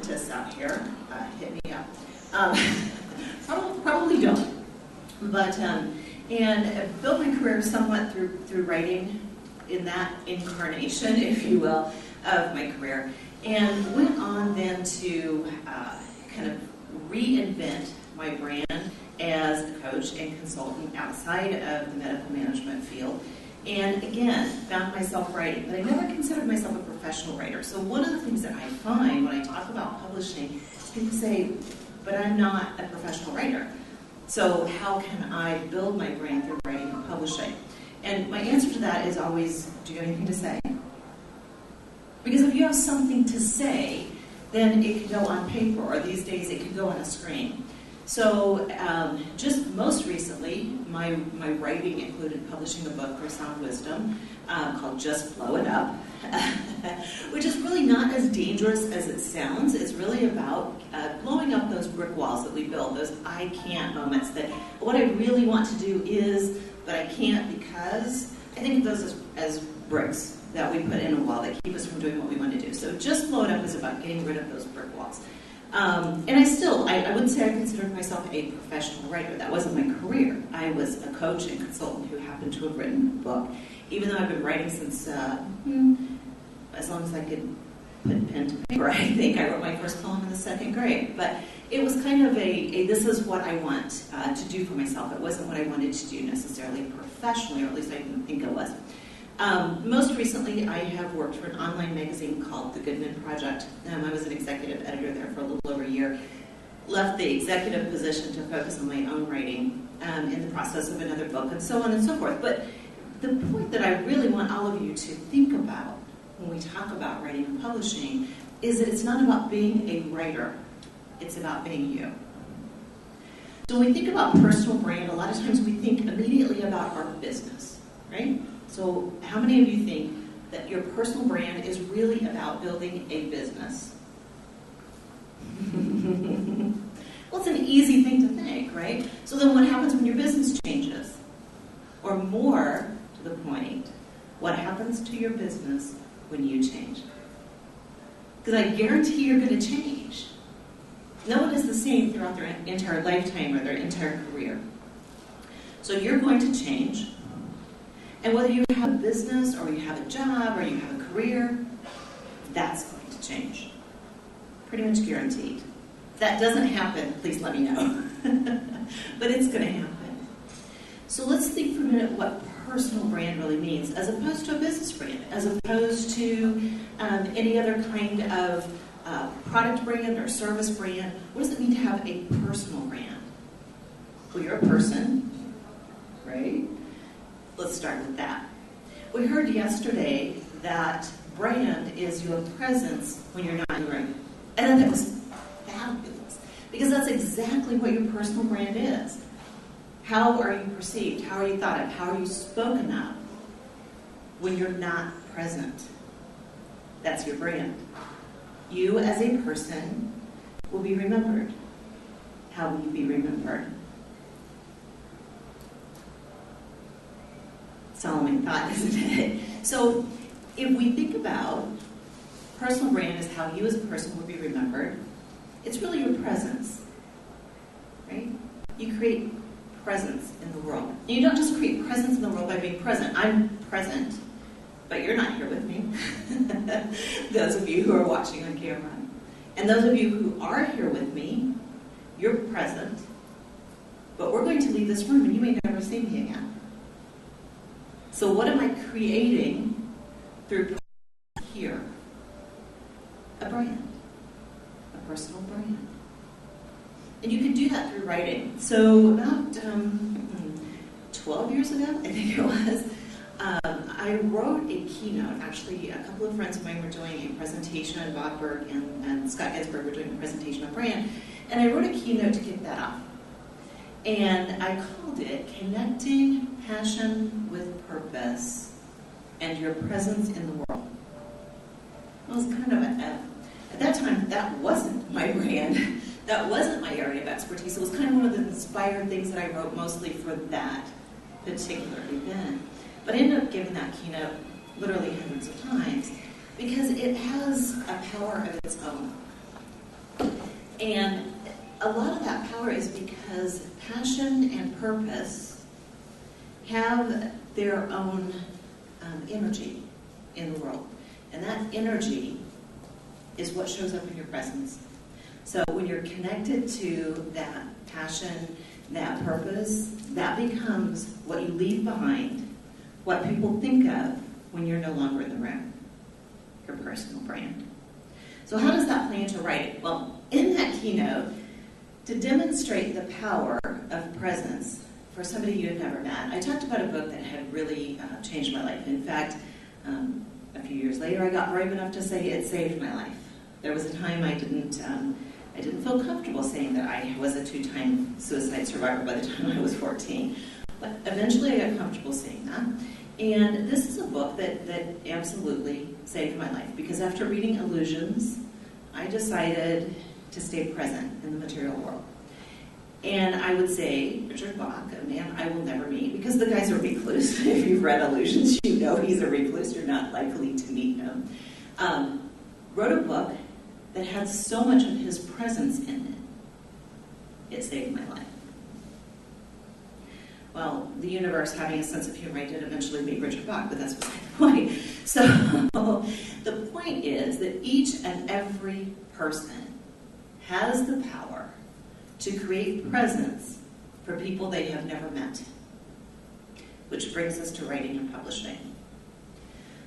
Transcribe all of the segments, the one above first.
scientists out here, hit me up. Probably don't. But, and built my career somewhat through writing in that incarnation, if you will, of my career. And went on then to kind of reinvent my brand as a coach and consultant outside of the medical management field. And again, found myself writing, but I never considered myself a professional writer. So one of the things that I find when I talk about publishing is people say, but I'm not a professional writer. So how can I build my brand through writing and publishing? And my answer to that is always, do you have anything to say? Because if you have something to say, then it can go on paper, or these days it can go on a screen. So just most recently, my writing included publishing a book for Sound Wisdom called Just Flow It Up, which is really not as dangerous as it sounds. It's really about blowing up those brick walls that we build, those I can't moments that what I really want to do is, but I can't because. I think of those as bricks that we put in a wall that keep us from doing what we want to do. So Just Flow It Up is about getting rid of those brick walls. And I wouldn't say I considered myself a professional writer. That wasn't my career. I was a coach and consultant who happened to have written a book, even though I've been writing since as long as I could put pen to paper. I think I wrote my first poem in the 2nd grade. But it was kind of a this is what I want to do for myself. It wasn't what I wanted to do necessarily professionally, or at least I didn't think it was. Most recently, I have worked for an online magazine called The Goodman Project. I was an executive editor there for a little over a year. Left the executive position to focus on my own writing in the process of another book, and so on and so forth. But the point that I really want all of you to think about when we talk about writing and publishing is that it's not about being a writer. It's about being you. So when we think about personal brand, a lot of times we think immediately about our business, right? So how many of you think that your personal brand is really about building a business? Well, it's an easy thing to think, right? So then what happens when your business changes? Or more to the point, what happens to your business when you change? Because I guarantee you're going to change. No one is the same throughout their entire lifetime or their entire career. So you're going to change. And whether you have a business or you have a job or you have a career, that's going to change. Pretty much guaranteed. If that doesn't happen, please let me know. But it's going to happen. So let's think for a minute what personal brand really means, as opposed to a business brand, as opposed to any other kind of product brand or service brand. What does it mean to have a personal brand? Well, you're a person, right? Let's start with that. We heard yesterday that brand is your presence when you're not in the room. And I thought that was fabulous, because that's exactly what your personal brand is. How are you perceived? How are you thought of? How are you spoken of when you're not present? That's your brand. You as a person will be remembered. How will you be remembered? Solemn thought, isn't it? So if we think about personal brand as how you as a person will be remembered, it's really your presence, right? You create presence in the world. And you don't just create presence in the world by being present. I'm present, but you're not here with me. Those of you who are watching on camera. And those of you who are here with me, you're present, but we're going to leave this room and you may never see me again. So what am I creating through here? A brand, a personal brand. And you can do that through writing. So about 12 years ago, I think it was, I wrote a keynote. Actually, a couple of friends of mine were doing a presentation, Bob Berg and Scott Ginsberg were doing a presentation on brand, and I wrote a keynote to kick that off. And I called it Connecting Passion with Purpose and Your Presence in the World. It was kind of at that time, that wasn't my brand. That wasn't my area of expertise. It was kind of one of the inspired things that I wrote mostly for that particular event. But I ended up giving that keynote literally hundreds of times because it has a power of its own. And a lot of that power is because passion and purpose have their own energy in the world. And that energy is what shows up in your presence. So when you're connected to that passion, that purpose, that becomes what you leave behind, what people think of when you're no longer in the room, your personal brand. So how does that play into writing? Well, in that keynote, to demonstrate the power of presence for somebody you had never met, I talked about a book that had really changed my life. In fact, a few years later, I got brave enough to say it saved my life. There was a time I didn't feel comfortable saying that I was a 2-time suicide survivor by the time I was 14. But eventually I got comfortable saying that. And this is a book that absolutely saved my life, because after reading Illusions, I decided to stay present in the material world. And I would say, Richard Bach, a man I will never meet, because the guy's a recluse. If you've read Illusions, you know he's a recluse. You're not likely to meet him. Wrote a book that had so much of his presence in it. It saved my life. Well, the universe, having a sense of humor, I did eventually meet Richard Bach, but that's beside the point. So the point is that each and every person has the power to create presence for people they have never met. Which brings us to writing and publishing.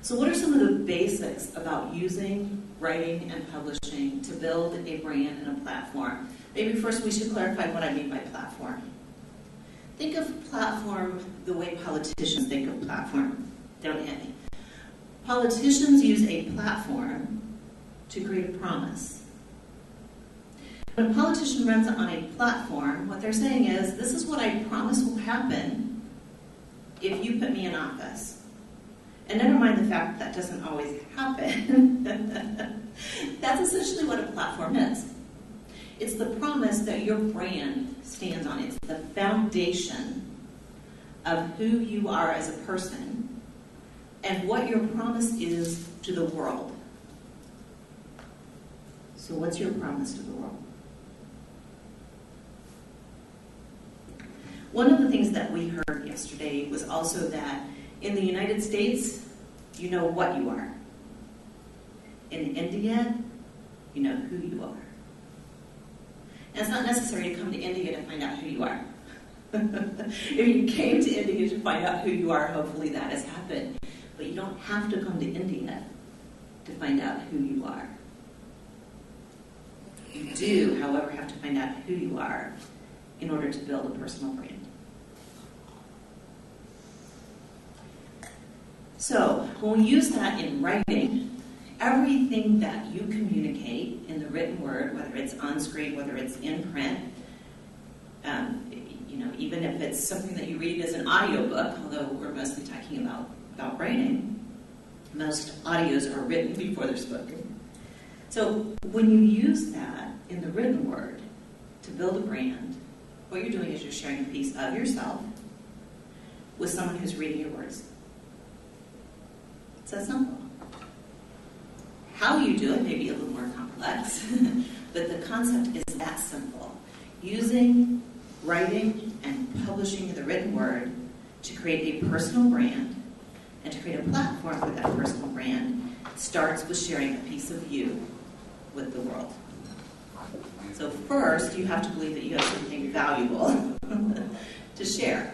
So what are some of the basics about using writing and publishing to build a brand and a platform? Maybe first we should clarify what I mean by platform. Think of platform the way politicians think of platform. Don't hit me. Politicians use a platform to create a promise. When a politician runs on a platform, what they're saying is, this is what I promise will happen if you put me in office. And never mind the fact that doesn't always happen. That's essentially what a platform is. It's the promise that your brand stands on. It's the foundation of who you are as a person and what your promise is to the world. So what's your promise to the world? One of the things that we heard yesterday was also that in the United States, you know what you are. In India, you know who you are. And it's not necessary to come to India to find out who you are. If you came to India to find out who you are, hopefully that has happened. But you don't have to come to India to find out who you are. You do, however, have to find out who you are in order to build a personal brand. So, when we use that in writing, everything that you communicate in the written word, whether it's on screen, whether it's in print, even if it's something that you read as an audiobook, although we're mostly talking about writing, most audios are written before they're spoken. So when you use that in the written word to build a brand, what you're doing is you're sharing a piece of yourself with someone who's reading your words. It's that simple. How you do it may be a little more complex, but the concept is that simple. Using writing and publishing the written word to create a personal brand and to create a platform for that personal brand starts with sharing a piece of you with the world. So first, you have to believe that you have something valuable to share.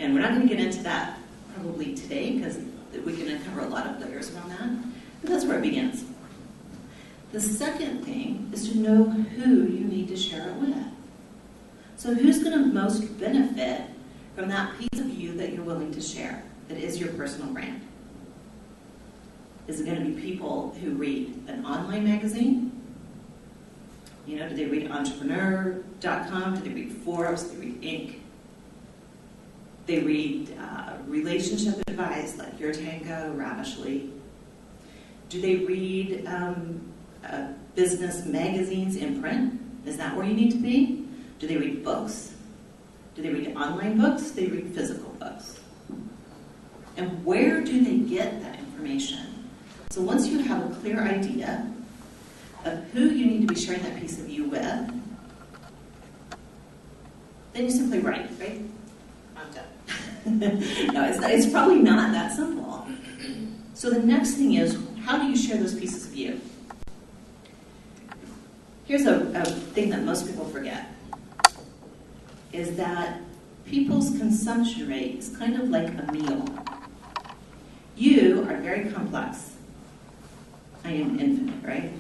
And we're not going to get into that probably today because we can uncover a lot of layers around that, but that's where it begins. The second thing is to know who you need to share it with. So who's going to most benefit from that piece of you that you're willing to share, that is your personal brand? Is it going to be people who read an online magazine? Do they read entrepreneur.com? Do they read Forbes? Do they read Inc.? They read relationship advice like Your Tango, Ravishly. Do they read business magazines in print? Is that where you need to be? Do they read books? Do they read online books? Do they read physical books? And where do they get that information? So once you have a clear idea of who you need to be sharing that piece of you with, then you simply write, right? I'm done. No, it's probably not that simple. So the next thing is, how do you share those pieces of you? Here's a thing that most people forget, is that people's consumption rate is kind of like a meal. You are very complex. I am infinite, right?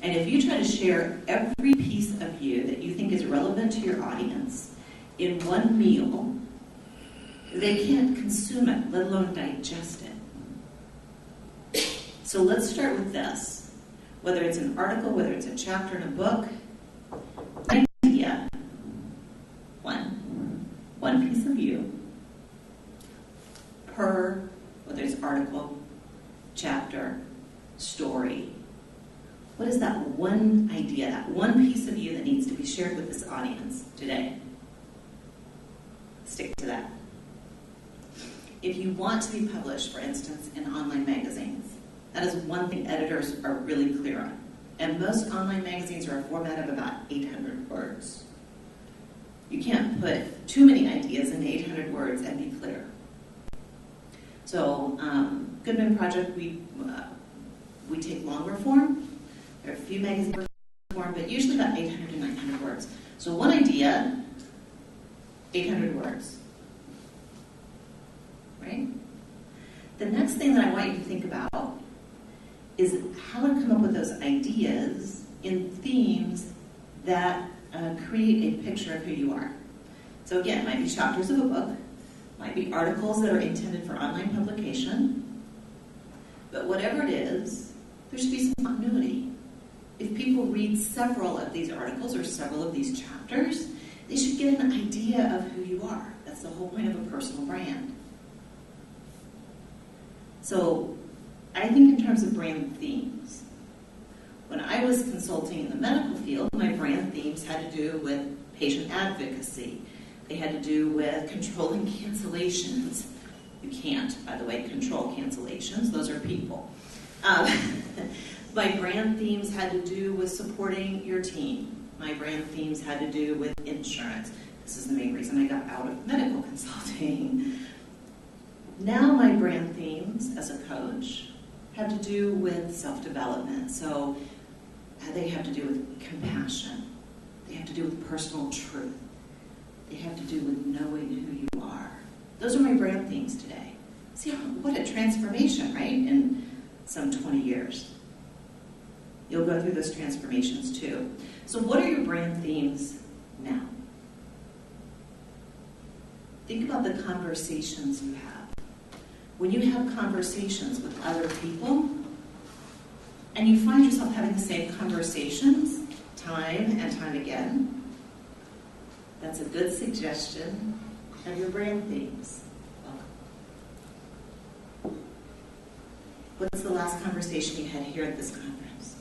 And if you try to share every piece of you that you think is relevant to your audience in one meal, they can't consume it, let alone digest it. So let's start with this. Whether it's an article, whether it's a chapter in a book, idea, one piece of you per, whether it's article, chapter, story. What is that one idea, that one piece of you that needs to be shared with this audience today? Stick to that. If you want to be published, for instance, in online magazines, that is one thing editors are really clear on. And most online magazines are a format of about 800 words. You can't put too many ideas into 800 words and be clear. So, Goodman Project, we take longer form. There are a few magazines form, but usually about 800 to 900 words. So one idea, 800 words. Right? The next thing that I want you to think about is how to come up with those ideas in themes that create a picture of who you are. So again, it might be chapters of a book, might be articles that are intended for online publication, but whatever it is, there should be some continuity. If people read several of these articles or several of these chapters, they should get an idea of who you are. That's the whole point of a personal brand. So I think in terms of brand themes, when I was consulting in the medical field, my brand themes had to do with patient advocacy. They had to do with controlling cancellations. You can't, by the way, control cancellations. Those are people. My brand themes had to do with supporting your team. My brand themes had to do with insurance. This is the main reason I got out of medical consulting. Now my brand themes as a coach have to do with self-development. So they have to do with compassion. They have to do with personal truth. They have to do with knowing who you are. Those are my brand themes today. See what a transformation, right? In some 20 years. You'll go through those transformations too. So what are your brand themes now? Think about the conversations you have. When you have conversations with other people, and you find yourself having the same conversations time and time again, that's a good suggestion of your brand themes. What's the last conversation you had here at this conference?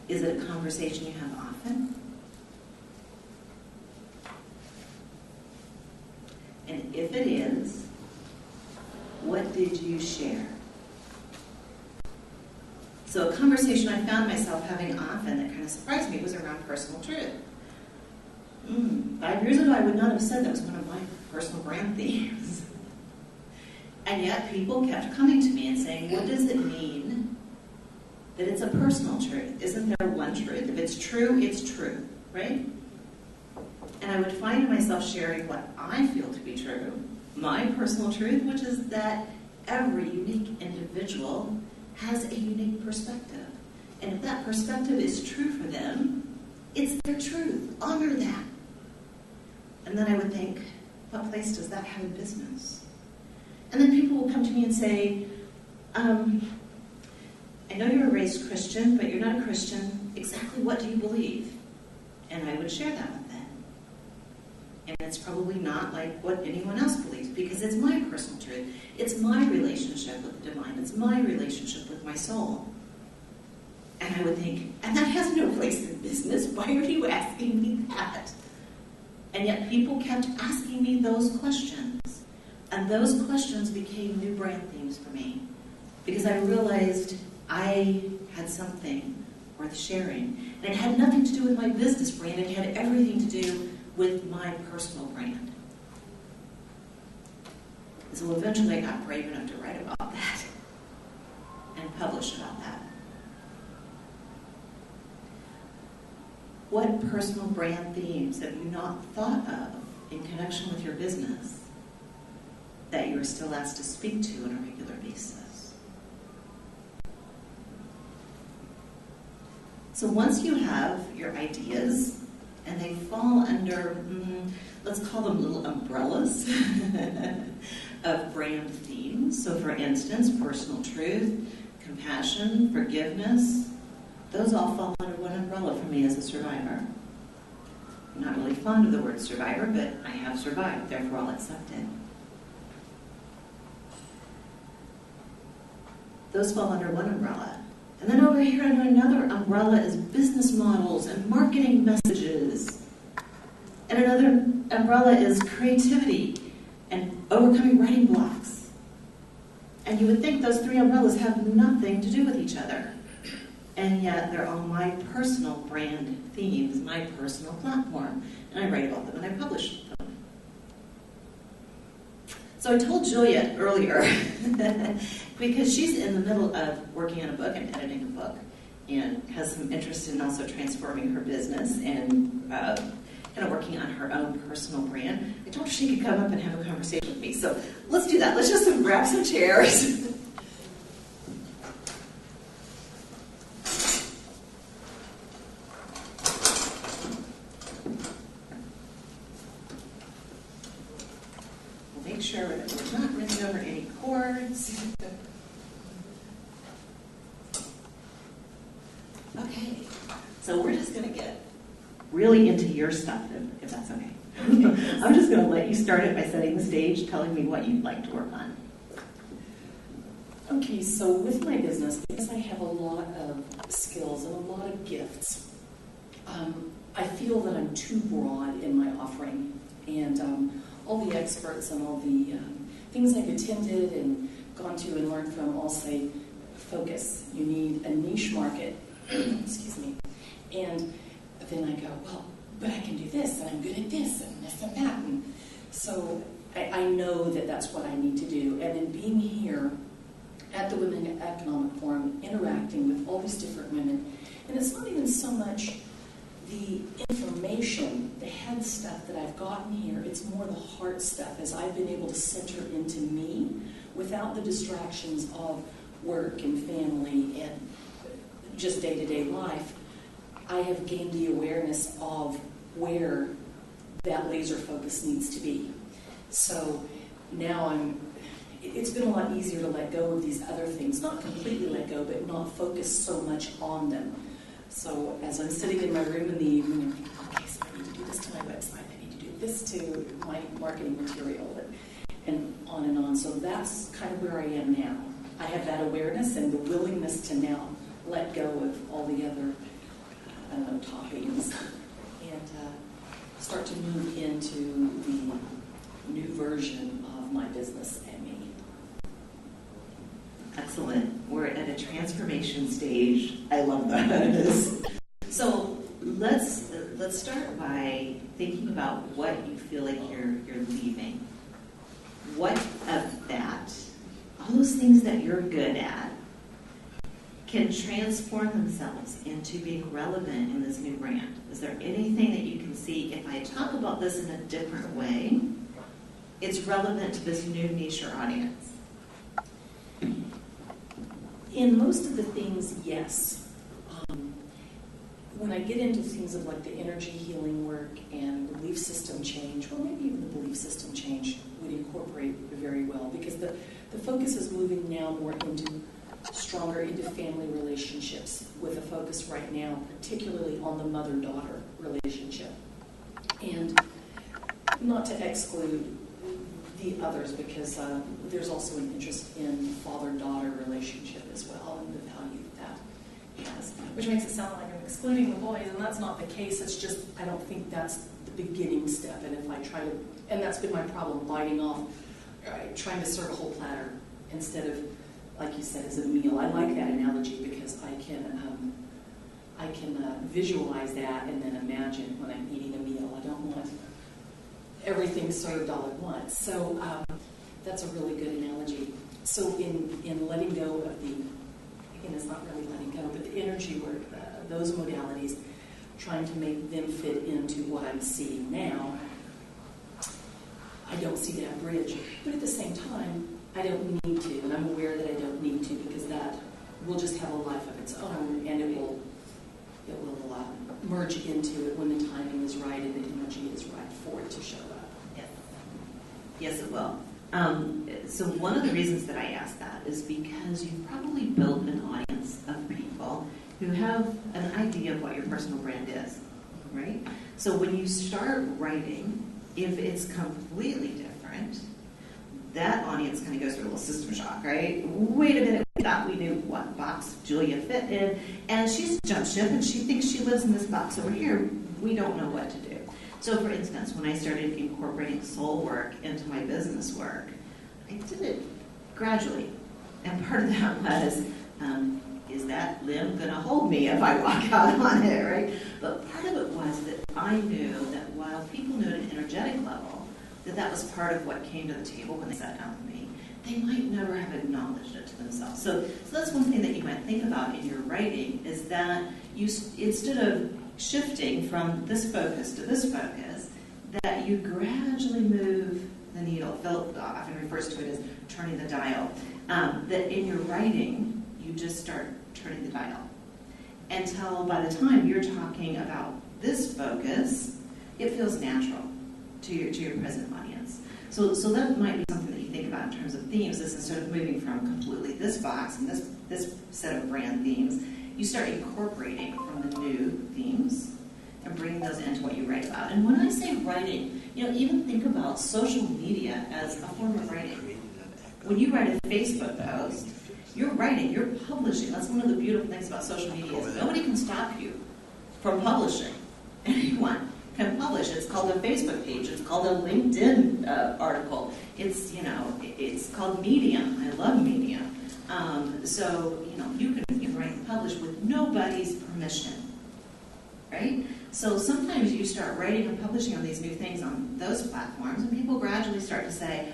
Is it a conversation you have often? And if it is, what did you share? So a conversation I found myself having often that kind of surprised me was around personal truth. 5 years ago, I would not have said that was one of my personal brand themes. And yet people kept coming to me and saying, what does it mean that it's a personal truth? Isn't there one truth? If it's true, it's true, right? And I would find myself sharing what I feel to be true, my personal truth, which is that every unique individual has a unique perspective. And if that perspective is true for them, it's their truth. Honor that. And then I would think, what place does that have in business? And then people will come to me and say, I know you're a raised Christian, but you're not a Christian. Exactly what do you believe? And I would share that with them. And it's probably not like what anyone else believes, because it's my personal truth. It's my relationship with the divine. It's my relationship with my soul. And I would think, and that has no place in business. Why are you asking me that? And yet people kept asking me those questions. And those questions became new brand themes for me. Because I realized I had something or the sharing. And it had nothing to do with my business brand. It had everything to do with my personal brand. So eventually I got brave enough to write about that and publish about that. What personal brand themes have you not thought of in connection with your business that you are still asked to speak to on a regular basis? So once you have your ideas, and they fall under, let's call them little umbrellas of brand themes. So for instance, personal truth, compassion, forgiveness, those all fall under one umbrella for me as a survivor. I'm not really fond of the word survivor, but I have survived, therefore I'll accept it. Those fall under one umbrella. And then over here under another umbrella is business models and marketing messages. And another umbrella is creativity and overcoming writing blocks. And you would think those three umbrellas have nothing to do with each other. And yet they're all my personal brand themes, my personal platform. And I write about them and I publish them. So I told Julia earlier, because she's in the middle of working on a book and editing a book, and has some interest in also transforming her business and kind of working on her own personal brand. I told her she could come up and have a conversation with me. So let's do that. Let's just grab some chairs. We'll make sure that we're not running over any cords. Okay, so we're just going to get really into your stuff, if that's okay. I'm just going to let you start it by setting the stage, telling me what you'd like to work on. Okay, so with my business, because I have a lot of skills and a lot of gifts, I feel that I'm too broad in my offering. And all the experts and all the things I've attended and gone to and learned from all say, focus. You need a niche market. Excuse me. And then I go, well, but I can do this, and I'm good at this, and this and that. And so I know that that's what I need to do. And then being here at the Women Economic Forum, interacting with all these different women, and it's not even so much the information, the head stuff that I've gotten here, it's more the heart stuff as I've been able to center into me without the distractions of work and family and just day-to-day life. I have gained the awareness of where that laser focus needs to be. So now it's been a lot easier to let go of these other things, not completely let go, but not focus so much on them. So as I'm sitting in my room in the evening, I'm thinking, okay, so I need to do this to my website, I need to do this to my marketing material, and on and on. So that's kind of where I am now. I have that awareness and the willingness to now let go of all the other toppings and start to move into the new version of my business and me. Excellent. We're at a transformation stage. I love that. So let's start by thinking about what you feel like you're leaving. What of that, all those things that you're good at, can transform themselves into being relevant in this new brand? Is there anything that you can see, if I talk about this in a different way, it's relevant to this new niche or audience? In most of the things, yes. When I get into things of like the energy healing work and belief system change, well, maybe even the belief system change would incorporate very well, because the focus is moving now more stronger into family relationships, with a focus right now particularly on the mother-daughter relationship. And not to exclude the others, because there's also an interest in father-daughter relationship as well, and the value that has, which makes it sound like I'm excluding the boys, and that's not the case. It's just I don't think that's the beginning step, and if I try to, and that's been my problem, biting off, trying to serve a whole platter instead of, like you said, as a meal. I like that analogy because I can can visualize that and then imagine when I'm eating a meal. I don't want everything served all at once. So that's a really good analogy. So in letting go of the, again, it's not really letting go, but the energy work, those modalities, trying to make them fit into what I'm seeing now, I don't see that bridge. But at the same time, I don't need to, and I'm aware that I don't need to, because that will just have a life of its own, and it will merge into it when the timing is right and the energy is right for it to show up. Yes, yes it will. So one of the reasons that I ask that is because you've probably built an audience of people who have an idea of what your personal brand is, right? So when you start writing, if it's completely different, that audience kind of goes through a little system shock, right? Wait a minute, we thought we knew what box Julia fit in, and she's jumped ship and she thinks she lives in this box over here. We don't know what to do. So for instance, when I started incorporating soul work into my business work, I did it gradually. And part of that was, is that limb going to hold me if I walk out on it, right? But part of it was that I knew that while people knew at an energetic level that that was part of what came to the table when they sat down with me, they might never have acknowledged it to themselves. So that's one thing that you might think about in your writing, is that you, instead of shifting from this focus to this focus, that you gradually move the needle. Phil often refers to it as turning the dial. That in your writing, you just start turning the dial. Until by the time you're talking about this focus, it feels natural to your present audience. So that might be something that you think about in terms of themes, is instead of moving from completely this box and this set of brand themes, you start incorporating from the new themes and bringing those into what you write about. And when I say writing, even think about social media as a form of writing. When you write a Facebook post, you're writing, you're publishing. That's one of the beautiful things about social media, is nobody can stop you from publishing. Anyone can publish. It's called a Facebook page. It's called a LinkedIn article. It's called Medium. I love Medium. So you can write and publish with nobody's permission, right? So sometimes you start writing and publishing on these new things on those platforms, and people gradually start to say,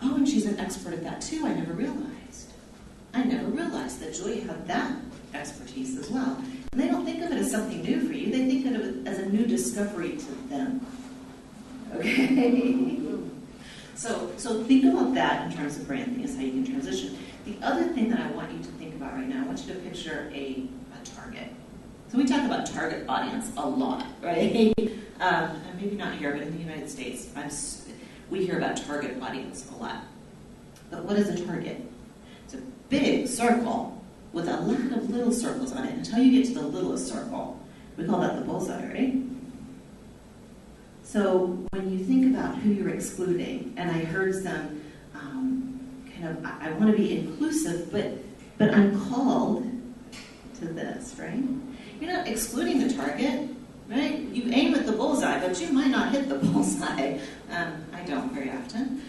oh, and she's an expert at that too. I never realized that Julia had that expertise as well. And they don't think of it as something new for you. They think of it as a new discovery to them. Okay? So think about that in terms of branding, is how you can transition. The other thing that I want you to think about right now, I want you to picture a target. So we talk about target audience a lot, right? Maybe not here, but in the United States, we hear about target audience a lot. But what is a target? It's a big circle with a lot of little circles on it. Until you get to the littlest circle, we call that the bullseye, right? So when you think about who you're excluding, and I heard some I want to be inclusive, but I'm called to this, right? You're not excluding the target, right? You aim at the bullseye, but you might not hit the bullseye. I don't very often.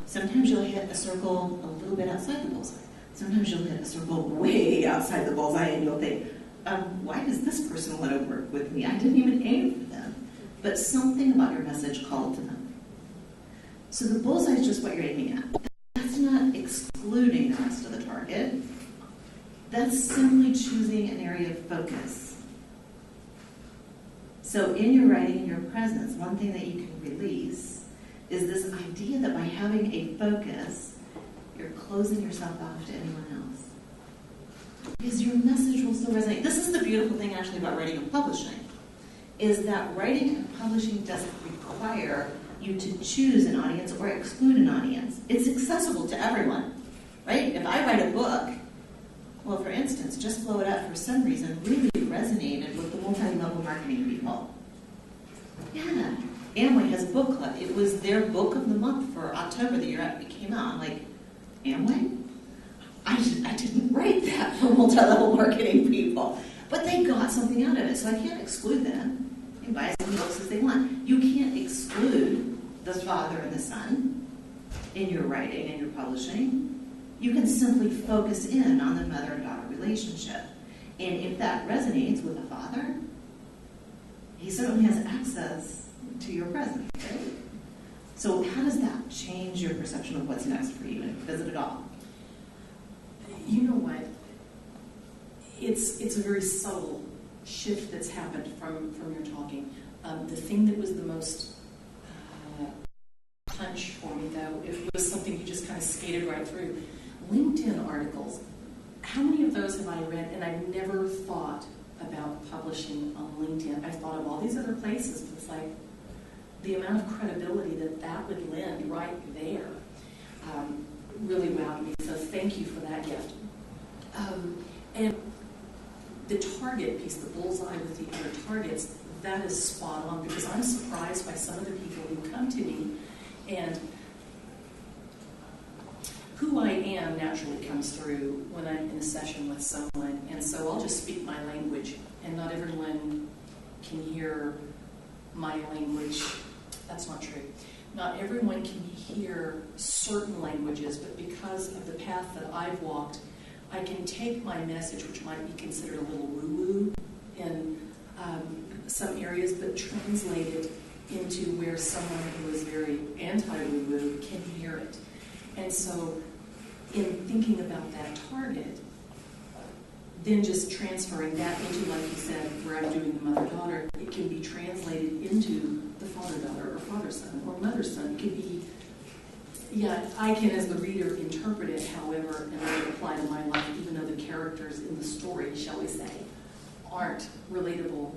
Sometimes you'll hit a circle a little bit outside the bullseye. Sometimes you'll hit a circle way outside the bullseye, and you'll think, why does this person want to work with me? I didn't even aim for them. But something about your message called to them. So the bullseye is just what you're aiming at. That's not excluding the rest of the target. That's simply choosing an area of focus. So in your writing and your presence, one thing that you can release is this idea that by having a focus, you're closing yourself off to anyone else. Because your message will still resonate. This is the beautiful thing actually about writing and publishing, is that writing and publishing doesn't require you to choose an audience or exclude an audience. It's accessible to everyone, right? If I write a book, well, for instance, Just Blow It Up for some reason really resonated with the multi-level marketing people. Yeah, Amway has a book club. It was their book of the month for October, the year it came out. I'm like, Amway? I didn't write that for multi-level marketing people. But they got something out of it, so I can't exclude them. They can buy as many books as they want. You can't exclude the father and the son in your writing and your publishing. You can simply focus in on the mother and daughter relationship. And if that resonates with a father, he certainly has access to your presence, right? So how does that change your perception of what's next for you, and does it at all? You know what? It's a very subtle shift that's happened from your talking. The thing that was the most punch for me, though, it was something you just kind of skated right through. LinkedIn articles. How many of those have I read? And I've never thought about publishing on LinkedIn. I've thought of all these other places, but it's like the amount of credibility that would lend right there really wowed me. So thank you for that gift. And the target piece, the bullseye with the other targets, that is spot on, because I'm surprised by some of the people who come to me, and who I am naturally comes through when I'm in a session with someone, and so I'll just speak my language, and not everyone can hear my language. That's not true. Not everyone can hear certain languages, but because of the path that I've walked, I can take my message, which might be considered a little woo-woo in some areas, but translate it into where someone who is very anti-woo-woo can hear it. And so in thinking about that target, then just transferring that into, like you said, where I'm doing the mother-daughter, it can be translated into the father-daughter or father-son or mother-son. It could be, yeah, I can, as the reader, interpret it however, and let it apply to my life, even though the characters in the story, shall we say, aren't relatable,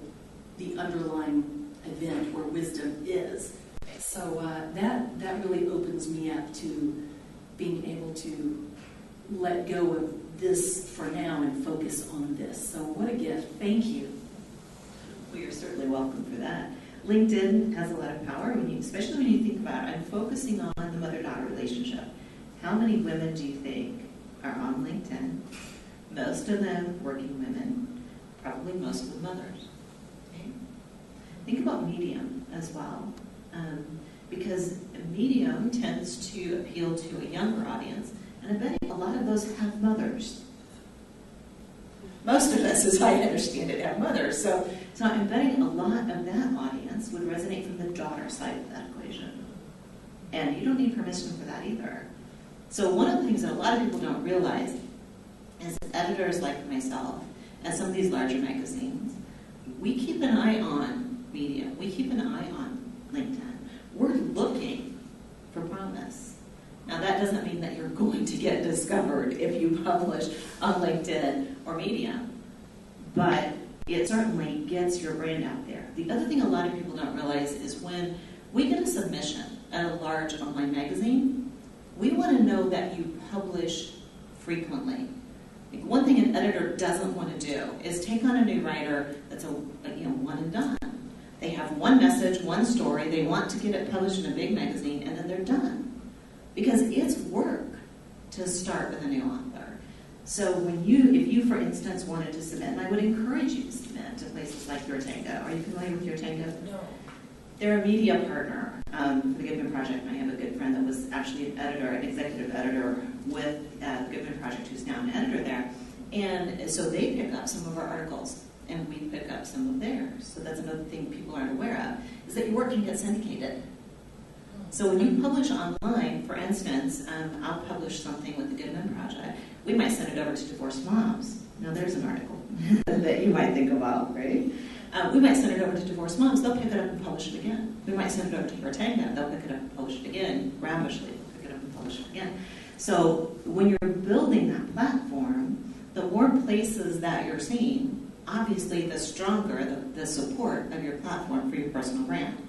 the underlying event where wisdom is. So that really opens me up to being able to let go of this for now and focus on this. So what a gift. Thank you. Well, you're certainly welcome for that. LinkedIn has a lot of power, especially when you think about it. I'm focusing on the mother-daughter relationship. How many women do you think are on LinkedIn? Most of them working women, probably most of them mothers. Okay? Think about Medium as well, because Medium tends to appeal to a younger audience, and I bet a lot of those have mothers. Most of us, as I understand it, have mothers. So I'm betting a lot of that audience would resonate from the daughter side of that equation. And you don't need permission for that either. So one of the things that a lot of people don't realize is that editors like myself and some of these larger magazines, we keep an eye on media. We keep an eye on LinkedIn. We're looking for promise. Now, that doesn't mean that you're going to get discovered if you publish on LinkedIn or Medium, but it certainly gets your brand out there. The other thing a lot of people don't realize is when we get a submission at a large online magazine, we want to know that you publish frequently. Like, one thing an editor doesn't want to do is take on a new writer that's a one and done. They have one message, one story, they want to get it published in a big magazine, and then they're done. Because it's work to start with a new author. So if you, for instance, wanted to submit, and I would encourage you to submit to places like Yotango. Are you familiar with Yotango? No. They're a media partner for the Goodman Project. I have a good friend that was actually an executive editor with the Goodman Project, who's now an editor there. And so they pick up some of our articles, and we pick up some of theirs. So that's another thing people aren't aware of, is that your work can get syndicated. So when you publish online, for instance, I'll publish something with the Goodman Project. We might send it over to divorced moms. Now there's an article that you might think about, right? We might send it over to divorced moms. They'll pick it up and publish it again. We might send it over to Yotango. They'll pick it up and publish it again. Ravishly, they'll pick it up and publish it again. So when you're building that platform, the more places that you're seen, obviously the stronger the support of your platform for your personal brand.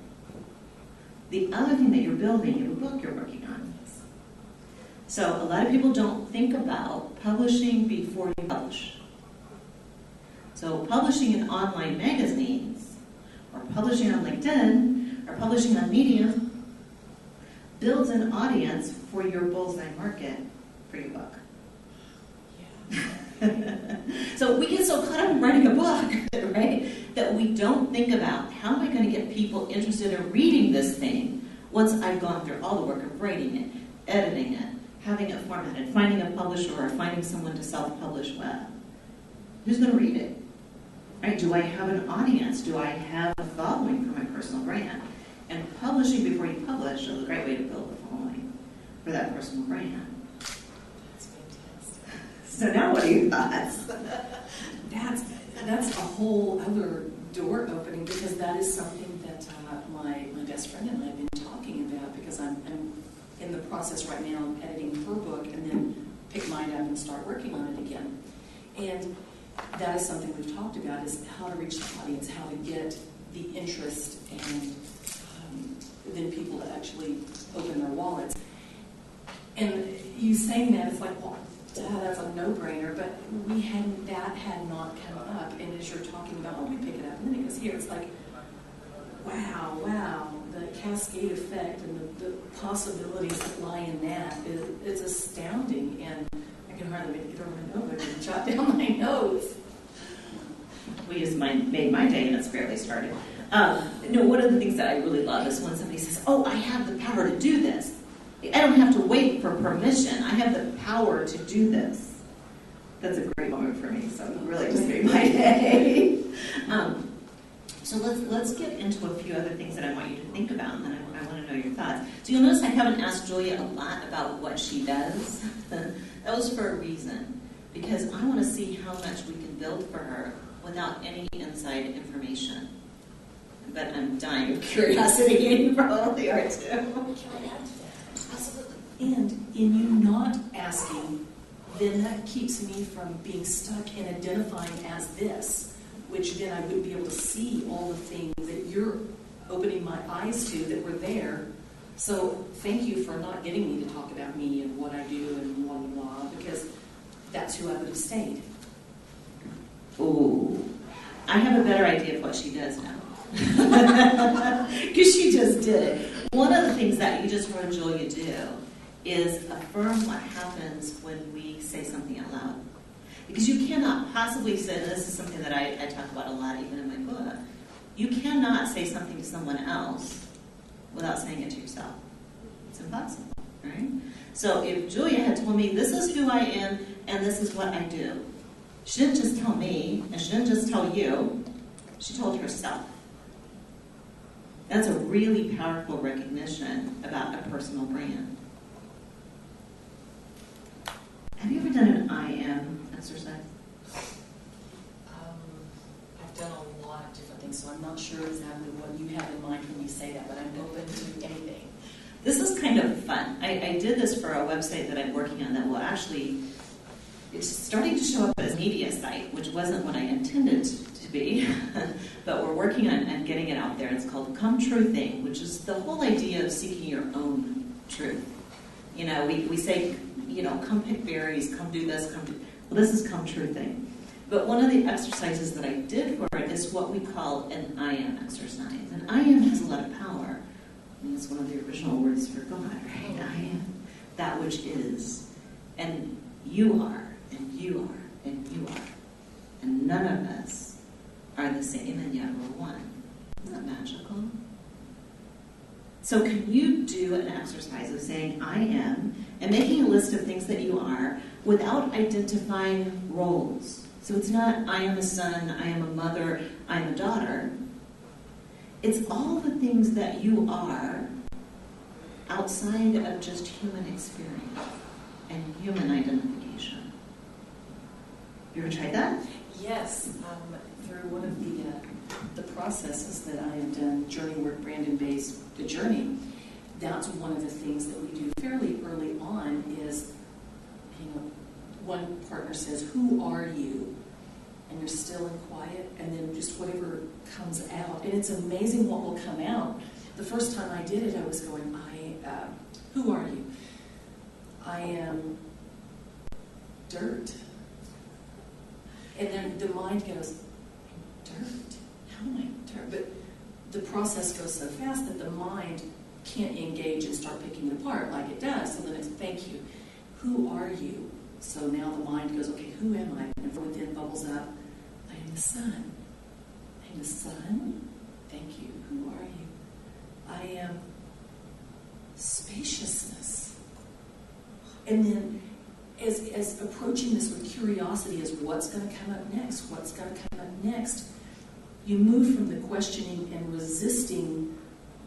The other thing that you're building, you have a book you're working on. So a lot of people don't think about publishing before you publish. So publishing in online magazines, or publishing on LinkedIn, or publishing on Medium, builds an audience for your bullseye market for your book. Yeah. So we get so caught up in writing a book, right, that we don't think about how am I going to get people interested in reading this thing once I've gone through all the work of writing it, editing it, having it formatted, finding a publisher or finding someone to self-publish with. Who's going to read it? Right? Do I have an audience? Do I have a following for my personal brand? And publishing before you publish is a great way to build a following for that personal brand. That's fantastic. So now what are your thoughts? That's a whole other door opening, because that is something that my best friend and I have been talking about, because I'm in the process right now of editing her book and then pick mine up and start working on it again. And that is something we've talked about, is how to reach the audience, how to get the interest, and then people to actually open their wallets. And you saying that, it's like, well, that's a no-brainer, but that had not come up. And as you're talking about, oh, we pick it up, and then it goes here, it's like, wow, the cascade effect and the possibilities that lie in that is astounding, and I can hardly make it through my nose, I can jot down my notes. We just made my day, and it's barely started. One of the things that I really love is when somebody says, oh, I have the power to do this. I don't have to wait for permission. I have the power to do this. That's a great moment for me, so it really just made my day. So let's get into a few other things that I want you to think about, and then I want to know your thoughts. So you'll notice I haven't asked Julia a lot about what she does. That was for a reason, because I want to see how much we can build for her without any inside information. But I'm dying of curiosity, and you probably are too. Can I add to that? Absolutely. And in you not asking, then that keeps me from being stuck in identifying as this, which then I wouldn't be able to see all the things that you're opening my eyes to that were there. So thank you for not getting me to talk about me and what I do and blah, blah, blah, because that's who I would have stayed. Ooh, I have a better idea of what she does now. Because she just did it. One of the things that you just heard Julia do is affirm what happens when we say something out loud. Because you cannot possibly say, and this is something that I talk about a lot even in my book, you cannot say something to someone else without saying it to yourself. It's impossible, right? So if Julia had told me, this is who I am and this is what I do, she didn't just tell me, and she didn't just tell you, she told herself. That's a really powerful recognition about a personal brand. Have you ever done an I am exercise? I've done a lot of different things, so I'm not sure exactly what you have in mind when you say that, but I'm open to anything. This is kind of fun. I did this for a website that I'm working on that will actually, it's starting to show up as a media site, which wasn't what I intended to be, but we're working on getting it out there. It's called Come True Thing, which is the whole idea of seeking your own truth. You know, we say, you know, come pick berries, come do this, well, this is Come True Thing. But one of the exercises that I did for it is what we call an I am exercise. And I am has a lot of power. I mean, it's one of the original words for God, right? I am that which is. And you are, and you are, and you are. And none of us are the same, and yet we're one. Isn't that magical? So can you do an exercise of saying, I am, and making a list of things that you are without identifying roles? So it's not, I am a son, I am a mother, I am a daughter. It's all the things that you are outside of just human experience and human identification. You ever tried that? Yes, through one of the processes that I have done, Journey Work Brandon Bay's The Journey, that's one of the things that we do fairly early on is, you know, one partner says, who are you? And you're still and quiet, and then just whatever comes out. And it's amazing what will come out. The first time I did it, I was going, who are you? I am dirt. And then the mind goes, dirt? How am I dirt? But the process goes so fast that the mind can't engage and start picking it apart like it does. So then it's, thank you. Who are you? So now the mind goes, okay, who am I? And from within bubbles up, I am the sun. I am the sun. Thank you. Who are you? I am as approaching this with curiosity as what's going to come up next, what's going to come up next, you move from the questioning and resisting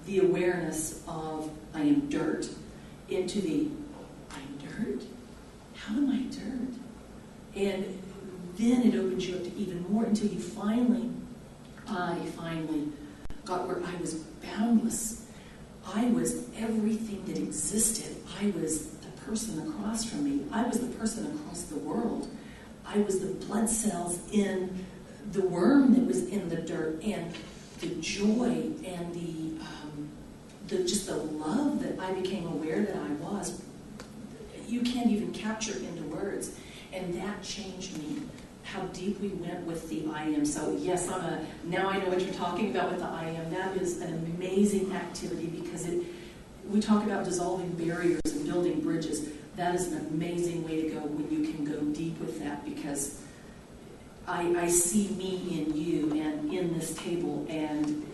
the awareness of I am dirt into the I'm dirt? How am I dirt? And then it opens you up to even more until you I finally got where I was boundless. I was everything that existed. I was the person across from me. I was the person across the world. I was the blood cells in the worm that was in the dirt, and the joy and just the love that I became aware that I was. You can't even capture into words. And that changed me. How deep we went with the I am. So yes, now I know what you're talking about with the I am. That is an amazing activity because we talk about dissolving barriers and building bridges. That is an amazing way to go when you can go deep with that, because I see me in you and in this table, and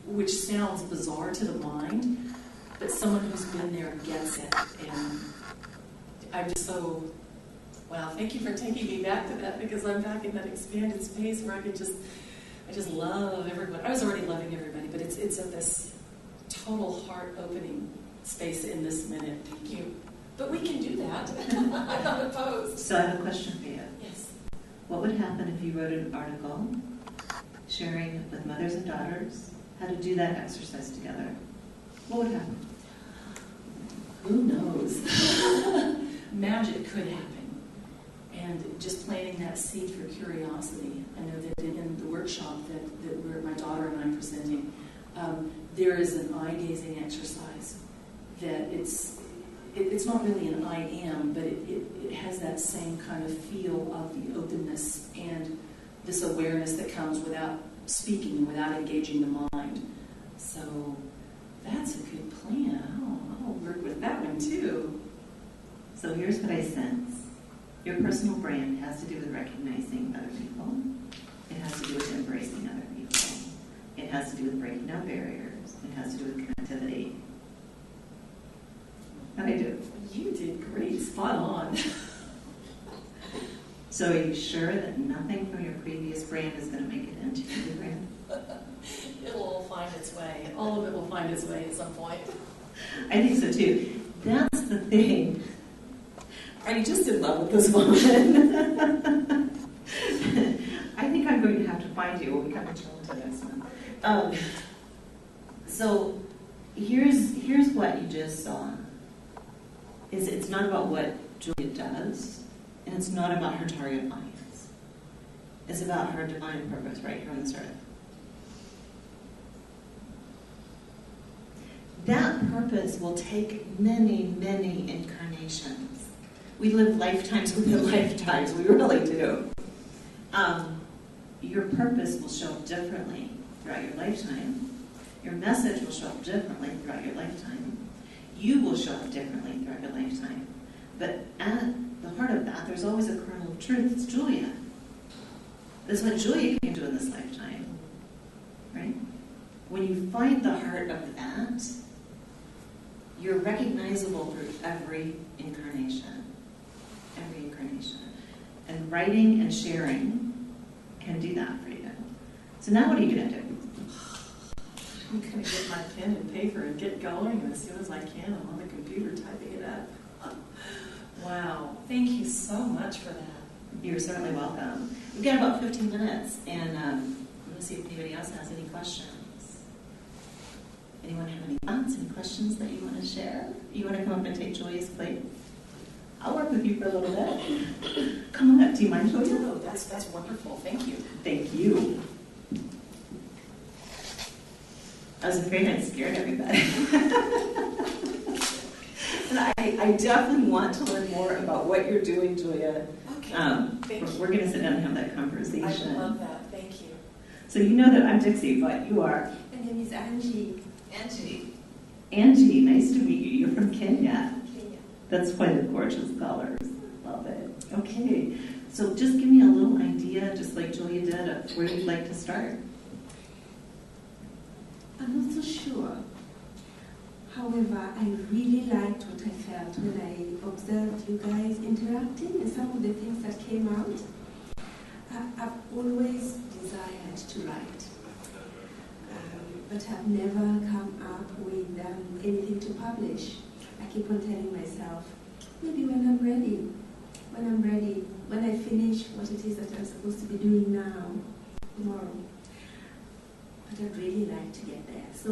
which sounds bizarre to the mind, but someone who's been there gets it. And I'm just so, wow, thank you for taking me back to that, because I'm back in that expanded space where I just love everyone. I was already loving everybody, but it's in this total heart-opening space in this minute. Thank you. But we can do that. I'm not opposed. So I have a question for you. Yes. What would happen if you wrote an article sharing with mothers and daughters how to do that exercise together? What would happen? Who knows? Magic could happen. And just planting that seed for curiosity. I know that in the workshop that my daughter and I are presenting, there is an eye-gazing exercise that it's not really an I am, but it has that same kind of feel of the openness and this awareness that comes without speaking, without engaging the mind. So that's a good plan. I'll work with that one too. So here's what I sense. Your personal brand has to do with recognizing other people. It has to do with embracing other people. It has to do with breaking down barriers. It has to do with connectivity. How'd I do? You did great. Spot on. So are you sure that nothing from your previous brand is going to make it into your new brand? It'll all find its way. All of it will find its way at some point. I think so too. That's the thing. Are you just in love with this woman? I think I'm going to have to find you when we come to this one. So here's what you just saw. It's not about what Julia does, and it's not about her target audience. It's about her divine purpose right here on this earth. That purpose will take many, many incarnations. We live lifetimes within lifetimes. We really do. Your purpose will show up differently throughout your lifetime. Your message will show up differently throughout your lifetime. You will show up differently throughout your lifetime. But at the heart of that, there's always a kernel of truth. It's Julia. That's what Julia came to in this lifetime. Right? When you find the heart of that, you're recognizable through every incarnation. Every incarnation. And writing and sharing can do that for you. So now what are you going to do? I'm going to get my pen and paper and get going, and as soon as I can, I'm on the computer typing it up. Wow. Thank you so much for that. You're certainly welcome. We've got about 15 minutes, and I'm going to see if anybody else has any questions. Anyone have any thoughts, any questions that you want to share? You want to come up and take Julia's plate? I'll work with you for a little bit. Come on up. Do you mind, Julia? Oh, that's wonderful. Thank you. Thank you. I was afraid I'd scared everybody. And I definitely want to learn more about what you're doing, Julia. Okay. Thank you. We're going to sit down and have that conversation. I love that. Thank you. So you know that I'm Dixie, but you are? My name is Angie. Angie, nice to meet you. You're from Kenya. Kenya. That's quite a gorgeous colors. Love it. Okay. So just give me a little idea, just like Julia did, of where you'd like to start. I'm not so sure. However, I really liked what I felt when I observed you guys interacting and some of the things that came out. I've always desired to write, but I've never come up with anything to publish. I keep on telling myself, maybe when I'm ready, when I finish what it is that I'm supposed to be doing now, tomorrow. But I'd really like to get there. So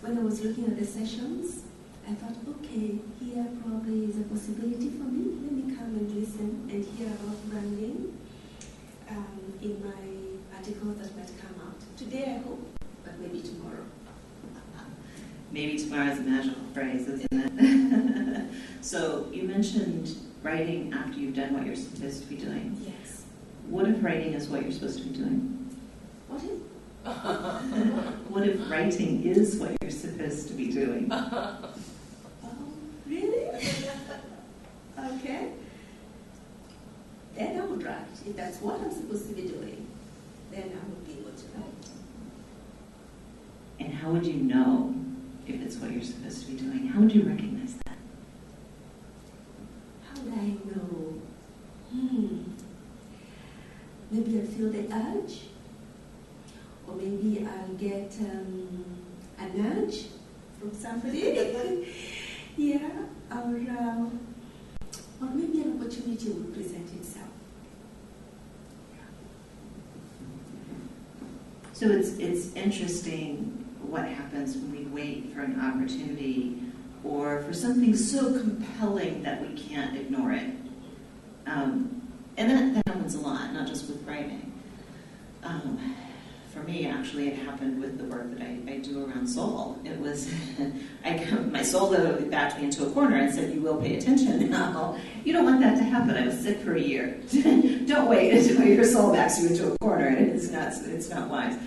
when I was looking at the sessions, I thought, okay, here probably is a possibility for me. Let me come and listen and hear about branding in my articles that might come out. Today, I hope, but maybe tomorrow. Maybe tomorrow is a magical phrase, isn't it? So you mentioned writing after you've done what you're supposed to be doing. Yes. What if writing is what you're supposed to be doing? What is? What if writing is what you're supposed to be doing? Oh, really? Okay. Then I would write. If that's what I'm supposed to be doing, then I would be able to write. And how would you know if it's what you're supposed to be doing? How would you recognize that? How would I know? Maybe I'll feel the urge. Or maybe I'll get a nudge from somebody. Yeah. Or maybe an opportunity will present itself. So it's interesting what happens when we wait for an opportunity or for something so compelling that we can't ignore it. And that happens a lot, not just with writing. For me, actually, it happened with the work that I do around soul. It was, my soul literally backed me into a corner and said, "You will pay attention now." You don't want that to happen. I was sick for a year. Don't wait until your soul backs you into a corner. It's not wise.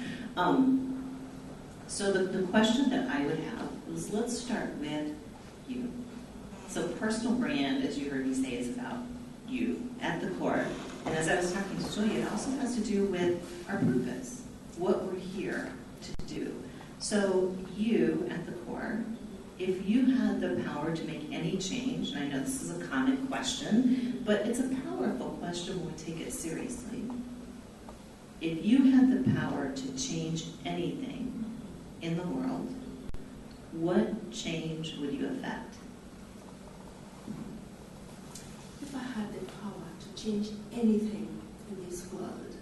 So the question that I would have is, let's start with you. So personal brand, as you heard me say, is about you at the core. And as I was talking to Julia, it also has to do with our purpose, what we're here to do. So you at the core, if you had the power to make any change, and I know this is a common question, but it's a powerful question when we take it seriously. If you had the power to change anything in the world, what change would you affect? If I had the power to change anything in this world,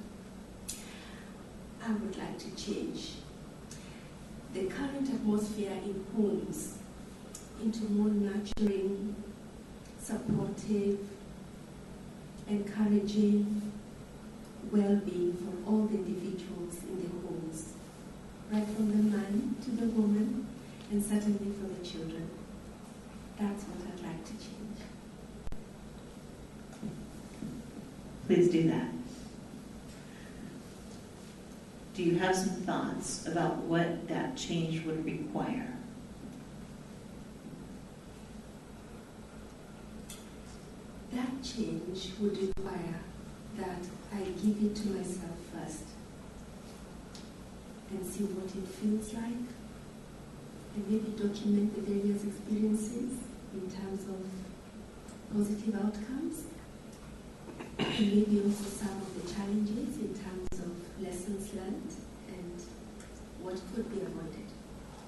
I would like to change the current atmosphere in homes into more nurturing, supportive, encouraging well-being for all the individuals in the homes, right from the man to the woman, and certainly for the children. That's what I'd like to change. Please do that. Do you have some thoughts about what that change would require? That change would require that I give it to myself first and see what it feels like, and maybe document the various experiences in terms of positive outcomes, and maybe also some of the challenges in terms of lessons learned and what could be avoided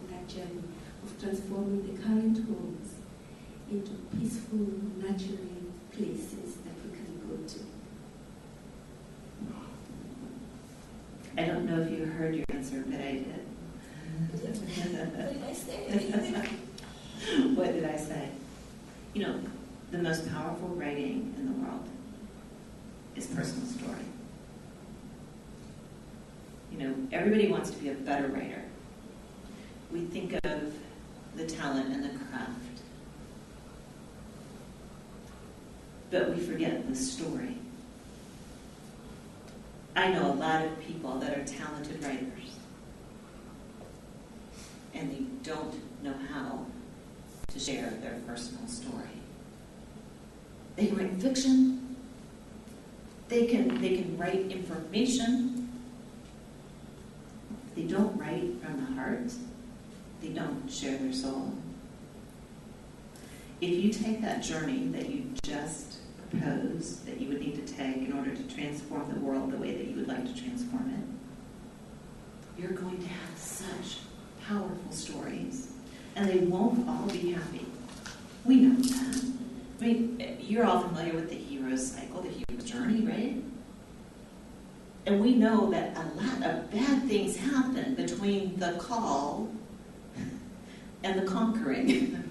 in that journey of transforming the current homes into peaceful, nurturing places that we can go to. I don't know if you heard your answer, but I did. What did I say? What did I say? You know, the most powerful writing in the world is personal story. You know, everybody wants to be a better writer. We think of the talent and the craft, but we forget the story. I know a lot of people that are talented writers, and they don't know how to share their personal story. They write fiction. They can write information. They don't write from the heart. they don't share their soul. If you take that journey that you just proposed that you would need to take in order to transform the world the way that you would like to transform it, you're going to have such powerful stories, and they won't all be happy. We know that. I mean, you're all familiar with the hero's cycle, the hero's journey, right? And we know that a lot of bad things happen between the call and the conquering.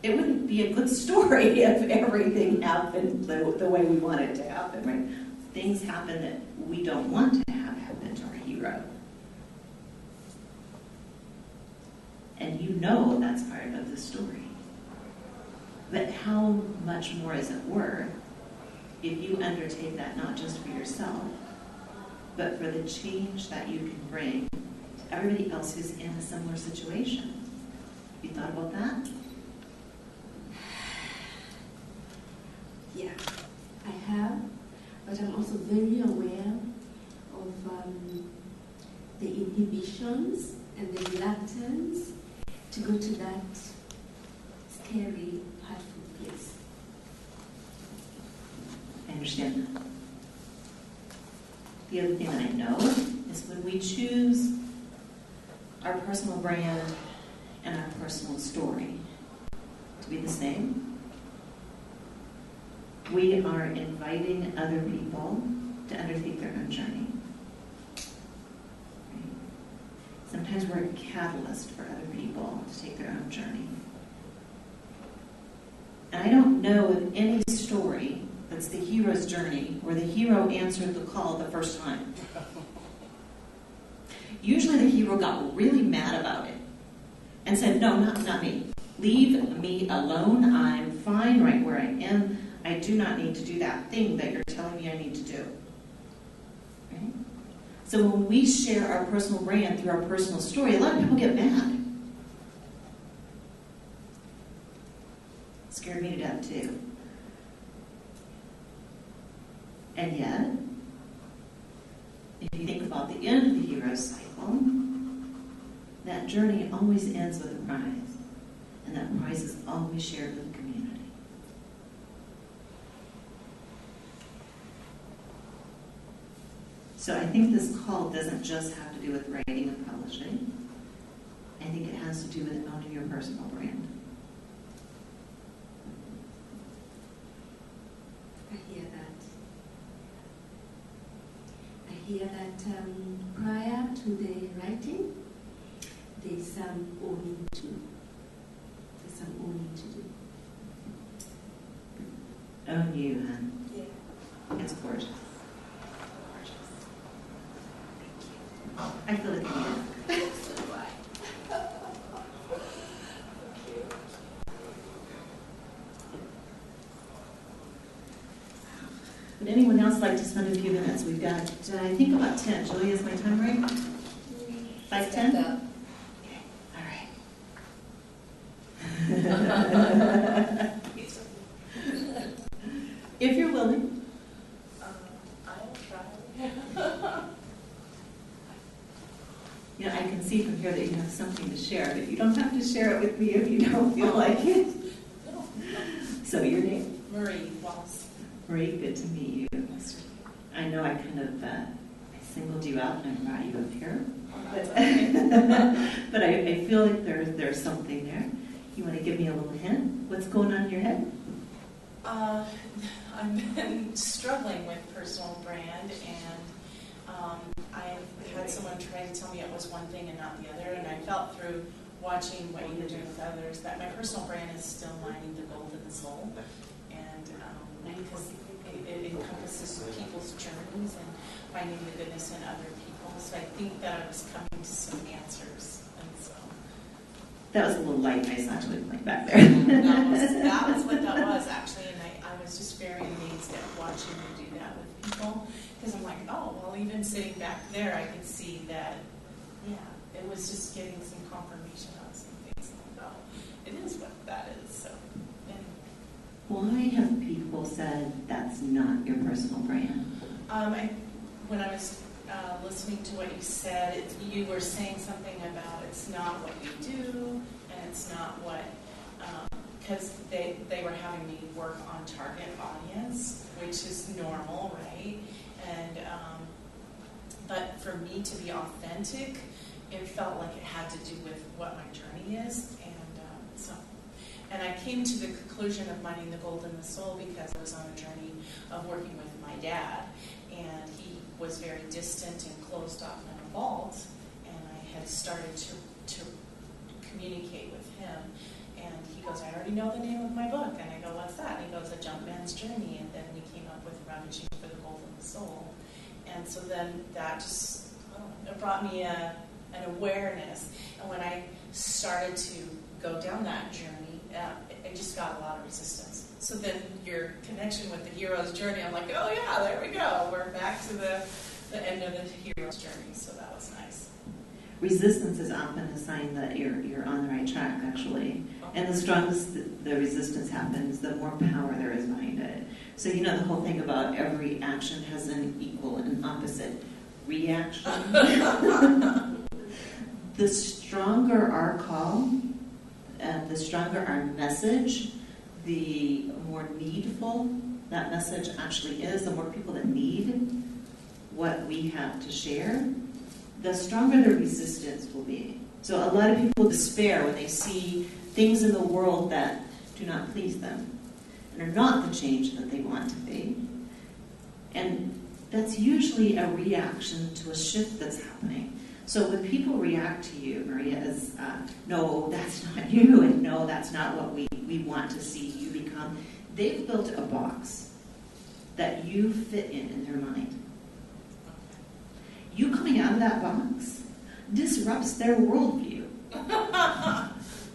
It wouldn't be a good story if everything happened the way we want it to happen, right? Things happen that we don't want to have happen to our hero. And you know that's part of the story. But how much more is it worth if you undertake that not just for yourself, but for the change that you can bring to everybody else who's in a similar situation? You thought about that? Yeah, I have, but I'm also very aware of the inhibitions and the reluctance to go to that scary, hurtful place. I understand that. The other thing that I know is when we choose our personal brand and our personal story to be the same, we are inviting other people to undertake their own journey. Right? Sometimes we're a catalyst for other people to take their own journey. And I don't know of any story that's the hero's journey where the hero answered the call the first time. Usually the hero got really mad about it and said, no, not me. Leave me alone. I'm fine right where I am. I do not need to do that thing that you're telling me I need to do. Right? So when we share our personal brand through our personal story, a lot of people get mad. It scared me to death too. And yet, if you think about the end of the hero cycle, that journey always ends with a prize. And that prize is always shared with the community. So I think this call doesn't just have to do with writing and publishing. I think it has to do with owning your personal brand. I hear that. I hear that prior to the writing, there's some owning to. There's some owning to do. Own you, hon. Yeah. It's gorgeous. I feel it in you. So do I. Would anyone else like to spend a few minutes? We've got, I think, about 10. Julie, is my time right? 5:10? Okay. All right. If you're willing. I'll try. You know, I can see from here that you have something to share, but you don't have to share it with me if you don't feel like it. So your name? Marie Walls. Marie, good to meet you. I know I kind of I singled you out and I brought you up here, but I feel like there's something there. You want to give me a little hint? What's going on in your head? I've been struggling with personal brand, and I've had someone try to tell me it was one thing and not the other, and I felt through watching what you're doing with others that my personal brand is still mining the gold in the soul, and because it encompasses people's journeys and finding the goodness in other people. So I think that I was coming to some answers, and so That was a little light I saw Julie playing back there. that was what that was actually, and I was just very amazed at watching you do that with people, because I'm like, oh, well, even sitting back there, I could see that, yeah, it was just getting some confirmation on some things. Like, oh, it is what that is. So, anyway. Why have people said that's not your personal brand? When I was listening to what you said. You were saying something about it's not what you do, and it's not what, because they were having me work on target audience, which is normal, right? And but for me to be authentic, it felt like it had to do with what my journey is, and I came to the conclusion of Mining the Gold in the Soul because I was on a journey of working with my dad, and he was very distant and closed off in a vault, and I had started to communicate with him, and he goes, I already know the name of my book, and I go, what's that? And he goes, A Jumpman's Journey, and then we came up with Rummaging for the Gold in the Soul, and so then that just, it brought me an awareness, and when I started to go down that journey, I just got a lot of resistance. So then your connection with the hero's journey, I'm like, oh yeah, there we go. We're back to the end of the hero's journey. So that was nice. Resistance is often a sign that you're on the right track, actually. And the strongest the resistance happens, the more power there is behind it. So you know the whole thing about every action has an equal and opposite reaction. The stronger our call, the stronger our message, the more needful that message actually is, the more people that need what we have to share, the stronger the resistance will be. So a lot of people despair when they see things in the world that do not please them and are not the change that they want to be. And that's usually a reaction to a shift that's happening. So when people react to you, Maria, as no, that's not you, and no, that's not what we want to see you become, they've built a box that you fit in their mind. You coming out of that box disrupts their worldview.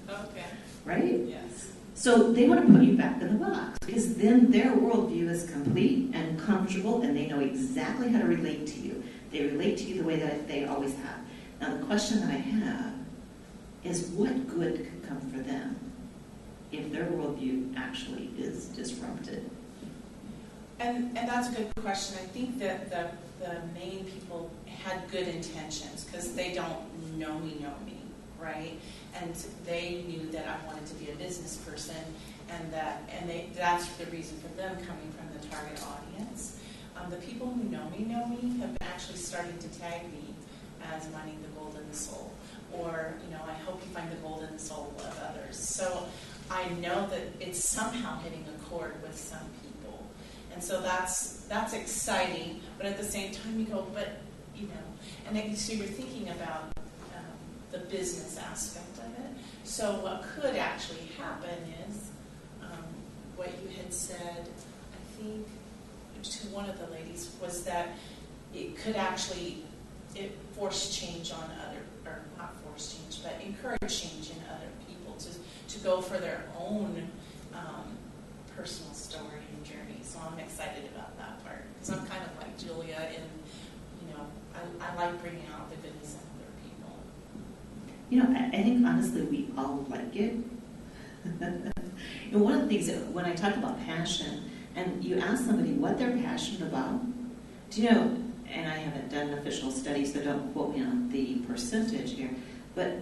Okay. Right? Yes. So they want to put you back in the box, because then their worldview is complete and comfortable, and they know exactly how to relate to you. They relate to you the way that they always have. Now the question that I have is, what good could come for them if their worldview actually is disrupted? And that's a good question. I think that the main people had good intentions because they don't know me, right? And they knew that I wanted to be a business person, and that's the reason for them coming from the target audience. The people who know me have been actually starting to tag me as Mining the Gold in the Soul, or I hope you find the gold in the soul of others. So I know that it's somehow hitting a chord with some people, and so that's exciting. But at the same time, you go, and then so you're thinking about the business aspect of it. So what could actually happen is what you had said, I think, to one of the ladies, was that it could actually force change on or not force change, but encourage change in other people to go for their own personal story and journey. So I'm excited about that part because I'm kind of like Julia, and I like bringing out the goodness in other people. I think honestly we all like it. And one of the things that when I talk about passion, and you ask somebody what they're passionate about, do you know, and I haven't done an official study, so don't quote me on the percentage here, but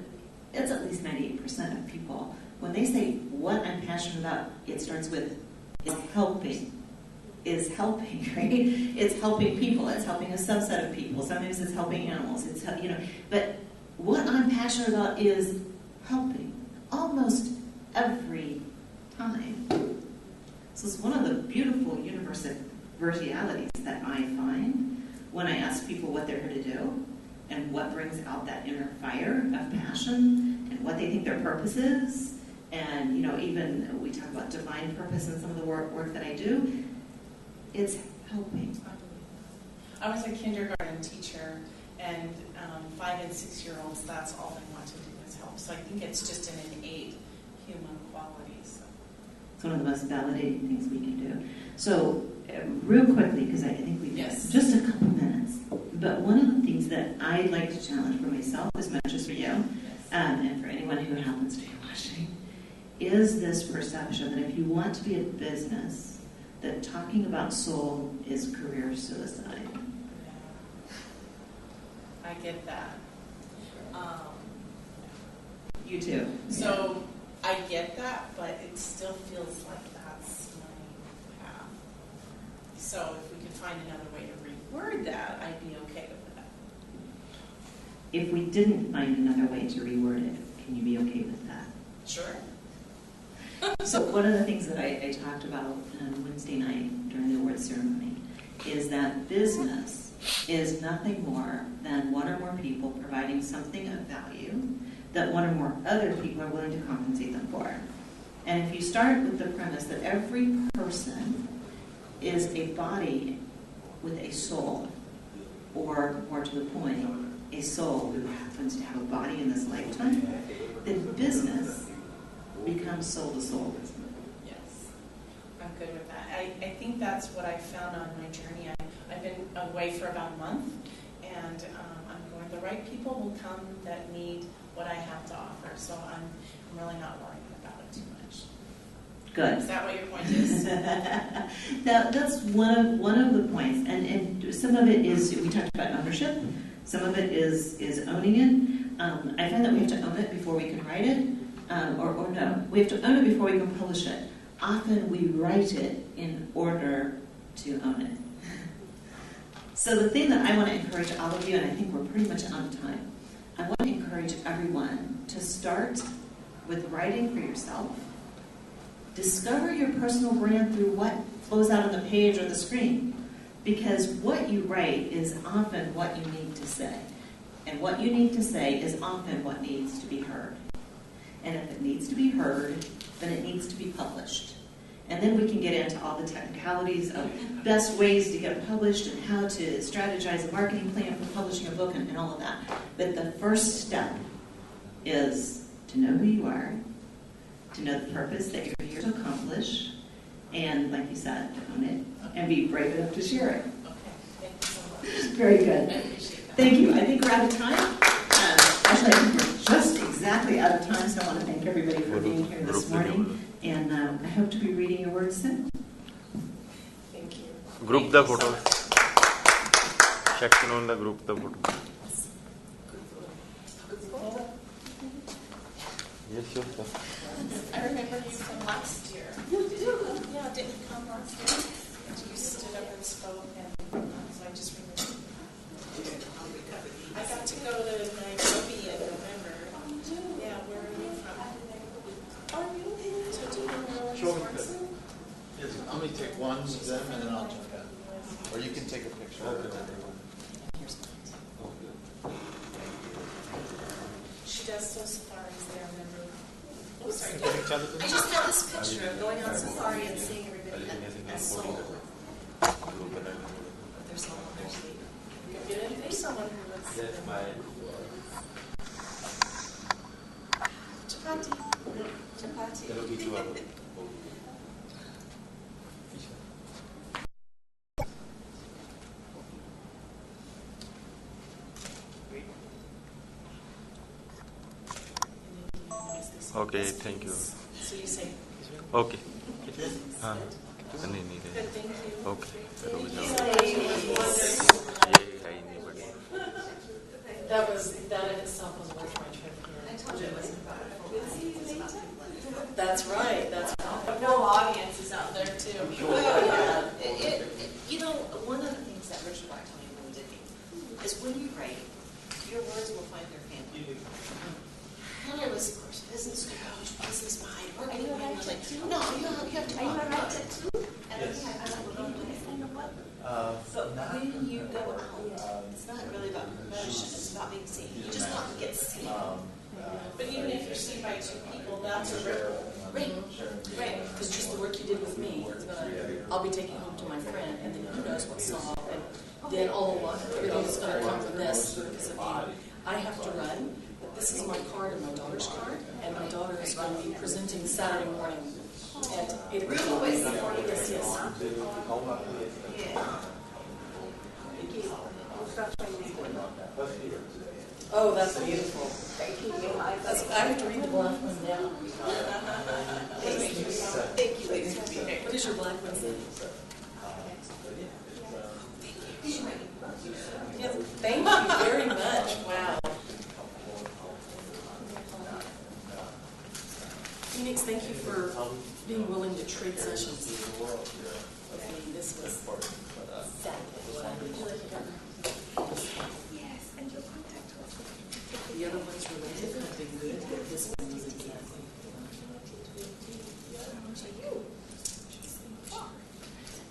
it's at least 98% of people, when they say what I'm passionate about, it starts with is helping, right? It's helping people, it's helping a subset of people, sometimes it's helping animals, but what I'm passionate about is helping almost every time. So it's one of the beautiful universalities that I find when I ask people what they're here to do and what brings out that inner fire of passion and what they think their purpose is. And, even we talk about divine purpose in some of the work that I do. It's helping. I was a kindergarten teacher, and 5 and 6-year-olds, that's all they want to do is help. So I think it's just an innate human quality. So. It's one of the most validating things we can do. So, real quickly, because I think we've just a couple minutes, but one of the things that I'd like to challenge for myself as much as for you, and for anyone who happens to be watching, is this perception that if you want to be a business, that talking about soul is career suicide. I get that. You too. So I get that, but it still feels like that's my path. So if we could find another way to reword that, I'd be okay with that. If we didn't find another way to reword it, can you be okay with that? Sure. So one of the things that I talked about on Wednesday night during the awards ceremony is that business is nothing more than one or more people providing something of value that one or more other people are willing to compensate them for. And if you start with the premise that every person is a body with a soul, or more to the point, a soul who happens to have a body in this lifetime, then business becomes soul to soul. Yes, I'm good with that. I think that's what I found on my journey. I've been away for about a month, and I'm going, the right people will come that need what I have to offer, so I'm really not worrying about it too much. Good. Is that what your point is? That's one of the points, and some of it is, we talked about ownership, some of it is owning it. I find that we have to own it before we can write it, or no, we have to own it before we can publish it. Often we write it in order to own it. So the thing that I want to encourage all of you, and I think we're pretty much out of time, I want to encourage everyone to start with writing for yourself. Discover your personal brand through what flows out on the page or the screen. Because what you write is often what you need to say. And what you need to say is often what needs to be heard. And if it needs to be heard, then it needs to be published. And then we can get into all the technicalities of best ways to get published and how to strategize a marketing plan for publishing a book and all of that. But the first step is to know who you are, to know the purpose that you're here to accomplish, and like you said, to own it, and be brave enough to share it. Okay, thank you so much. Very good. I appreciate that. Thank you. I think we're out of time. Actually, I think we're just exactly out of time, so I want to thank everybody for being here this morning. And I hope to be reading your words soon. Thank you. Group the photo. Section on the group the photo. Yes, sure. I remember you from last year. You do? Yeah, didn't you come last year? You stood up and spoke, and so I just remember. I got to go to Nairobi in November. Yeah, where are you from? Are you? So do you know Sure. Swanson? Yes, I'm going to take one of them and then I'll jump in. Or you can take a picture of everyone. She does those safaris there, remember? Oh, sorry. I just have this picture of going on safari and seeing everybody at Seoul. There's someone there sleeping. There's someone who looks. Yes, my. Chapati. Chapati. Okay, thank you. So you say, Okay. हाँ नहीं नहीं good, thank you. Okay. रुक जाओ. ये है ही नहीं बड़ी. That in itself was worth my trip here. I told you it was about That's right. That's right. No audience is out there too. You know, one of the things that Richard Black told me when we did it is when you write, your words will find their family. And I was, of course, business coach, business mind, marketing mind. Like, no, you have to write it too. And then I was like, you know what? But when you go out, it's not really about promotion, it's about being seen. You just want to get seen. But even if you're seen by two people, that's a ripple. Right. Because just the work you did with me, I'll be taking home to my friend, and then who knows what's saw, and then everything's going to come from this because of you. I have to run. This is my card and my daughter's card, and my daughter is going to be presenting Saturday morning at 8 o'clock. Yes, yes. Oh, that's beautiful. Thank you. I have to read the black one now. Thank you. Thank you. What is your black one? Thank you. Yes, thank you very much. Wow. Phoenix, thank you for being willing to trade sessions. Okay, this was Yes, and your contact was. The other ones related have been good. This one was exactly.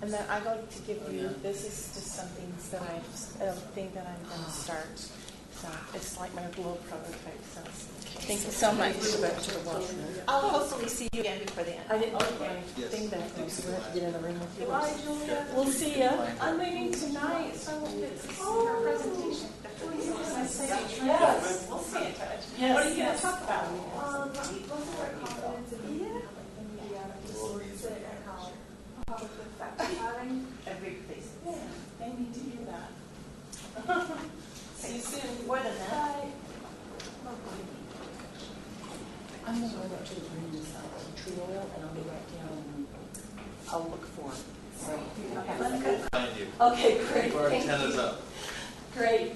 And then I got to give you, this is just something that I think that I'm going to start. So it's like my little prototype. So thank you so much. I'll hopefully see you again before the end. I didn't think that so we have to get in the room with you. Bye, Julia. We'll see you. I'm leaving tonight, so I won't get to see her presentation. Yes, we'll stay in touch. Yes. What are you going to talk about? Every place. Yeah, they need to hear that. See you soon. More than that. I'm going to go up to the green tree oil and I'll be right down. I'll look for it. So, Behind you. okay, great. Our Thank antenna's you. up. Great.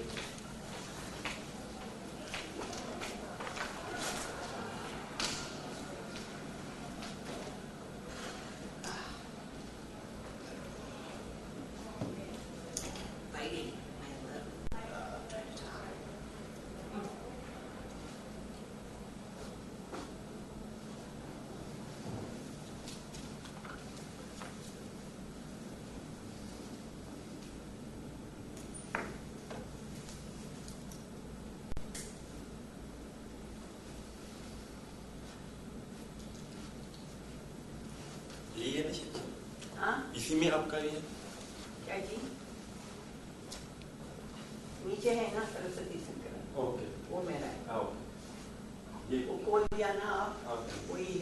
Biting my lip. ये नहीं चाहिए हाँ इसी में आपका ये क्या जी नीचे है ना सरस्वती संकरन ओके वो मेरा है ओके ये वो खोल दिया ना आप ओके वही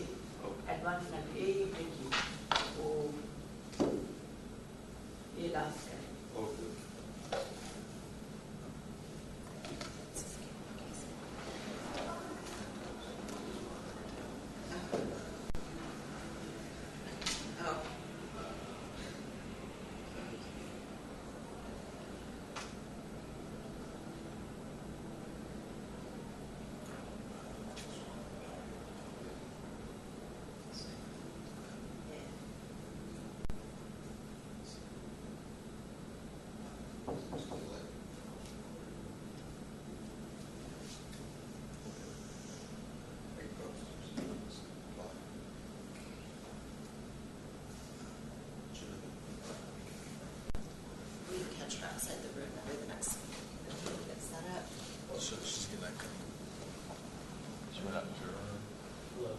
एडवांसमेंट ये देखिए वो ये लास्ट है okay Oh. We can catch her outside the room under the next get set up. So she's gonna come. She went out to her room.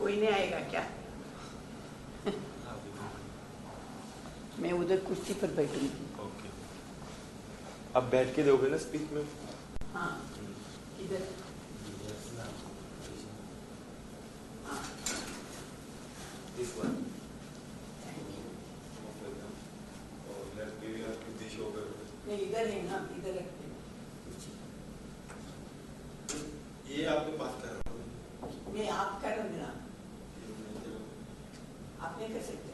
कोई नहीं आएगा क्या? मैं उधर कुर्सी पर बैठूंगी। ओके, अब बैठ के दोगे ना स्पीच में? हाँ, इधर। हाँ, This one. Thank you. और लेफ्ट भी आपकी दिश होगा। नहीं, इधर है ना, इधर रखते हैं। ये आपके पास कर रहा हूँ। मैं आप करूँगी ना, आप नहीं कर सकते।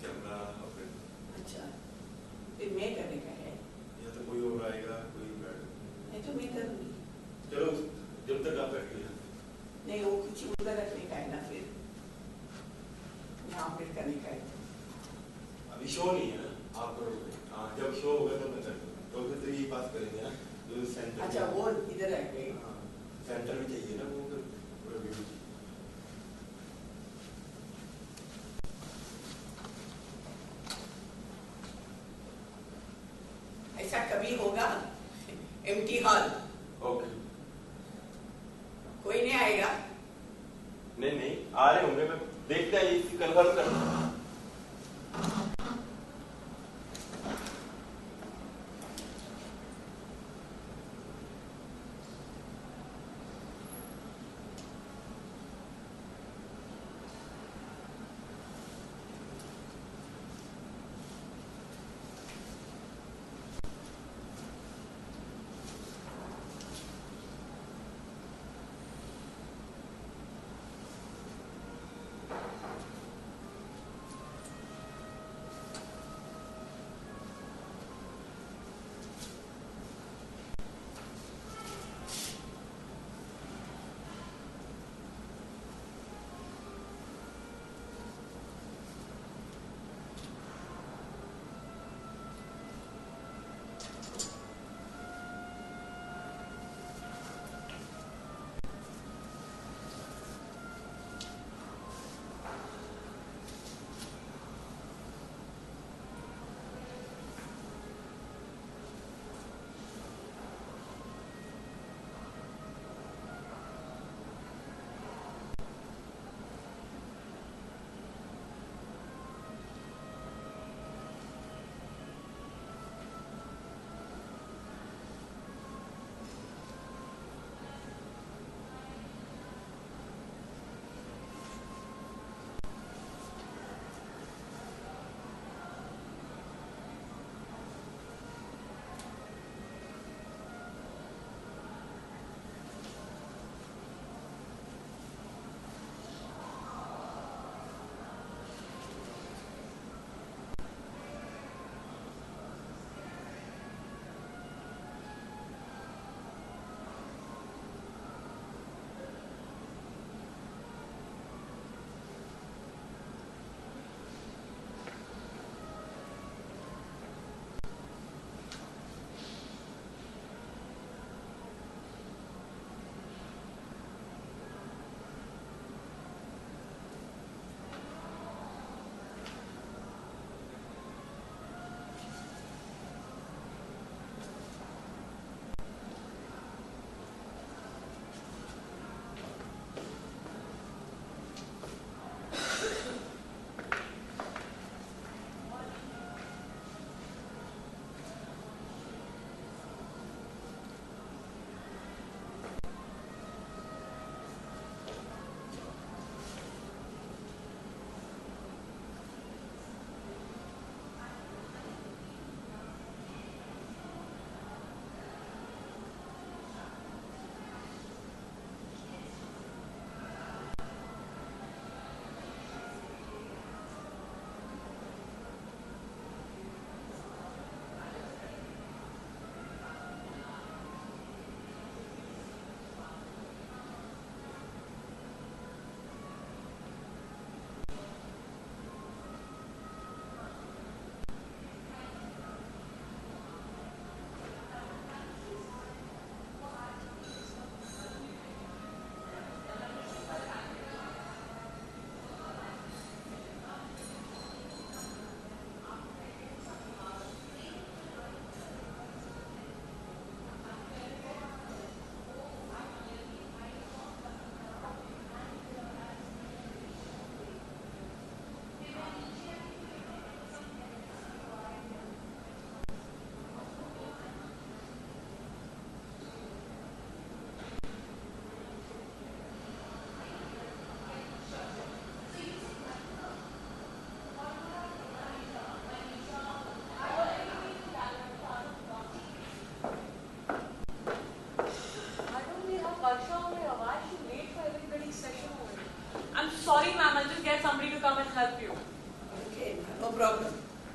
Camera operate. अच्छा, फिर मैं करने का है। या तो कोई और आएगा, कोई बैठ। नहीं तो मैं करूँगी। चलो जब तक आप बैठ गए। नहीं, वो कुछ उधर रखने का है ना, फिर यहाँ ऑपरेट करने का है। अभी शो नहीं है ना, आप करोगे। हाँ, जब शो होगा तो मैं कर दूँगा। तो फिर तो ये पास करेंगे ना, जो सेंटर। अच्छा, वो इधर रख गए। हाँ, सेंटर में चाहिए ना वो फिर पूरा वीडियो। ऐसा कभी होगा एम्प्टी हॉल, ओके। कोई नहीं आएगा। नहीं नहीं, आ रहे होंगे, मैं देखते हैं, कंफर्म करना।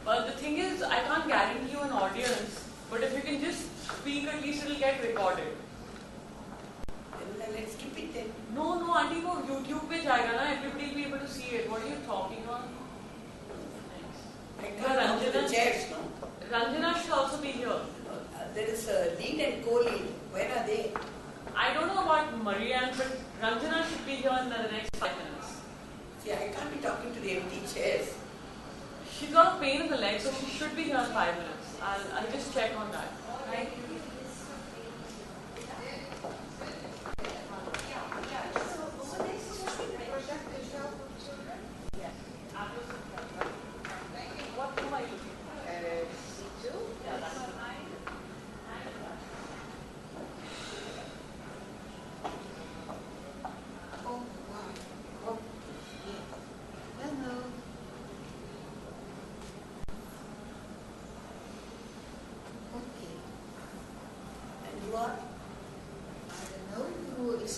But the thing is, I can't guarantee you an audience, but if you can just speak, at least it'll get recorded. Then let's keep it then. No, auntie, वो YouTube पे जाएगा ना, everybody will be able to see it. What are you talking on? I can't come to the chairs, no? Ranjana should also be here. There is a lead and co-lead. Where are they? I don't know about Marian, but Ranjana should be here in the next 5 minutes. See, I can't be talking to the empty chairs. She's got a pain in the leg, so she should be here in 5 minutes. I'll just check on that. Right?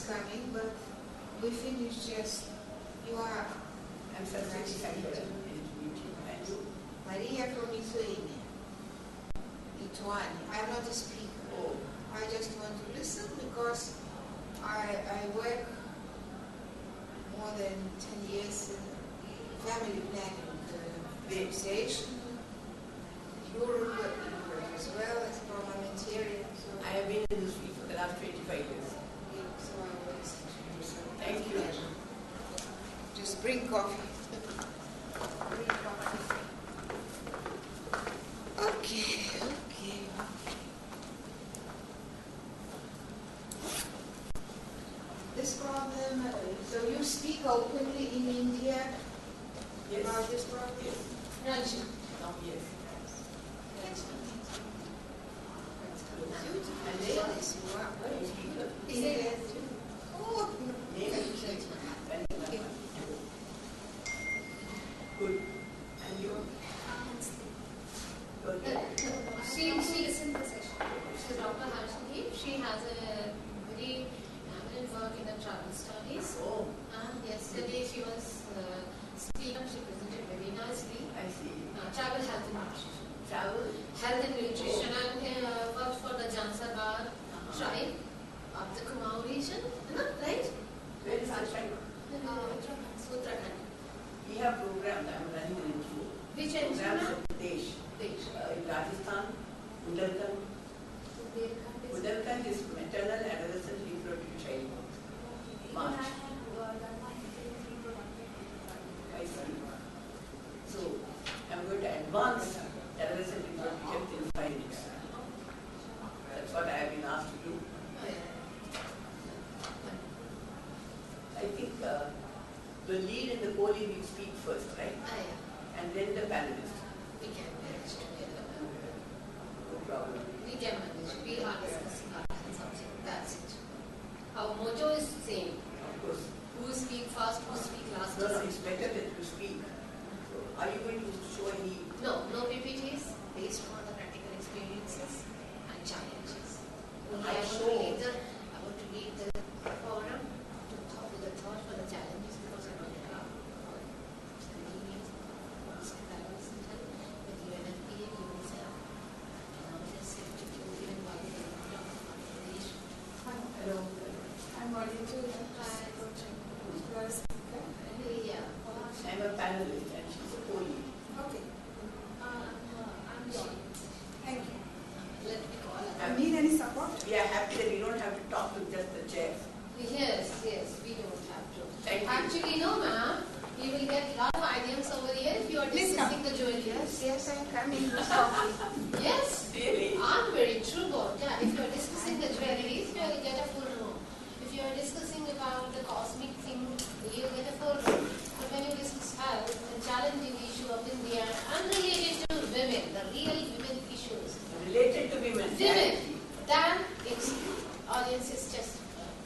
Coming, but we finished just. You are. I'm Saraswathi Sankaran. And you? Maria from Lithuania. I'm not a speaker. Oh. I just want to listen because I work more than 10 years in family planning association, Europe as well as parliamentarian. I have been in this field for the last 25 years. Thank you. Just bring coffee. Okay. This problem, so you speak openly in India about this problem? Yes. Ranjana. Oh, yes. And they are. Oh, good. And you? She listened to the session. She's Dr. Harshini. She has a very eminent work in the travel studies. Oh. And yesterday she was speaking. She presented very nicely. I see. Travel, health and nutrition. Travel? Health and nutrition. And worked for the Jansabar tribe of the Kumaon region. Right? Where is that tribe? Uttarakhand. We have programs I'm running an NGO. Which Programs NGO? in Pradesh. In Rajasthan, Budalkand is maternal, adolescent, reproductive childhood. March. I see. So, I'm going to advance adolescent reproductive health in 5 minutes. That's what I have been asked to do. I think the lead and the co-lead will speak first, right? And then the panelists. We can manage together. No problem. We can manage. We are discussing something. That's it. Our motto is the same. Of course. Who speak first, who speak last. No, it's better that you speak. So, are you going to show any? No PPTs based on the practical experiences and challenges. I want to lead the forum to talk with the thought for the challenges because I want to have with UNFPA, UNICEF, and all this safety even by the Hello. I'm ready to I'm a panelist and she's a co-lead. Okay. I'm John. Thank you. Let me call it. Need any support? We are happy that we don't have to talk to just the chair. Yes, we don't have to. Thank you. Actually, no, ma'am. You will get a lot of ideas over here if you are discussing the jewelry. Yes, I'm coming. Yes. Really? I'm very true about that. If you are discussing the jewelries, you will get a full room. If you are discussing about the cosmic thing, you will get a full room. But when you discuss health, the challenging issue of India, unrelated to women, the real women issues. Related to women. Women. Then its audience is just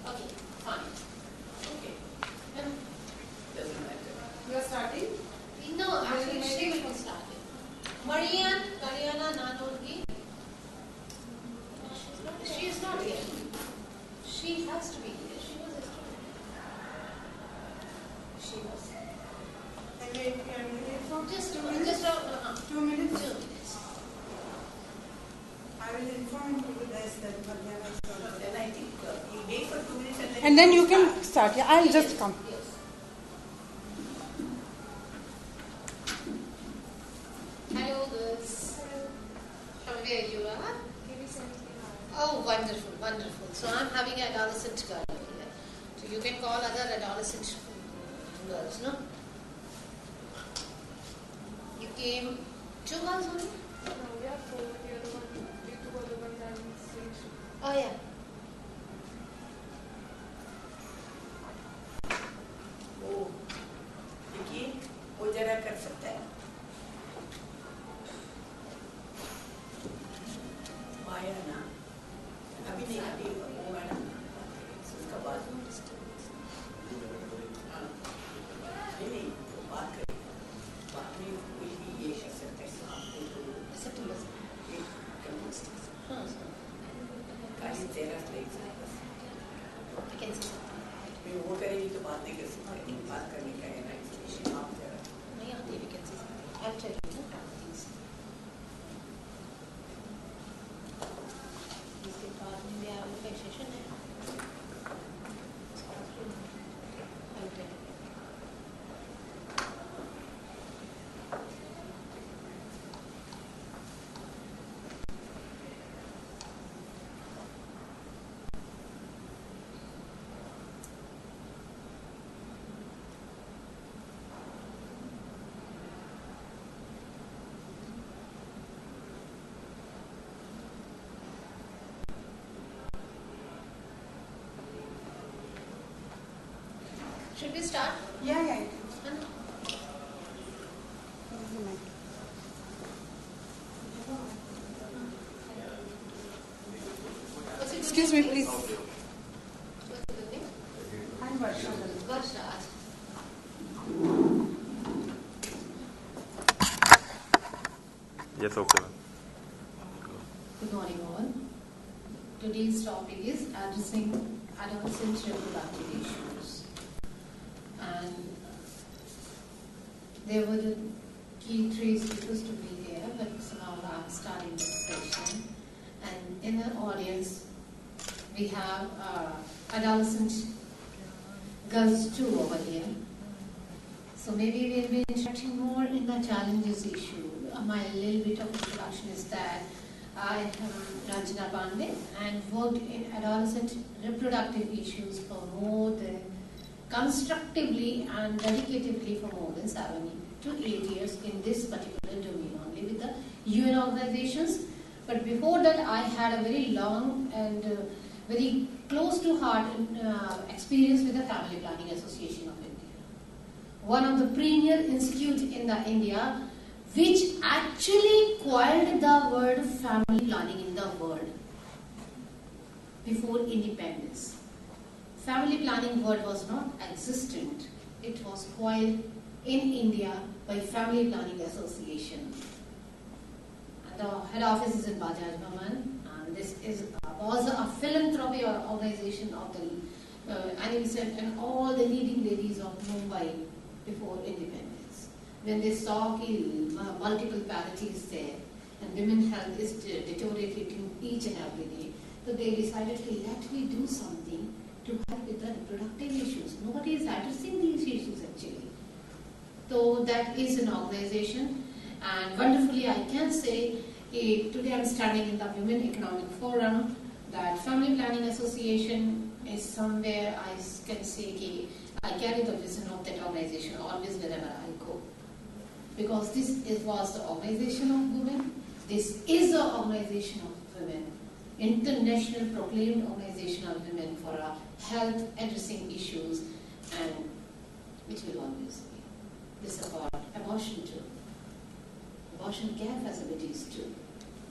okay, fine. Okay. Doesn't matter. You are starting? No, actually she will be starting. Marian, Karina, Nanorki. She is not here. She has to be here. She was yesterday. She was. And wait for Just 2 minutes. 2 minutes? And then you can start. Yeah, I'll just come. Hello, girls. From where you are? Oh, wonderful, wonderful. So I'm having an adolescent girl here. So you can call other adolescent girls, no? You came 2 months only? No, we are 4. The other one, we two are the ones that we stage. Oh, yeah. वो देखिए वो जरा कर सकता है माया ना अभी नहीं अभी वो मैडम उसका बाद नहीं वो बात करें बाद में कोई भी ये कर सकता है काफी तेरा वो करेगी तो बात नहीं कर सकते बात करने का है ना आप जरा नहीं आती we can see something. I'll tell you, no? इसके बाद में भी आप लोग सेशन है. I'll tell you. Should we start? Yeah. Excuse me, please. What's your good name? I'm Varsha. Varsha. Yes, okay. Good morning, all. Today's topic is addressing adolescent reproductive issues. And there were the key 3 speakers to be there, but now I'm starting this session. And in the audience, we have adolescent girls too over here. So maybe we'll be interacting more in the challenges issue. My little bit of introduction is that I am Ranjana Pandey and worked in adolescent reproductive issues for more than constructively and dedicatedly for more than 7 to 8 years in this particular domain only with the UN organizations. But before that, I had a very long and very close to heart experience with the Family Planning Association of India. One of the premier institutes in the India which actually coined the word family planning in the world before independence. Family planning word was not existent. It was coined in India by Family Planning Association. And the head office is in Bajaj Bhavan, and this was a philanthropy organization of the adolescent and all the leading ladies of Mumbai before independence. When they saw multiple parity is there and women's health is deteriorating each and every day, so they decided, let me do something to help with the reproductive issues. Nobody is addressing these issues actually. So that is an organization, and wonderfully I can say today I'm standing in the Women Economic Forum. That Family Planning Association is somewhere I can say I carry the vision of that organization always wherever I go. Because this was the organization of women, this is the organization of women, international proclaimed organization of women for health addressing issues, and which will always be. This is about abortion too, abortion care facilities too,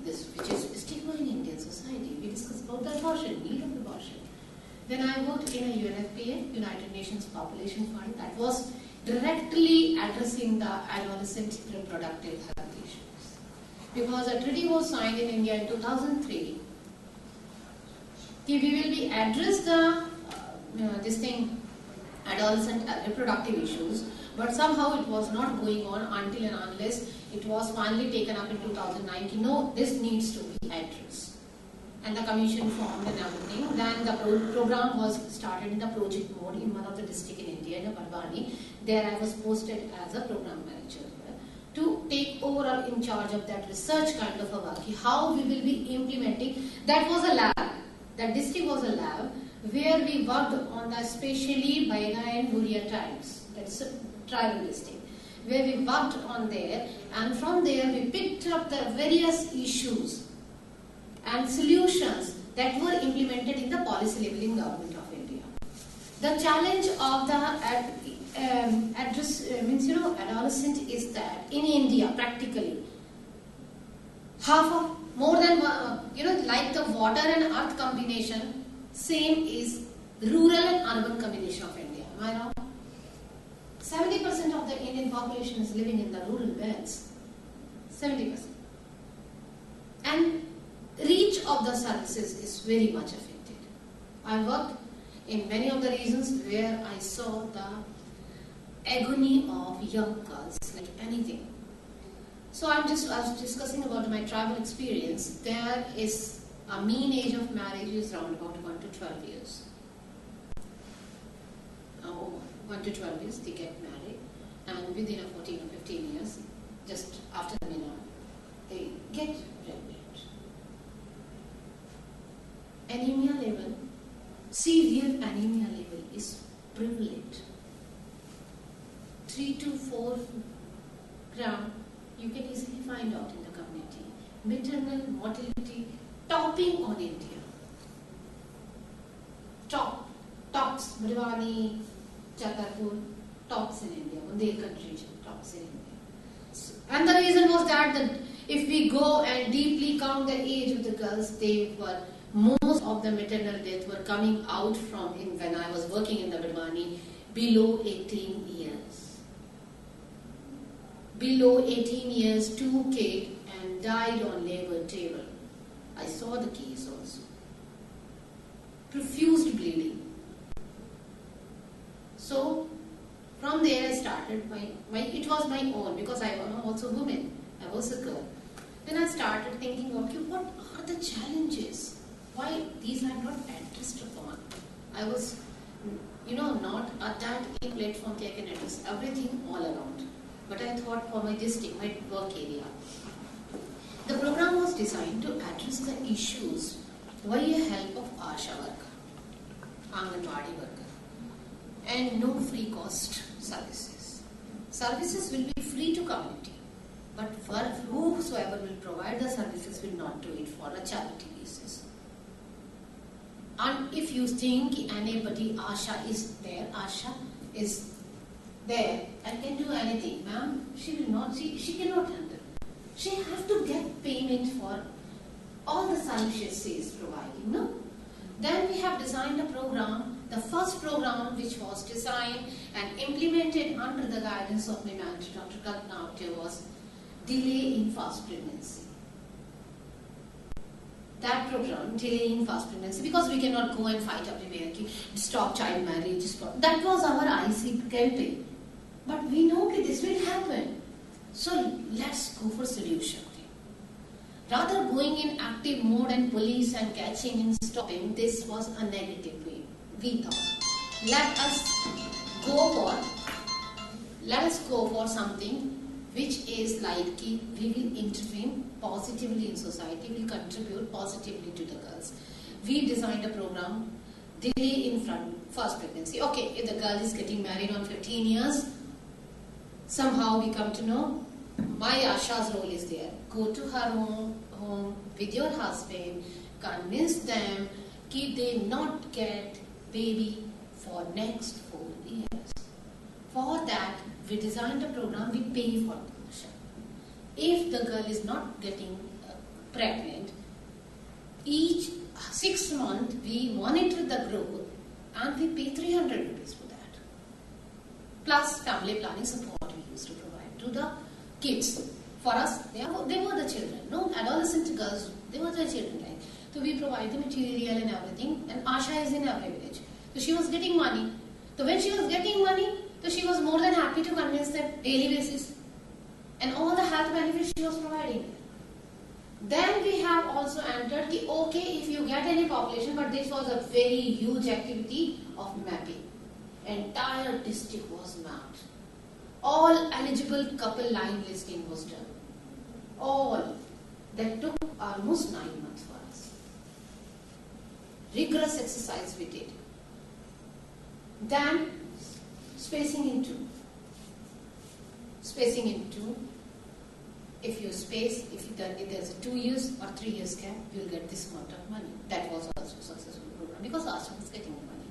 this which is stigma in Indian society. We discuss about the abortion, need of abortion. Then I worked in a UNFPA, United Nations Population Fund, that was directly addressing the adolescent reproductive health issues. Because a treaty was signed in India in 2003, we will be address the adolescent reproductive issues, but somehow it was not going on until and unless it was finally taken up in 2019. No, this needs to be addressed. and the commission formed and everything. Then the program was started in the project mode in one of the districts in India, in Pandey. There I was posted as a program manager to take overall in charge of that research kind of a work, how we will be implementing. That was a lab. That district was a lab where we worked on the especially Baiga and Buria tribes. That's a tribal district, where we worked on there, and from there we picked up the various issues and solutions that were implemented in the policy level in Government of India. The challenge of the adolescent is that in India practically half of more than like the water and earth combination, same is rural and urban combination of India. Am I wrong? 70% of the Indian population is living in the rural belts. 70%. And reach of the services is very much affected. I worked in many of the regions where I saw the agony of young girls, like anything. So I was discussing about my tribal experience. There is a mean age of marriage is around about 1 to 12 years. 1 to 12 years they get married, and within 14 or 15 years, just after the minor, they get pregnant. Anemia level, severe anemia level is prevalent. 3 to 4 gram, you can easily find out in the community. Maternal mortality topping on India. Tops, Bhadwani, Chatarpur, tops in India, Bundelkhand region, tops in India. And the reason was that if we go and deeply count the age of the girls, most of the maternal death were coming out from when I was working in the Bhadwani, below 18 years. Below 18 years, 2 kids and died on labor table. I saw the case also. Profused bleeding. So, from there I started, it was my own, because I am also a woman, I was a girl. Then I started thinking, okay, what are the challenges? Why these are not addressed upon? I was, not at that platform I can address everything all around. But I thought for my district, my work area. The program was designed to address the issues via help of ASHA worker, Anganwadi worker, and no free cost services. Services will be free to community, but for whosoever will provide the services will not do it for a charity basis. And if you think anybody, ASHA is there and can do anything, ma'am, she cannot handle. She has to get payment for all the services she is providing, no? Then we have designed a program, the first program which was designed and implemented under the guidance of my manager, Dr. Karina, was delay in fast pregnancy. That program, delay in fast pregnancy, because we cannot go and fight everywhere, stop child marriage, that was our IC campaign. But we know that this will happen. So let's go for solution. Rather going in active mode and police and catching and stopping, this was a negative way. We thought, let us go for something which is like we will intervene positively in society, will contribute positively to the girls. We designed a program, delay in first pregnancy. Okay, if the girl is getting married on 15 years, somehow we come to know my Asha's role is there. Go to her home with your husband, convince them that they not get baby for next 4 years. For that, we designed a program, we pay for the Asha. If the girl is not getting pregnant, each 6 months we monitor the growth and we pay 300 rupees for that. Plus family planning support we used to provide to the kids. For us, they were the children. No, adolescent girls, they were the children. Right? So we provide the material and everything. And Asha is in every village. So she was getting money. So when she was getting money, so she was more than happy to convince them daily basis. And all the health benefits she was providing. Then we have also entered the okay, if you get any population, but this was a very huge activity of mapping. Entire district was mapped. All eligible couple line listing was done. All. That took almost 9 months for us. Rigorous exercise we did. Then spacing in two. Spacing in two. If you space, if there's a 2 years or 3 years gap, you'll get this amount of money. That was also a successful program because ashram was getting the money.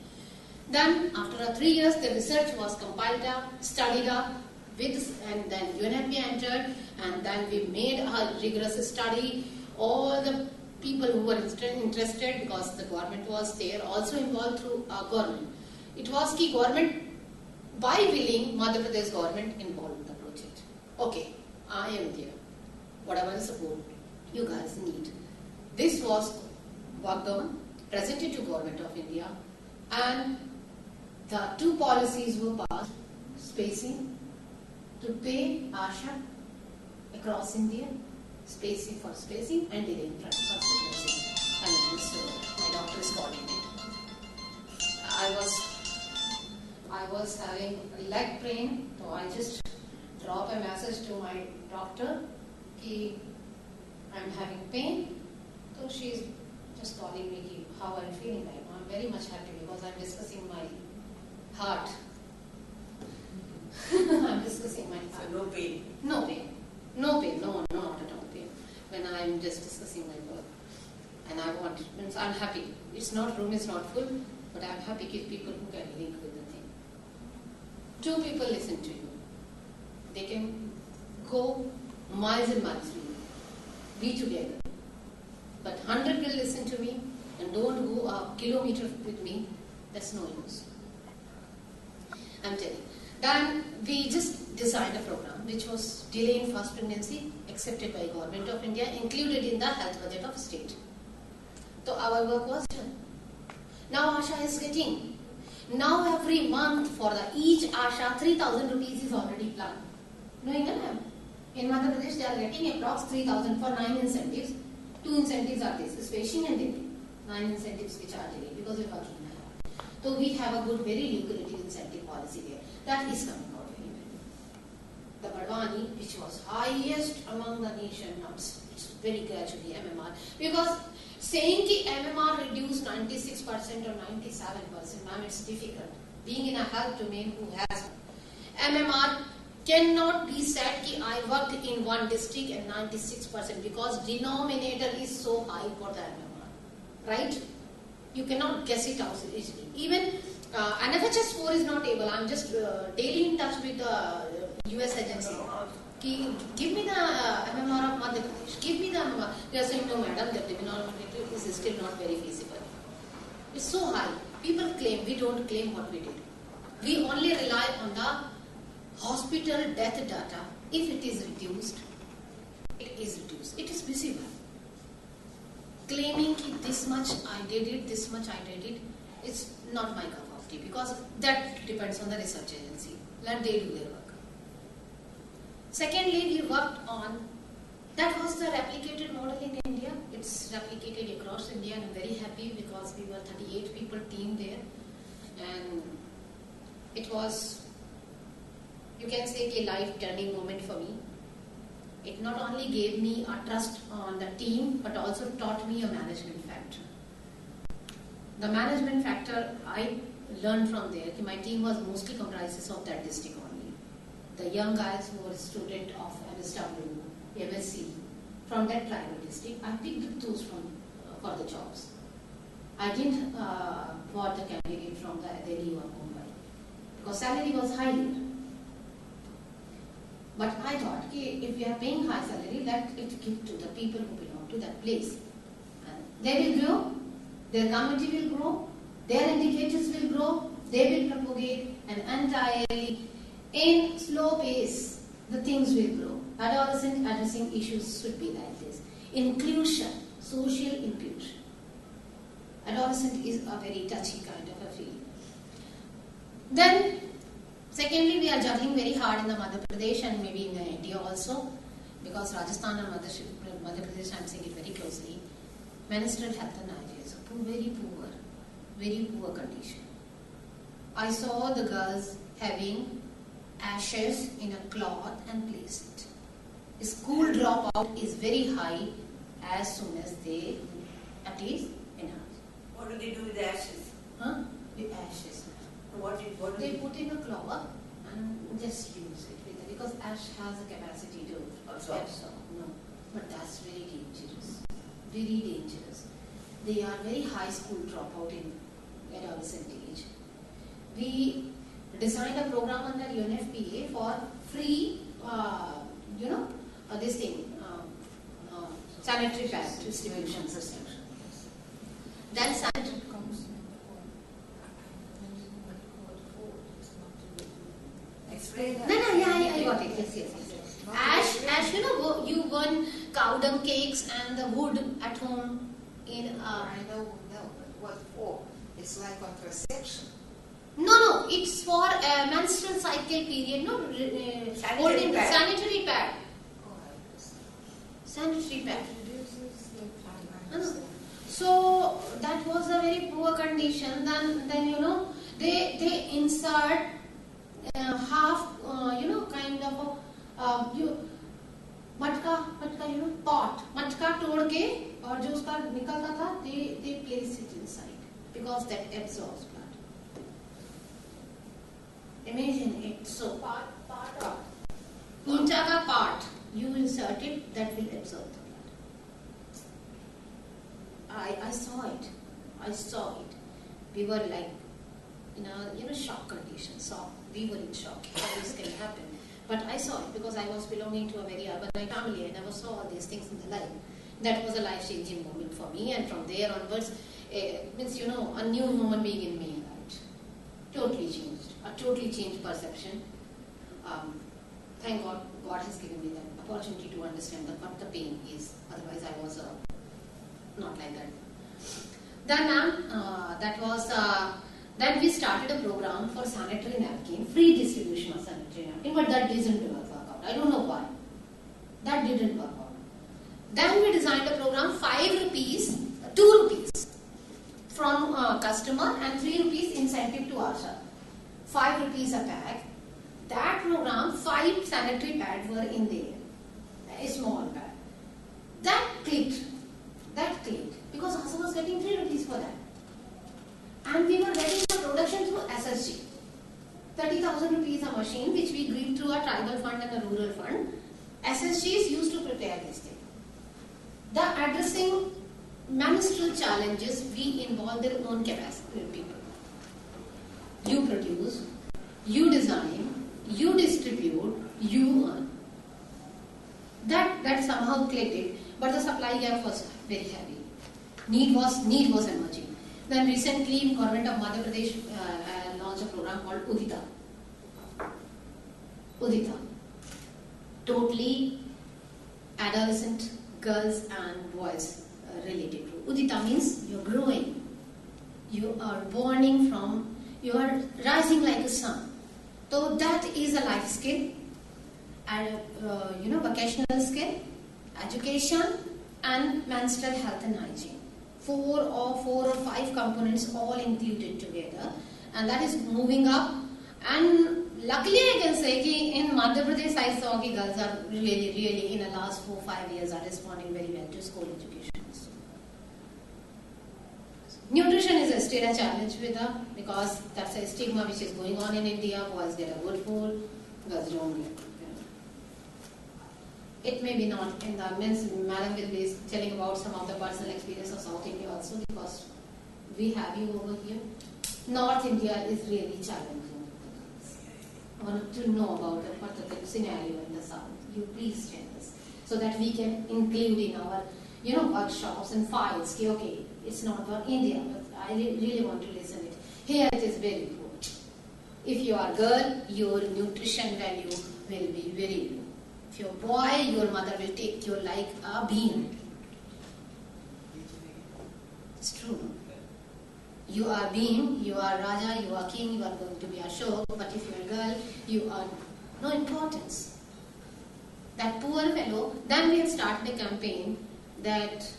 Then after 3 years, the research was compiled up, studied up, and then UNFP entered, and then we made a rigorous study. All the people who were interested, because the government was there, also involved through our government. It was key government, by willing, Madhya Pradesh government involved in the project. Okay, I am there. Whatever support you guys need. This was worked on, presented to Government of India, and the 2 policies were passed: spacing, to pay ASHA across India, spacing for spacing, and delaying transfer spacing. And so my doctor is calling me. I was having leg pain, so I just drop a message to my doctor कि I'm having pain. So she's just calling me how I'm feeling right now. I'm very much happy because I'm discussing my heart. I'm discussing my heart. So no pain? No pain. No pain. No, not at all pain. When I'm just discussing my work. And I want, means I'm happy. It's not, room is not full, but I'm happy with people who can link with the thing. 2 people listen to you. They can go miles and miles with you. Be together. But 100 will listen to me and don't go a kilometer with me. That's no use. I'm telling you. Then we just designed a program which was delay in first pregnancy, accepted by Government of India, included in the health budget of state. So our work was done. Now ASHA is getting. Now every month for each ASHA 3,000 rupees is already planned. Knowing that? In Madhya Pradesh they are getting approx 3,000 for 9 incentives. 2 incentives are this, spacing and delay. 9 incentives which are delayed because we're working hard. So we have a good, very lucrative incentive policy there. That is coming out very well. The Badwani, which was highest among the nation, now it's very gradually MMR. Because saying ki MMR reduced 96% or 97%, ma'am, it's difficult. Being in a health domain who has MMR cannot be said ki I worked in one district and 96% because denominator is so high for the MMR. Right? You cannot guess it out easily. Even NFHS 4 is not able. I'm just daily in touch with the US agency. Give me the MMR of Madhya Pradesh. Give me the MMR. They are saying, no madam, the denominator is still not very feasible. It's so high. People claim, we don't claim what we did. We only rely on the hospital death data. If it is reduced, it is reduced. It is visible. Claiming this much I did it, this much I did it, it's not my cup of tea because that depends on the research agency. Let they do their work. Secondly, we worked on, that was the replicated model in India. It's replicated across India and I'm very happy because we were 38 people team there and it was, you can say, a life-turning moment for me. It not only gave me a trust on the team, but also taught me a management factor. The management factor I learned from there, my team was mostly comprises of that district only. The young guys who were student of MSW, MSc, from that tribal district, I picked those for the jobs. I didn't bought the candidate from the Delhi or Mumbai because salary was high here. But I thought, if we are paying high salary, let it give to the people who belong to that place. And they will grow, their community will grow, their indicators will grow, they will propagate, and entirely in slow pace, the things will grow. Adolescent addressing issues should be like this. Inclusion, social inclusion. Adolescent is a very touchy kind of a field. Then, secondly, we are juggling very hard in the Madhya Pradesh and maybe in India also. because Rajasthan and Madhya Pradesh, I'm seeing it very closely, menstrual health and hygiene, so very poor condition. I saw the girls having ashes in a cloth and place it. School dropout is very high as soon as they, at least in house. What do they do with the ashes? Huh? The ashes. What They put in a cloth and just use it with it, because ash has a capacity to absorb. No, but that's very dangerous. Very dangerous. They are very high school dropout in adolescent age. We designed a program under UNFPA for free, this thing, sanitary pad distribution system. Then sanitary comes. Explain that. No, I got it. Yes. Ash, you burn cow dung cakes and the wood at home in I know, but what for? It's like contraception. No, it's for a menstrual cycle period, no? Sanitary pad. Sanitary pad. Sanitary pad. So that was a very poor condition. Then they insert half, kind of a मटका, pot. मटका तोड़ के और जो उसका निकलता था, they place it inside because that absorbs blood. Imagine it. So part. Puncha ka part, you insert it, that will absorb the blood. I saw it. We were like in a shock condition. So we were in shock. How this can happen? But I saw it because I was belonging to a very urban family. I never saw all these things in the life. That was a life-changing moment for me, and from there onwards, means a new human being in me, right? Totally changed. A totally changed perception. Thank God, God has given me that opportunity to understand what the pain is. Otherwise, I was not like that. Then, then we started a program for sanitary napkin, free distribution of sanitary napkin, but that didn't work out. I don't know why. That didn't work out. Then we designed a program, 5 rupees, 2 rupees from customer and 3 rupees incentive to Asha. 5 rupees a pack. That program, 5 sanitary pads were in there, a small pad. That clicked, because Asha was getting 3 rupees for that. And we were getting the production through SSG. 30,000 rupees a machine, which we gave through a tribal fund and a rural fund. SSG is used to prepare this thing. The addressing menstrual challenges, we involve their own capacity people. You produce, you design, you distribute, you earn. That somehow clicked it, but the supply gap was very heavy. Need was emerging. Then recently, government of Madhya Pradesh launched a program called Udita. Totally adolescent girls and boys related to. Udita means you're growing. You are burning from, you are rising like a sun. So that is a life skill, and vocational skill, education, and menstrual health and hygiene. 4 or 5 components all included together, and that is moving up. And luckily I can say that in Madhya Pradesh I saw that girls are really in the last 4-5 years are responding very well to school education. Nutrition is still a challenge with her, because that's a stigma which is going on in India. Boys get a good food, girls don't get. It may be not in the men's. Madam will be telling about some of the personal experience of South India also, because we have you over here. North India is really challenging. I want to know about the particular scenario in the South. You please tell us, so that we can include in our workshops and files. Okay, it's not for India, but I really want to listen it. Here it is very poor. If you are a girl, your nutrition value will be very low. If you're a boy, your mother will take you like a bean. It's true. You are bean, you are Raja, you are king, you are going to be Ashok, but if you're a girl, you are no importance. that poor fellow. Then we have started a campaign that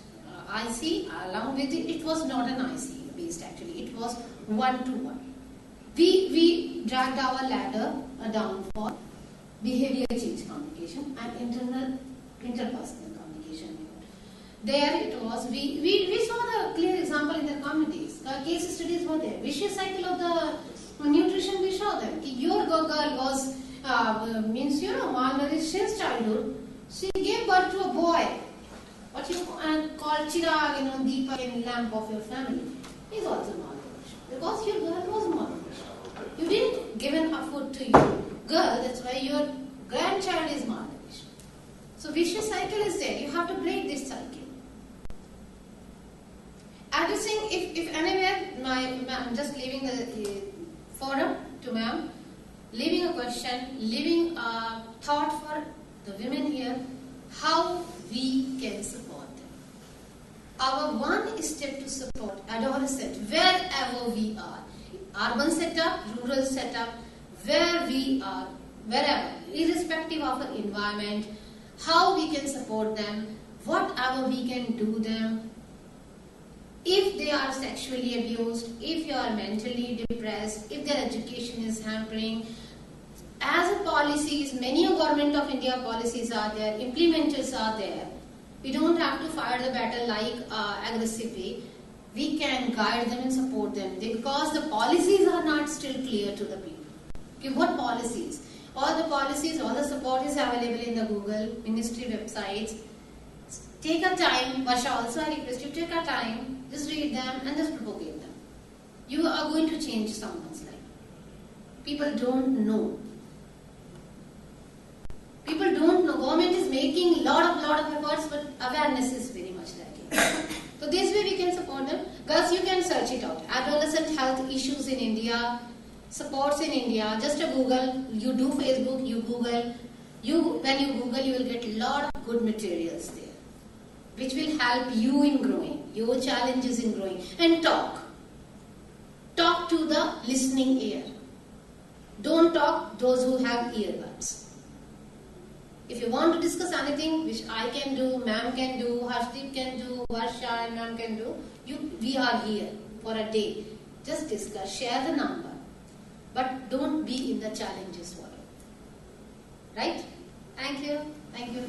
IC, along with it, it was not an IC based actually, it was one-to-one. We dragged our ladder down for behavior change communication and interpersonal communication. There it was, we saw the clear example in the communities. The case studies were there. Vicious cycle of the nutrition, we saw them. Your girl was, malnourished since childhood. She gave birth to a boy, what you call Chirag, Deepak and lamp of your family. He's also malnourished because your girl was malnourished. You didn't give enough food to your girl, that's why your grandchild is malnourished. So vicious cycle is there. You have to break this cycle. Addressing, if anywhere, I'm just leaving the forum to ma'am, leaving a question, leaving a thought for the women here, how we can support them. Our one step to support adolescent, wherever we are, urban setup, rural setup, where we are, wherever, irrespective of the environment, how we can support them, whatever we can do them. If they are sexually abused, if you are mentally depressed, if their education is hampering, as a policies, many Government of India policies are there, implementers are there. We don't have to fight the battle like aggressively. We can guide them and support them because the policies are not still clear to the people. Okay, what policies? All the policies, all the support is available in the Google, ministry websites. Take a time, Varsha also I request you, take a time, just read them and just propagate them. You are going to change someone's life. People don't know. People don't know. Government is making lot of efforts, but awareness is very much lacking. So this way we can support them. Girls, you can search it out. Adolescent health issues in India, supports in India. Just a Google. You do Facebook. You Google. When you Google, you will get a lot of good materials there, which will help you in growing, your challenges in growing. And talk. Talk to the listening ear. Don't talk those who have earbuds. If you want to discuss anything, which I can do, ma'am can do, Harshdeep can do, Varsha and ma'am can do, we are here for a day. Just discuss, share the number. But don't be in the challenges for it. Right? Thank you. Thank you.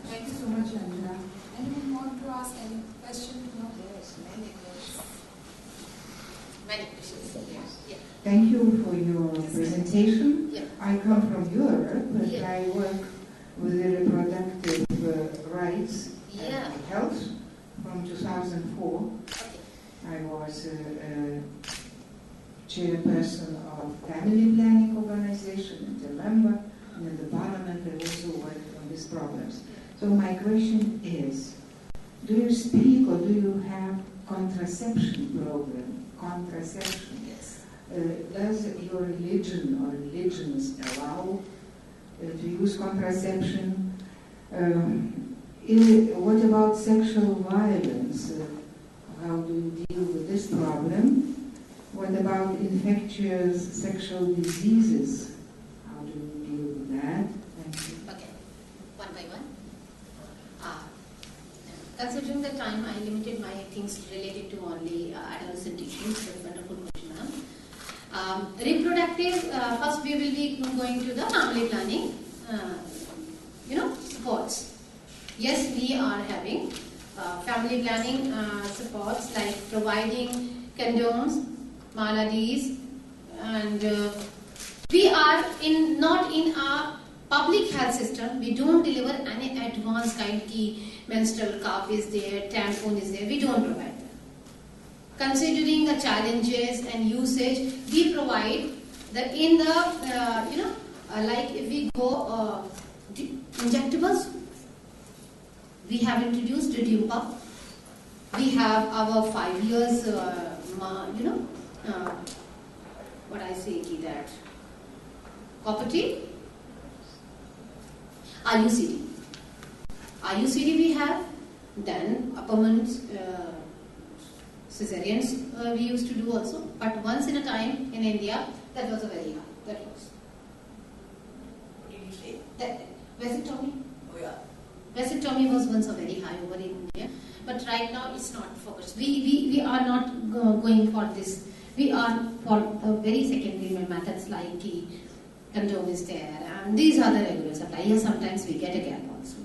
Thank you so much, Ranjana. Anyone want to ask any question? No? Yes, many questions. Many questions. Yeah. Thank you for your presentation. Yeah. I come from Europe, but Yeah. I work with the reproductive rights Yeah. and health from 2004. Okay. I was chairperson of family planning organization and a member, and in the parliament I also worked on these problems. So my question is, do you speak or do you have contraception program? Contraception. Yes. Does your religion or religions allow to use contraception? What about sexual violence? How do you deal with this problem? What about infectious sexual diseases? How do you deal with that? Thank you. Okay. One by one. Considering the time, I limited my things related to only adolescent issues. That's a wonderful question, ma'am. Reproductive, first we will be going to the family planning, supports. Yes, we are having family planning supports like providing condoms, maladies, and we are not in a public health system. We don't deliver any advanced kind key menstrual cup is there, tampon is there. We don't provide that. Considering the challenges and usage, we provide that in the like if we go injectables, we have introduced Ridumpa. We have our 5 years, what I say that property. IUCD we have, then upper cesareans we used to do also, but once in a time in India, that was a very high. That was. What did you say? That vasectomy. Oh yeah. Vasectomy was once a very high over in India, but right now it's not focused. We are not going for this. We are for the very secondary methods like condom is there, and these are the regular supply. Yes, sometimes we get a gap also.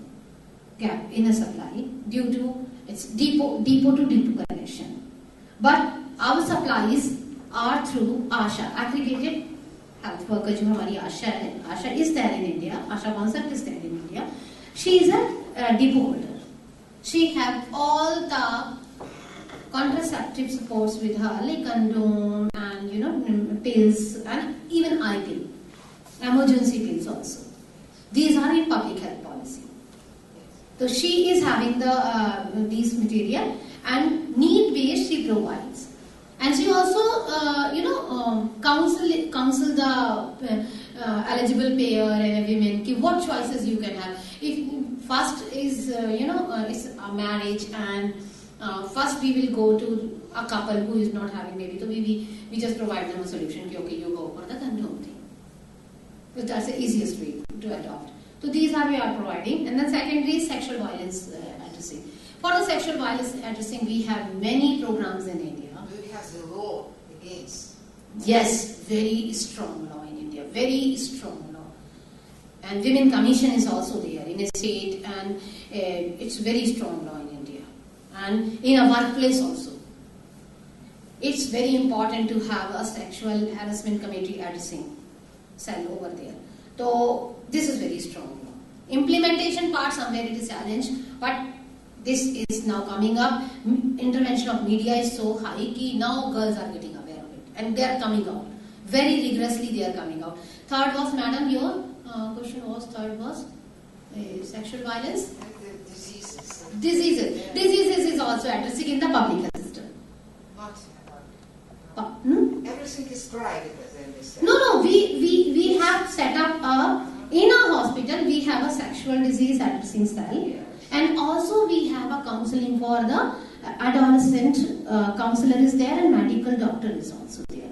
Gap in a supply due to its depot to depot connection. But our supplies are through ASHA, accredited health worker. जो हमारी ASHA है, ASHA is there in India. ASHA concept is there in India. She is a depot holder. She have all the contraceptive supports with her, like condom and pills and even eye pill, emergency pills also. These are in public health policy. So she is having these material, and need based she provides, and she also counsel the eligible payer and women ki what choices you can have. If first is is a marriage, and first we will go to a couple who is not having baby, so we just provide them a solution ki okay, you go for the condom thing, because that's the easiest way to adopt. So these are we are providing. And then secondary is sexual violence addressing. For the sexual violence addressing, we have many programs in India. Do we have the law against? Yes, very strong law in India, very strong law. And Women Commission is also there in a state, and it's very strong law in India. And in a workplace also. It's very important to have a sexual harassment committee addressing cell over there. So this is very strong law. Implementation part, somewhere it is challenged, but this is now coming up. Intervention of media is so high that now girls are getting aware of it, and they are coming out. Very rigorously they are coming out. Third was, madam, your question was, third was sexual violence? Diseases. Diseases is also addressing in the public health system. Not Everything is private, as I understand. No, we have set up in our hospital we have a sexual disease addressing cell, and also we have a counseling for the adolescent. Counselor is there, and medical doctor is also there.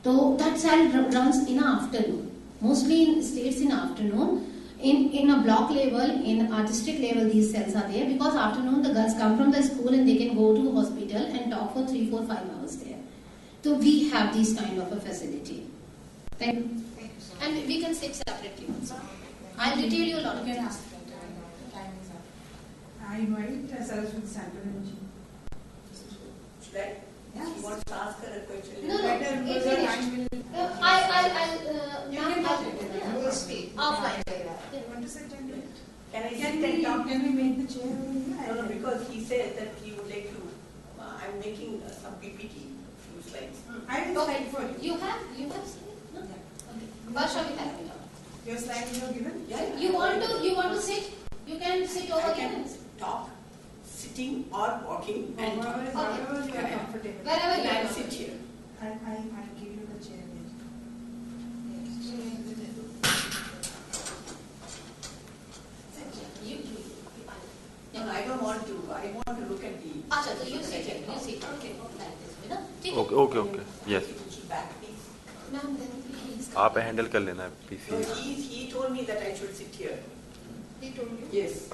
So that cell runs in the afternoon. Mostly in states in afternoon. In a block level, in a district level, these cells are there, because afternoon the girls come from the school and they can go to hospital and talk for 3, 4, 5 hours there. So we have this kind of a facility. Thank you. Thank you so much. And we can sit separately also. I'll detail you a lot of You can things. ask them. Time is up. I invite Saraswathi Sankaran. Should I? Yes. She wants to ask her a question. No, Better because it's the time will. You will speak. offline. You want to sit and wait? Can I sit Can and talk? we make the chair? No, because he said that he would like to. I'm making some PPT, few slides. I will slide for you. You have seen it? No? Okay. What shall we have it on? Your slide you have given? Yeah. You want to sit? You can sit over I here. can talk, sitting or walking, and talk. Wherever you are comfortable. Wherever you I'll are. sit here. I'll give you the chair there. No, I don't want to. I want to look at the. Acha, so you sit here. You sit. Okay. Like this. You know? ठीक है? Okay. Yes. Back, please. Ma'am, then please. आप handle कर लेना PC. No, he told me that I should sit here. He told you? Yes.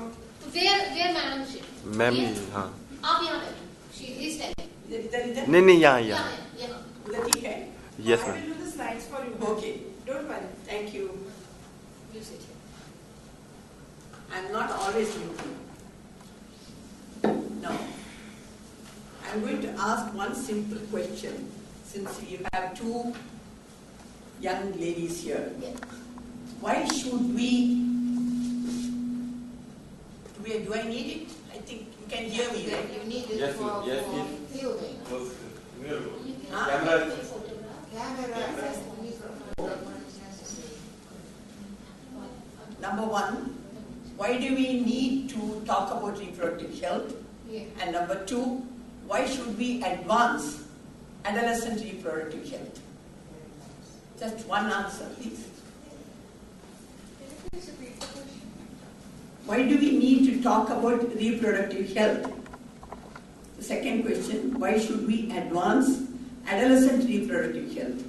Where madam sit? Ma'am Here? हाँ. आप यहाँ बैठो. She is telling. इधर नहीं यहाँ यहाँ. यहाँ. उधर ठीक है. Yes I ma'am. will do the slides for you. Okay. Don't worry. Thank you. You sit here. I'm not always looking. No. I'm going to ask one simple question, since you have two young ladies here. Yeah. Why should we? Do I need it? I think you can hear me, right? You need it Yes, for yes, fielding. Huh? Camera. Number one, why do we need to talk about reproductive health? Yeah. And number two, why should we advance adolescent reproductive health? Just one answer, please. Why do we need to talk about reproductive health? The second question, why should we advance adolescent reproductive health?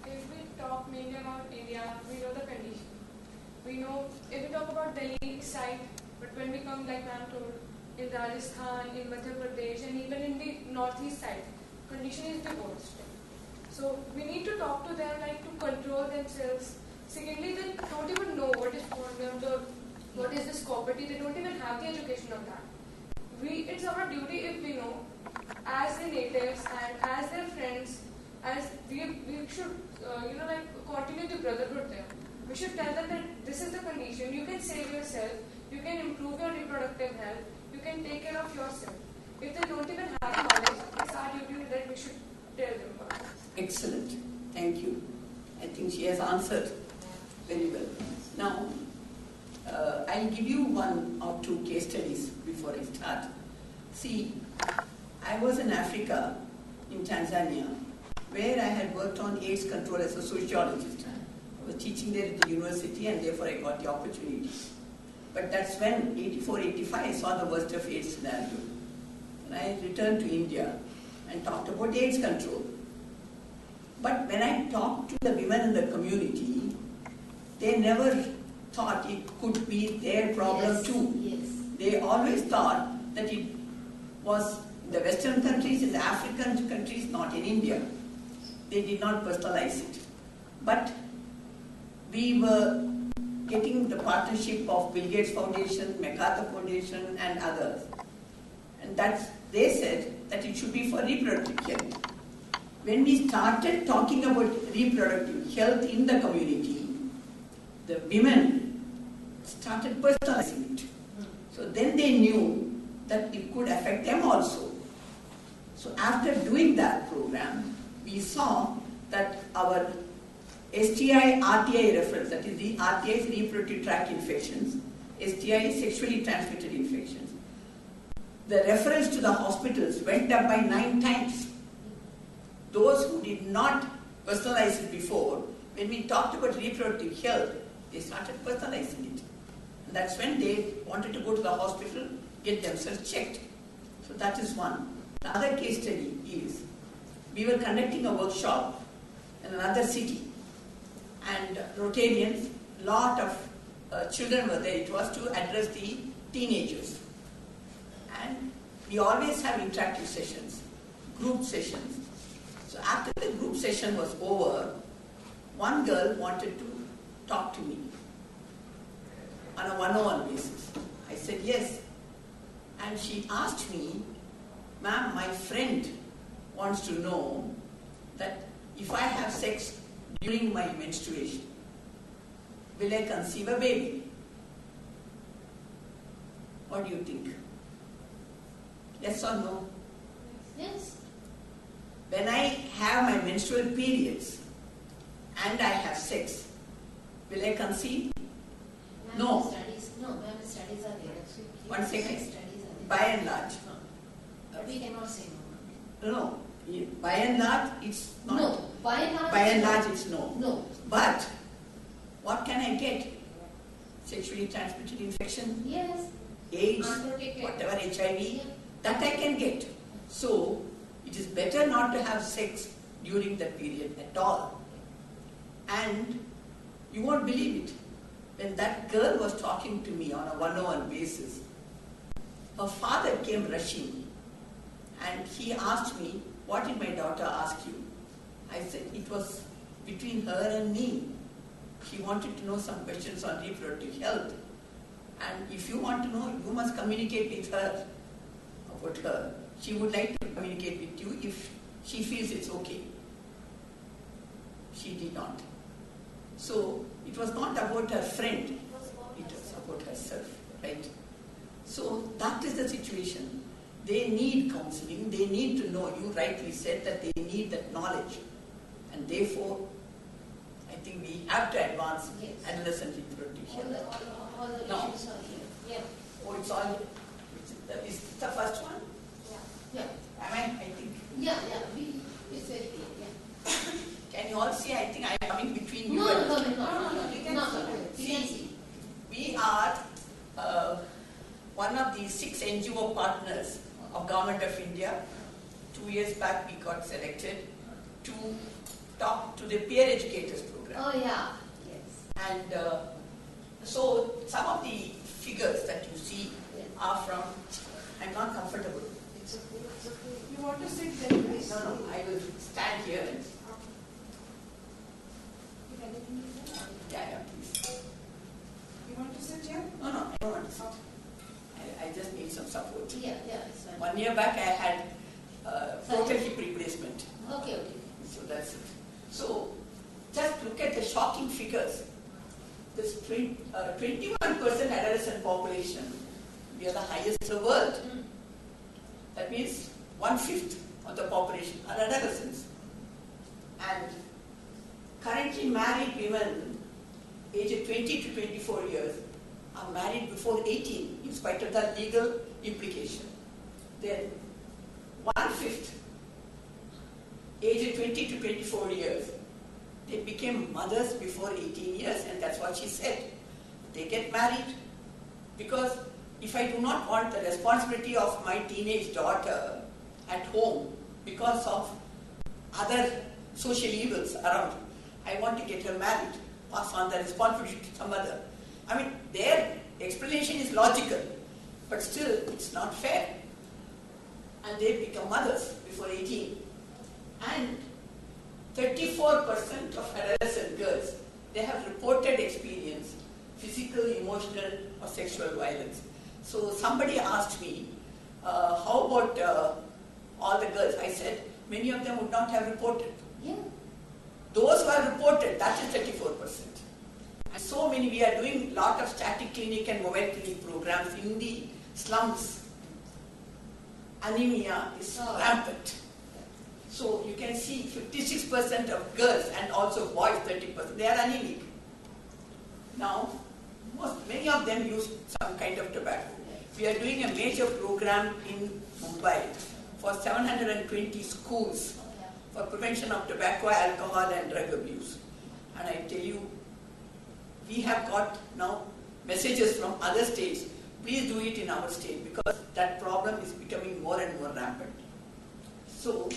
If we talk mainly about India, we know the condition. We know, if we talk about Delhi side, but when we come, like ma'am told, in Rajasthan, in Madhya Pradesh, and even in the northeast side, condition is the worst. So we need to talk to them, like to control themselves. Secondly, they don't even know what is problem, what is this property. They don't even have the education of that. It's our duty, if we know, as the natives and as their friends, as we should, continue the brotherhood there. We should tell them that this is the condition. You can save yourself. You can improve your reproductive health. You can take care of yourself. If they don't even have knowledge, it's our duty that we should tell them about it. Excellent. Thank you. I think she has answered very well. Now, I'll give you one or two case studies before I start. See, I was in Africa, in Tanzania, where I had worked on AIDS control as a sociologist. I was teaching there at the university, and therefore I got the opportunity. But that's when, 84, 85, I saw the worst of AIDS scenario. And I returned to India and talked about AIDS control. But when I talked to the women in the community, they never thought it could be their problem too. Yes. They always thought that it was in the Western countries, in the African countries, not in India. They did not personalize it. But we were getting the partnership of Bill Gates Foundation, MacArthur Foundation, and others. And they said that it should be for reproductive health. When we started talking about reproductive health in the community, the women started personalizing it. So then they knew that it could affect them also. So after doing that program, we saw that our STI, RTI reference, that is the RTI is reproductive tract infections, STI is sexually transmitted infections. The reference to the hospitals went up by 9 times. Those who did not personalize it before, when we talked about reproductive health, they started personalizing it. And that's when they wanted to go to the hospital, get themselves checked. So that is one. The other case study is, we were conducting a workshop in another city, and Rotarians, lot of children were there. It was to address the teenagers. And we always have interactive sessions, group sessions. So after the group session was over, one girl wanted to talk to me on a one-on-one basis. I said yes. And she asked me, ma'am, my friend wants to know that if I have sex during my menstruation, will I conceive a baby? What do you think? Yes or no? Yes. When I have my menstrual periods and I have sex, will I conceive? No. No, studies are there. 1 second. Studies are there. By and large. We cannot say no. No. By and large, it's not. No. By and large, it's no. No. But what can I get? Sexually transmitted infection? Yes. AIDS, whatever, HIV, Yeah. that I can get. So, it is better not to have sex during that period at all. And you won't believe it. When that girl was talking to me on a one-on-one basis, her father came rushing and he asked me, what did my daughter ask you? I said, it was between her and me. She wanted to know some questions on reproductive health. And if you want to know, you must communicate with her about her. She would like to communicate with you if she feels it's okay. She did not. So, it was not about her friend, it was about herself, right? So, that is the situation. They need counseling, they need to know. You rightly said that they need that knowledge. And therefore, I think we have to advance adolescent reproductive health. All the issues are here. Yeah. Oh, it's all, is the first one? Yeah. Am I think. Yeah. It's very clear. Yeah. Can you all see? I think I am coming between you No. You can see. We are one of the 6 NGO partners of Government of India. 2 years back we got selected to talk to the peer educators program. Oh yeah, yes. And so some of the figures that you see are from, I'm not comfortable. It's okay, it's okay. You want to sit there, please? No, I will stand here and, yeah, please. You want to sit here? No, I don't want to sit. I just need some support. Yeah, it's fine. 1 year back I had total hip replacement. Okay. So that's it. So just look at the shocking figures. This 21% adolescent population, we are the highest in the world. That means 1/5 of the population are adolescents. And currently married women aged 20 to 24 years are married before 18 in spite of the legal implication. Then 1/5 aged 20 to 24 years, they became mothers before 18 years, and that's what she said. They get married because if I do not want the responsibility of my teenage daughter at home because of other social evils around, I want to get her married, pass on the responsibility to some other. I mean, their explanation is logical, but still it's not fair. And they become mothers before 18. And 34% of adolescent girls, they have reported experience, physical, emotional, or sexual violence. So somebody asked me, how about all the girls? I said, many of them would not have reported. Yeah. Those who have reported, that is 34%. And so many, we are doing a lot of static clinic and mobile clinic programs in the slums. Anemia is rampant. So you can see 56% of girls and also boys 30%, they are anemic. Now, many of them use some kind of tobacco. We are doing a major program in Mumbai for 720 schools for prevention of tobacco, alcohol and drug abuse. And I tell you, we have got now messages from other states, please do it in our state because that problem is becoming more and more rampant. So,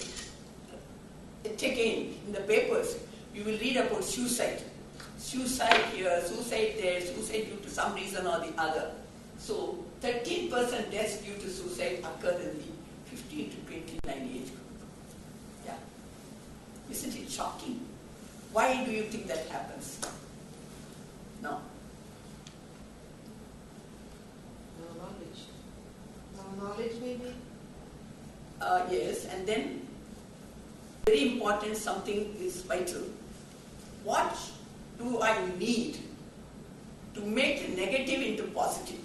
again, in the papers, you will read about suicide. Suicide here, suicide there, suicide due to some reason or the other. So, 13% deaths due to suicide occur in the 15 to 29 age group. Yeah. Isn't it shocking? Why do you think that happens? No. No knowledge. No knowledge maybe? Yes, and then very important, something is vital. What do I need to make the negative into positive?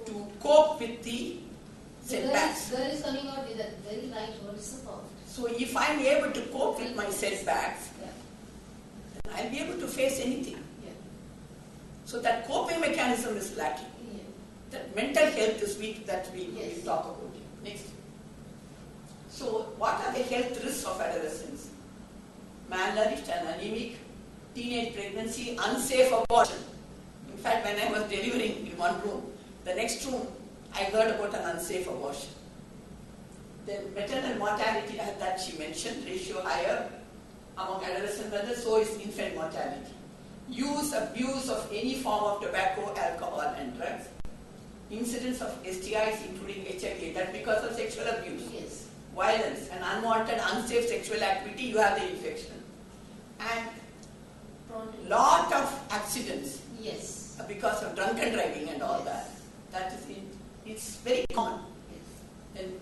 To cope with the setbacks. Girl is coming out with a very right word, support. So if I'm able to cope with my setbacks, then I'll be able to face anything. So that coping mechanism is lacking. That mental health is weak that we talk about. Next. So what are the health risks of adolescence? Malnourished and anemic, teenage pregnancy, unsafe abortion. In fact, when I was delivering in one room, the next room, I heard about an unsafe abortion. Then maternal mortality, that she mentioned, ratio higher among adolescent mothers, so is infant mortality. Use, abuse of any form of tobacco, alcohol and drugs. Incidence of STIs including HIV, that's because of sexual abuse. Yes. Violence and unwanted, unsafe sexual activity, you have the infection. And lot of accidents. Yes. Because of drunken driving and all that. That is it. It's very common. Yes. And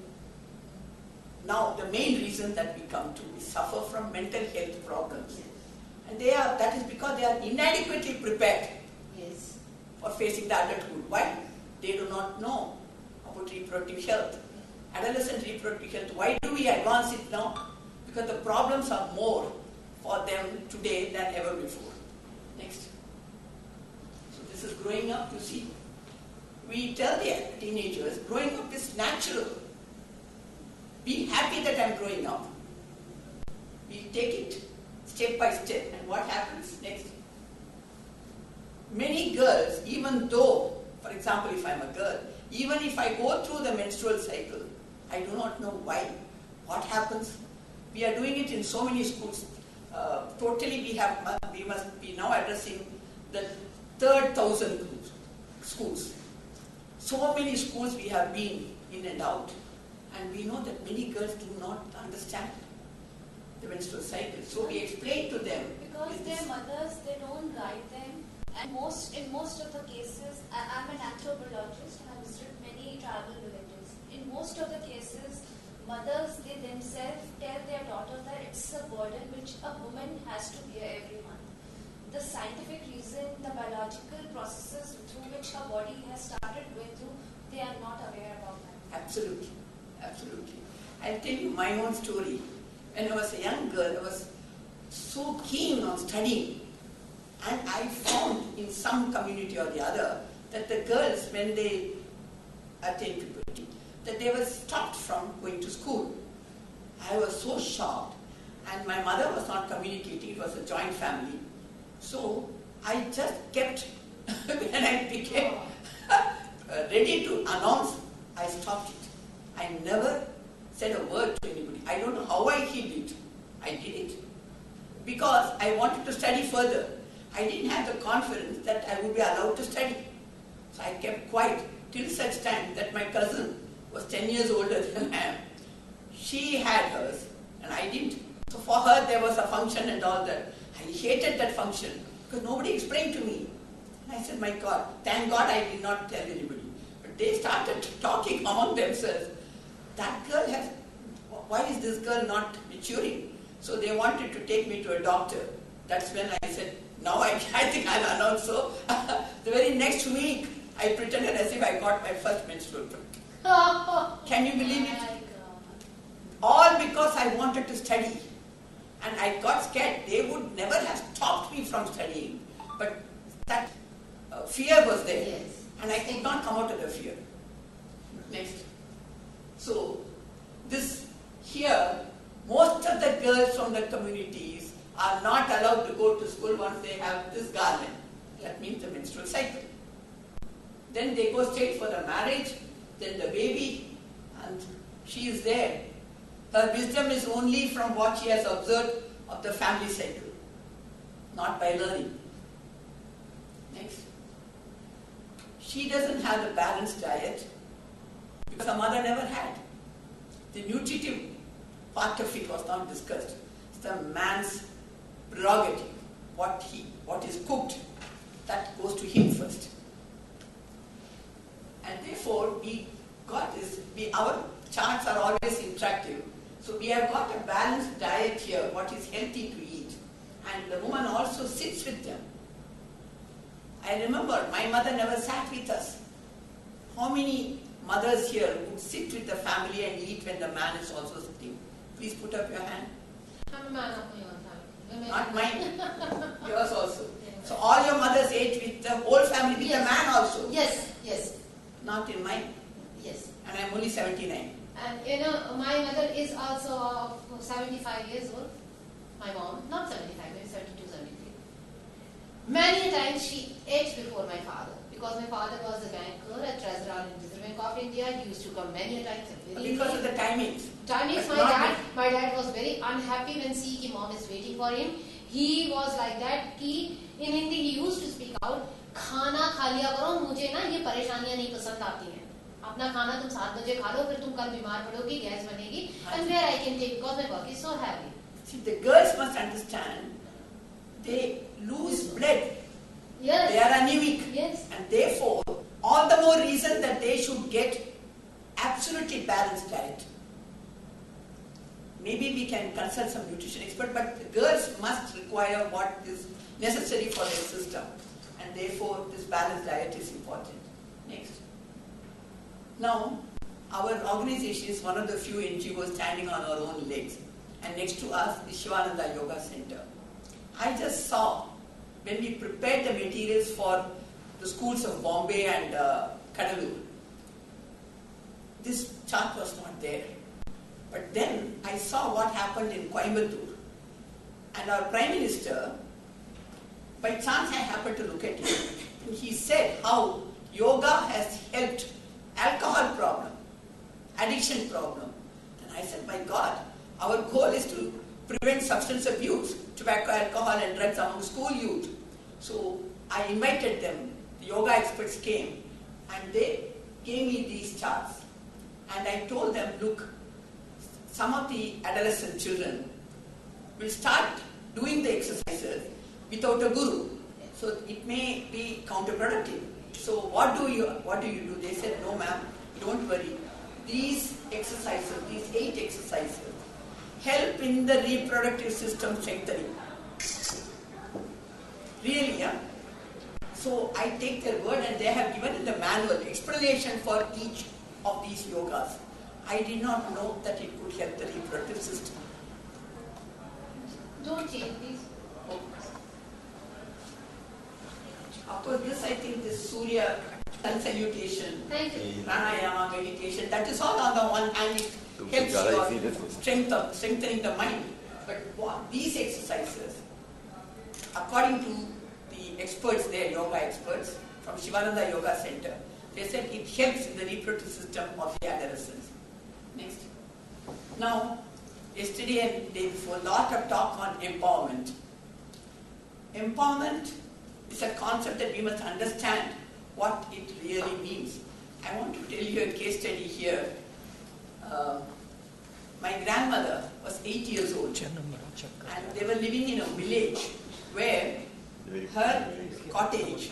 now the main reason that we come to is suffer from mental health problems. Yes. And that is because they are inadequately prepared for facing the adulthood. Why? They do not know about reproductive health. Adolescent reproductive health, why do we advance it now? Because the problems are more for them today than ever before. Next. So this is growing up, you see. We tell the teenagers, growing up is natural. Be happy that I'm growing up. We take it step by step. And what happens next? Many girls, even though, for example, if I'm a girl, even if I go through the menstrual cycle, I do not know why. What happens? We are doing it in so many schools. Totally we must be now addressing the 3,000 schools. So many schools we have been in and out. And we know that many girls do not understand the menstrual cycle. So we explain to them. Because their mothers, they don't guide them. And in most of the cases, I'm an anthropologist and I've visited many tribal villages. In most of the cases, mothers, they themselves tell their daughters that it's a burden which a woman has to bear every month. The scientific reason, the biological processes through which her body has started going through, they are not aware about that. Absolutely. Absolutely. I'll tell you my own story. When I was a young girl, I was so keen on studying. And I found in some community or the other that the girls, when they attained puberty, that they were stopped from going to school. I was so shocked. And my mother was not communicating. It was a joint family. So I just kept, when I became ready to announce, I stopped it. I never said a word to anybody. I don't know how I hid it. I did it. Because I wanted to study further. I didn't have the confidence that I would be allowed to study. So I kept quiet till such time that my cousin was 10 years older than I am. She had hers and I didn't. So for her there was a function and all that. I hated that function because nobody explained to me. And I said, my God, thank God I did not tell anybody. But they started talking among themselves. That girl has, why is this girl not maturing? So they wanted to take me to a doctor. That's when I said, now I think I'll announce so. The very next week, I pretended as if I got my first menstrual break. Can you believe it? All because I wanted to study. And I got scared. They would never have stopped me from studying. But that fear was there. Yes. And I could not come out of the fear. Next. So, this here, most of the girls from the communities are not allowed to go to school once they have this garland. That means the menstrual cycle. Then they go straight for the marriage, then the baby, and she is there. Her wisdom is only from what she has observed of the family cycle, not by learning. Next. She doesn't have a balanced diet because her mother never had. The nutritive part of it was not discussed. It's the man's prerogative. What is cooked, that goes to him first. And therefore, we got this, our charts are always interactive. So we have got a balanced diet here, what is healthy to eat. And the woman also sits with them. I remember my mother never sat with us. How many mothers here would sit with the family and eat when the man is also sitting? Please put up your hand. I'm a man of my own family. Not mine. Yours also. So all your mothers ate with the whole family, with the man also? Yes, yes. Not in mine. Yes. And I'm only 79. And my mother is also 75 years old. My mom, not 75, maybe 72, 73. Many times she ate before my father. Because my father was a banker, a treasurer in Reserve Bank of India. He used to come many times. Because of the timings. Timings, my dad was very unhappy when seeing mom is waiting for him. He was like that. In Hindi he used to speak out, खाना खा लिया करो, मुझे ना ये परेशानियां नहीं पसंद आती हैं. अपना खाना तुम 7 बजे खा लो, फिर तुम कल बीमार पड़ोगी, गैस बनेगी. And where I can take because my work is so heavy. See, the girls must understand, they lose blood. Yes. They are anemic. Yes. And therefore, all the more reason that they should get absolutely balanced diet. Maybe we can consult some nutrition expert, but the girls must require what is necessary for their system. And therefore, this balanced diet is important. Next. Now, our organization is one of the few NGOs standing on our own legs. And next to us is Shivananda Yoga Center. I just saw, when we prepared the materials for the schools of Bombay and Kadalur, this chart was not there. But then I saw what happened in Coimbatore. And our Prime Minister, by chance I happened to look at him, and he said how yoga has helped alcohol problem. addiction problem. Then I said, my God, our goal is to prevent substance abuse, tobacco, alcohol and drugs among school youth. So I invited them, the yoga experts came, and they gave me these charts. And I told them, look, some of the adolescent children will start doing the exercises without a guru. So it may be counterproductive. So what do you do? They said, no ma'am, don't worry. These exercises, these 8 exercises, help in the reproductive system strengthening. Really, yeah? So I take their word, and they have given in the manual explanation for each of these yogas. I did not know that it could help the reproductive system. Don't change these. Of course, this I think this Surya sun salutation, pranayama, meditation, that is all on the one hand, it helps your strengthening the mind. But what these exercises, according to the experts there, yoga experts from Shivananda Yoga Center, they said it helps in the reproductive system of the adolescents. Next. Now, yesterday and the day before, a lot of talk on empowerment. Empowerment is a concept that we must understand what it really means. I want to tell you a case study here. My grandmother was 8 years old, and they were living in a village where her cottage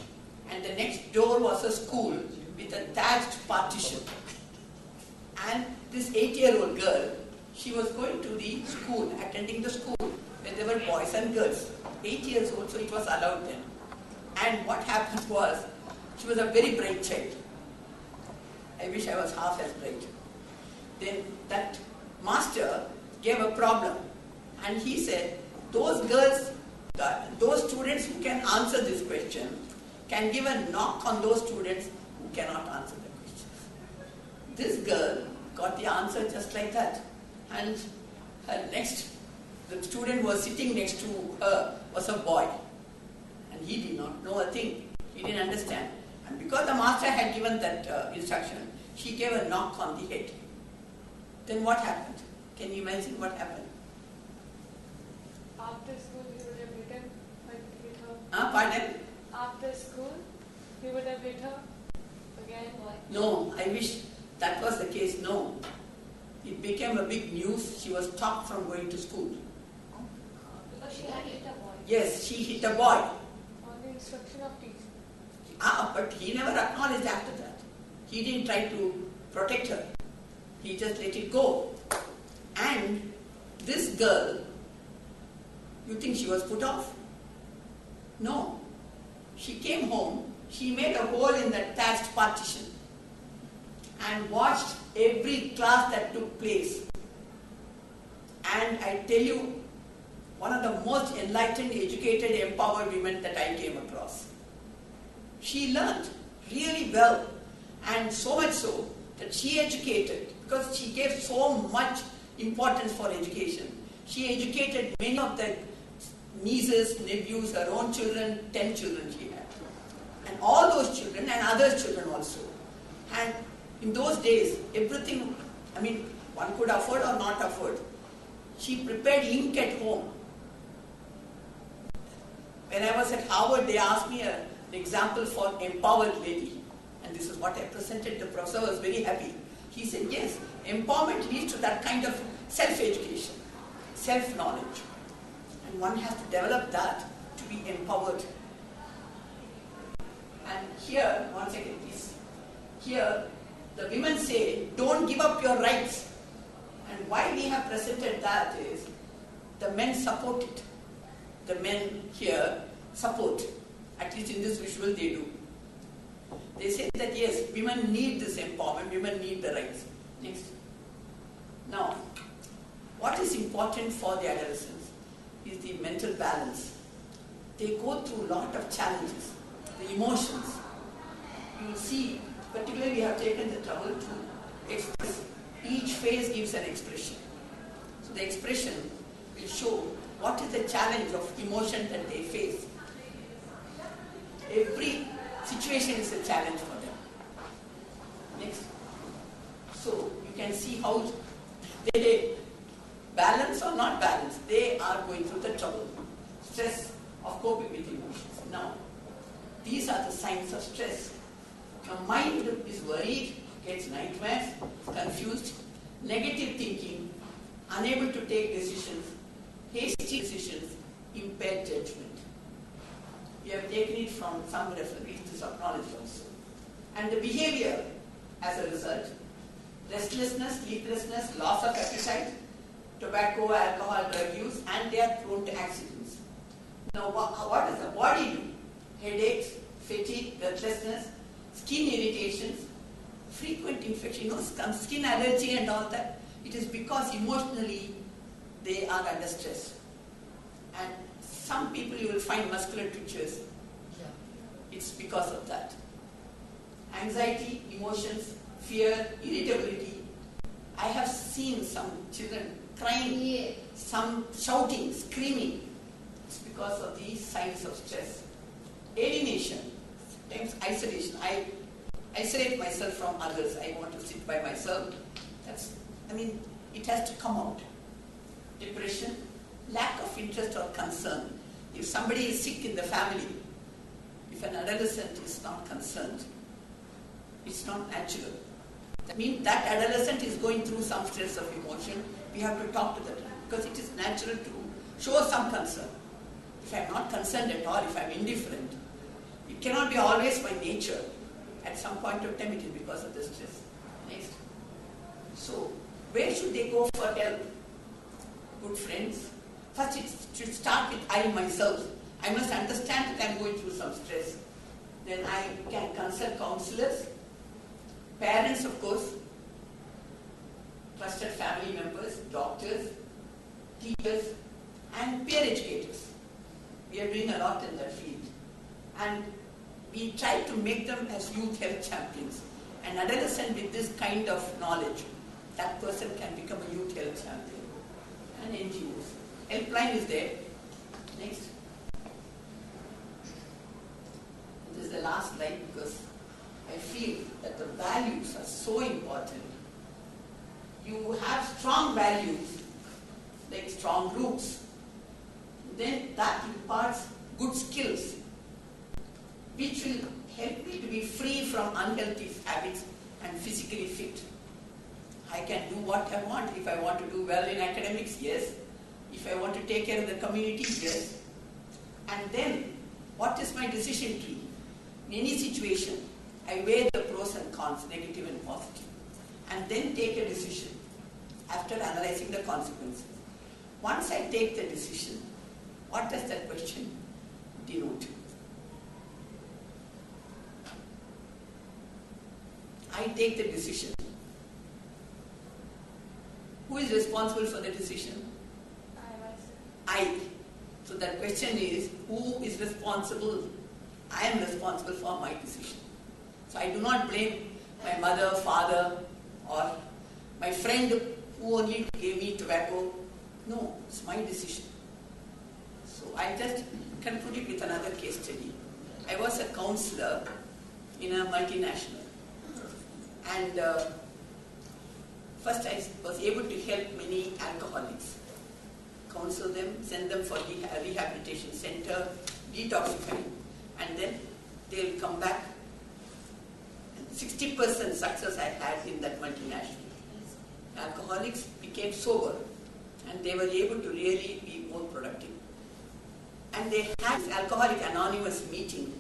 and the next door was a school with a thatched partition. And this 8-year-old girl, she was going to the school, attending the school, where there were boys and girls. 8 years old, so it was allowed then. And what happened was, she was a very bright child. I wish I was half as bright. Then that master gave a problem, and he said, those girls, those students who can answer this question can give a knock on those students who cannot answer the question. This girl got the answer just like that. And the student was sitting next to her was a boy. And he did not know a thing. He didn't understand. And because the master had given that instruction, she gave a knock on the head. Then what happened? Can you imagine what happened? After school, you would have hit him, hit her. Pardon? After school, you would have hit her again. No, I wish that was the case. No. It became a big news. She was stopped from going to school. Because she had hit a boy. Yes, she hit a boy. On the instruction of teacher. But he never acknowledged after that. He didn't try to protect her. He just let it go. And this girl, you think she was put off? No. She came home, she made a hole in that thatched partition and watched every class that took place. And I tell you, one of the most enlightened, educated, empowered women that I came across. She learned really well, and so much so that she educated, because she gave so much importance for education. She educated many of the nieces, nephews, her own children, 10 children she had. And all those children and other children also. And in those days, everything, one could afford or not afford. She prepared ink at home. When I was at Harvard, they asked me an example for empowered lady. And this is what I presented. The professor was very happy. He said, yes, empowerment leads to that kind of self-education, self-knowledge. And one has to develop that to be empowered. And here, one second please. Here, the women say, don't give up your rights. And why we have presented that is, the men support it. The men here support. At least in this visual they do. They say that yes, women need this empowerment, women need the rights. Next. Now, what is important for the adolescents is the mental balance. They go through a lot of challenges, the emotions. You will see, particularly we have taken the trouble to express. Each phase gives an expression. So the expression will show what is the challenge of emotion that they face. Every situation is a challenge for them. Next. So you can can see how they balance or not balance. They are going through the trouble, stress of coping with emotions. Now, these are the signs of stress. Your mind is worried, gets nightmares, confused, negative thinking, unable to take decisions, hasty decisions, impaired judgment. We have taken it from some referees to acknowledge also. And the behavior as a result, restlessness, sleeplessness, loss of appetite, tobacco, alcohol, drug use, and they are prone to accidents. Now, what does the body do? Headaches, fatigue, breathlessness, skin irritations, frequent infection, skin allergy and all that. It is because emotionally they are under stress. And some people you will find muscular twitches. It's because of that. Anxiety, emotions, fear, irritability. I have seen some children crying, some shouting, screaming. It's because of these signs of stress. Alienation, sometimes isolation. I isolate myself from others. I want to sit by myself. It has to come out. Depression, lack of interest or concern. If somebody is sick in the family, if an adolescent is not concerned, it's not natural. That means that adolescent is going through some stress of emotion. We have to talk to them because it is natural to show some concern. If I'm not concerned at all, if I'm indifferent, it cannot be always by nature. At some point of time, it is because of the stress. Next. So, where should they go for help? Good friends. First, it should start with I myself. I must understand that I'm going through some stress. Then I can consult counselors, parents, of course, trusted family members, doctors, teachers, and peer educators. We are doing a lot in that field. And we try to make them as youth health champions. An adolescent with this kind of knowledge, that person can become a youth health champion. And NGOs. Helpline is there. Next. This is the last slide because I feel that the values are so important. You have strong values, like strong roots. Then that imparts good skills, which will help me to be free from unhealthy habits and physically fit. I can do what I want. If I want to do well in academics, yes. If I want to take care of the community, yes. And then, what is my decision tree? In any situation, I weigh the pros and cons, negative and positive, and then take a decision after analyzing the consequences. Once I take the decision, what does that question denote? I take the decision. Who is responsible for the decision? I. So that question is, who is responsible? I am responsible for my decision. So I do not blame my mother, father, or my friend who only gave me tobacco. No, it's my decision. So I just conclude it with another case study. I was a counselor in a multinational. And first I was able to help many alcoholics. Counsel them, send them for rehabilitation center, detoxifying. And then they'll come back. And 60% success I had in that multinational. Alcoholics became sober. And they were able to really be more productive. And they had this Alcoholic Anonymous meeting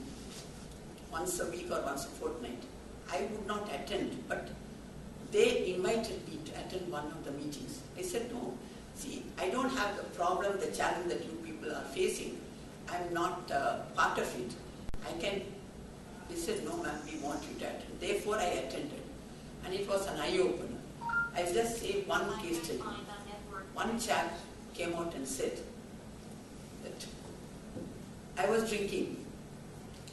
once a week or once a fortnight. I would not attend, but they invited me to attend one of the meetings. I said, no, see, I don't have the problem, the challenge that you people are facing. I'm not part of it. They said, no ma'am, we want you to attend. Therefore I attended. And it was an eye-opener. I just say one case study. One chap came out and said that I was drinking.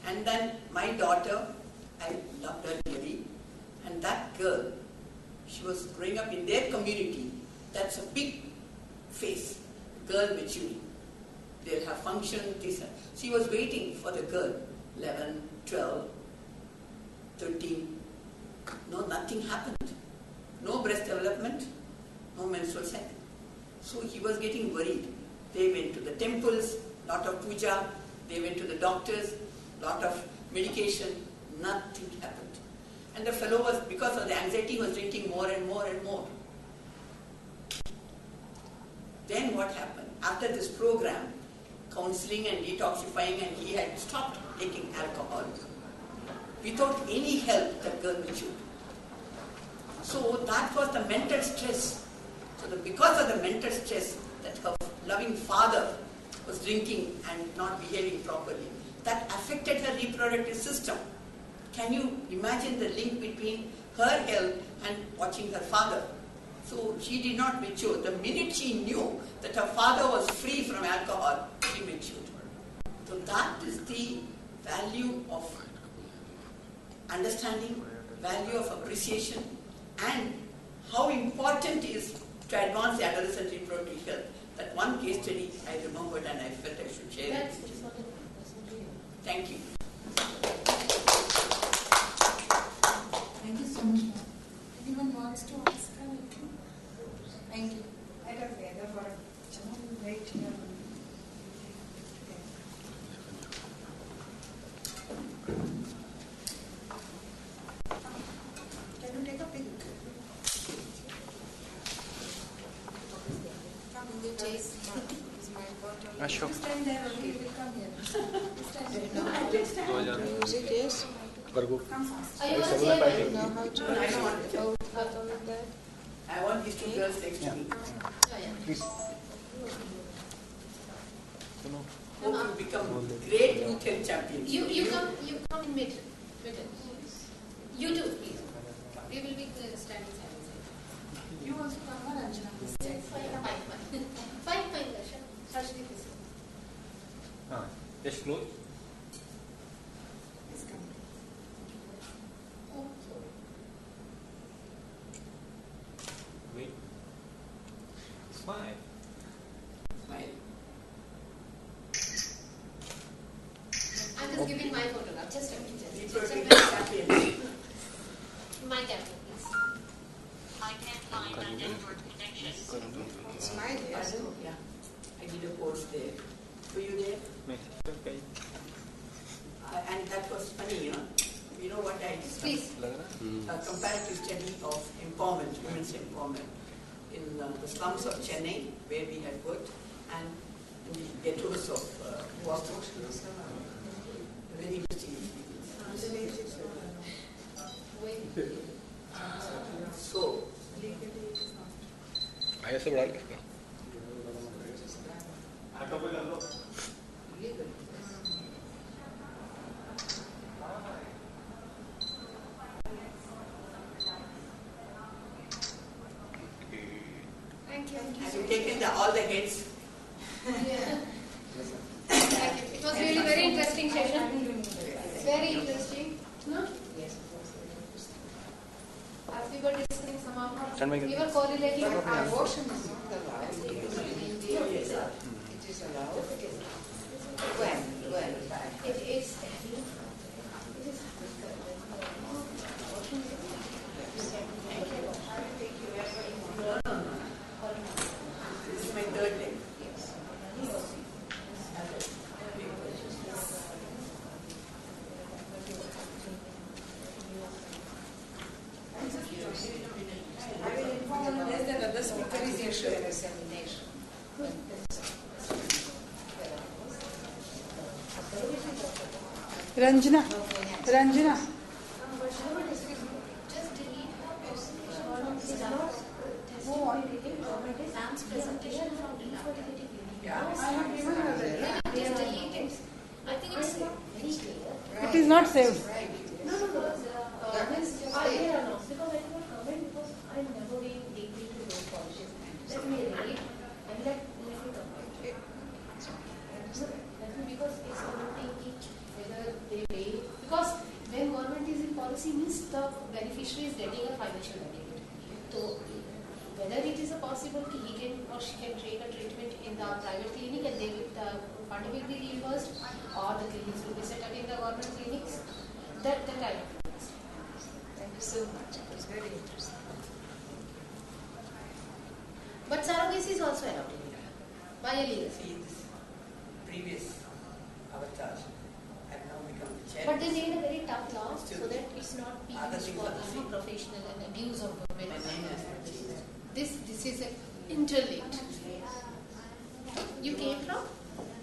And then my daughter, I loved her dearly, and that girl, she was growing up in their community. That's a big face, girl maturing. They'll have function, this. She was waiting for the girl, 11, 12, 13. No, nothing happened. no breast development, no menstrual cycle. So he was getting worried. They went to the temples, lot of puja, they went to the doctors, lot of medication, nothing happened. And the fellow was, because of the anxiety, was drinking more and more and more. Then what happened? After this program, counseling and detoxifying, and he had stopped taking alcohol. Without any help, the girl matured. So that was the mental stress. So because of the mental stress that her loving father was drinking and not behaving properly, that affected her reproductive system. Can you imagine the link between her health and watching her father? So she did not mature. The minute she knew that her father was free from alcohol, she matured. So that is the value of understanding, value of appreciation, and how important it is to advance the adolescent reproductive health. That one case study I remembered and I felt I should share it with you. Thank you. Thank you so much, ma'am. Anyone wants to ask anything? Thank you. I don't know for right here. Can you take a picture? Come in the chase. Is my photo. Sure. Stand there only. You will come here. Stand there. No, I did stand. Music, yes. Bargo. Come fast. Are you going to say that? Know how to I don't want to. that. I want these two girls next to me. Oh, yeah. Please. Hope you become great youth health champions. You come in middle. You too, please. We will be standing side by side. You also come, Ranjana. Fine, Darshan. Saraswathi, please. Just close. Please come. Wait. Smile. Smile. I'm just giving my photograph. Just a minute. Reproductive champions. My camera, please. I can't find a network connection. Smile, yes. Yeah. I did a course there. Were you there? Okay. And that was funny, you know. You know what I did? Please. A comparative study of empowerment, women's empowerment in the slums of Chennai, where we had worked, and in the ghettos of Boston. Very interesting experience. So, आया से बढ़ा ले इसका Thank you. have you taken all the heads? Yeah. Thank you. It was really very interesting session. Very interesting. No? Yes. As we were discussing some of Stand by. we were correlating Abortion is not allowed in India. It is allowed. When? It is. This is my third day. I will inform on this that other speaker is here to an examination. Ranjana. Ranjana. Just delete her presentation. Sam's presentation from reproductive unit. Yeah. I have given her that. Just delete it. I think it's very clear. It is not saved. No, because I don't know. Because I did not comment because I never been deeply to those policies. Let me read and let me comment. Because it's one thing whether they pay. Because when government is in policy means the beneficiary is getting a financial benefit. So whether it is a possibility he can or she can take a treatment in the private clinic and they will, the funding will be reimbursed or the clinics will be set up in the government clinics. That I don't understand. Thank you so much. It was very interesting. See this previous avatar and now become the chair. But they made a very tough law so Still, that it's not other used things for are the same. unprofessional and abuse of women. My name has not changed. This is a interlinked. You came from?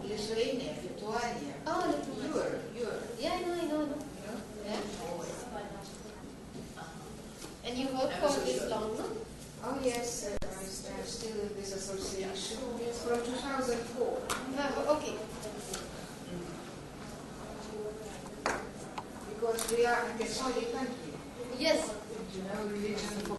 Lithuania, Lithuania. Oh, Lithuania. You were. Yeah, I know. Yeah. And you worked for this long, no? Oh yes, I'm still in this association from 2004. Okay. Because we are a Catholic country. Yes. You know, religion.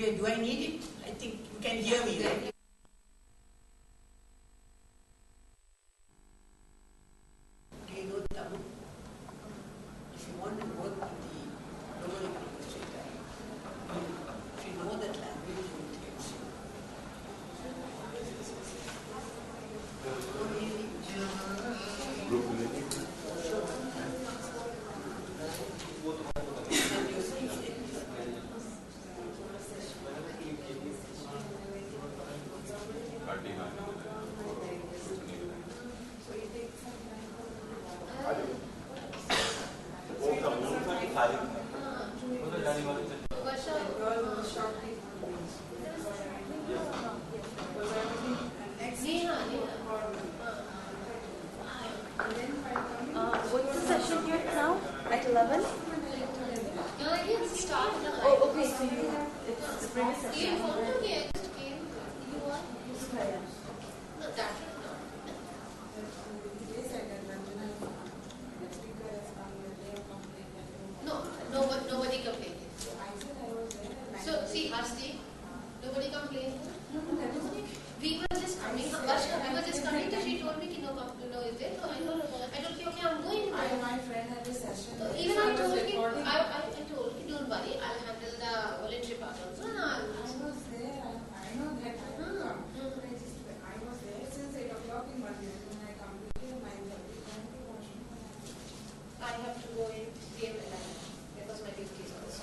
Do I need it? I think you can hear me, right? Do you know Tamil? If you want to work with the lower administrator, if you know that language, you will get you. What's the session here now? At 11? No, I didn't start now. Oh, okay, so you have, it's the previous session. You informed me, I just came. You want? No, that is not. No, nobody complained. So, see, Harshdeep, nobody complained. We were just coming, so she told me, no, is there? So I told you, okay, I'm going. My friend had a session. Even I told him, I told him, don't worry, I'll handle the voluntary part also. I was there, I know that I will come. I was there since 8 o'clock in Monday when I completed 9:30. I have to go in game 11 because my duty is also.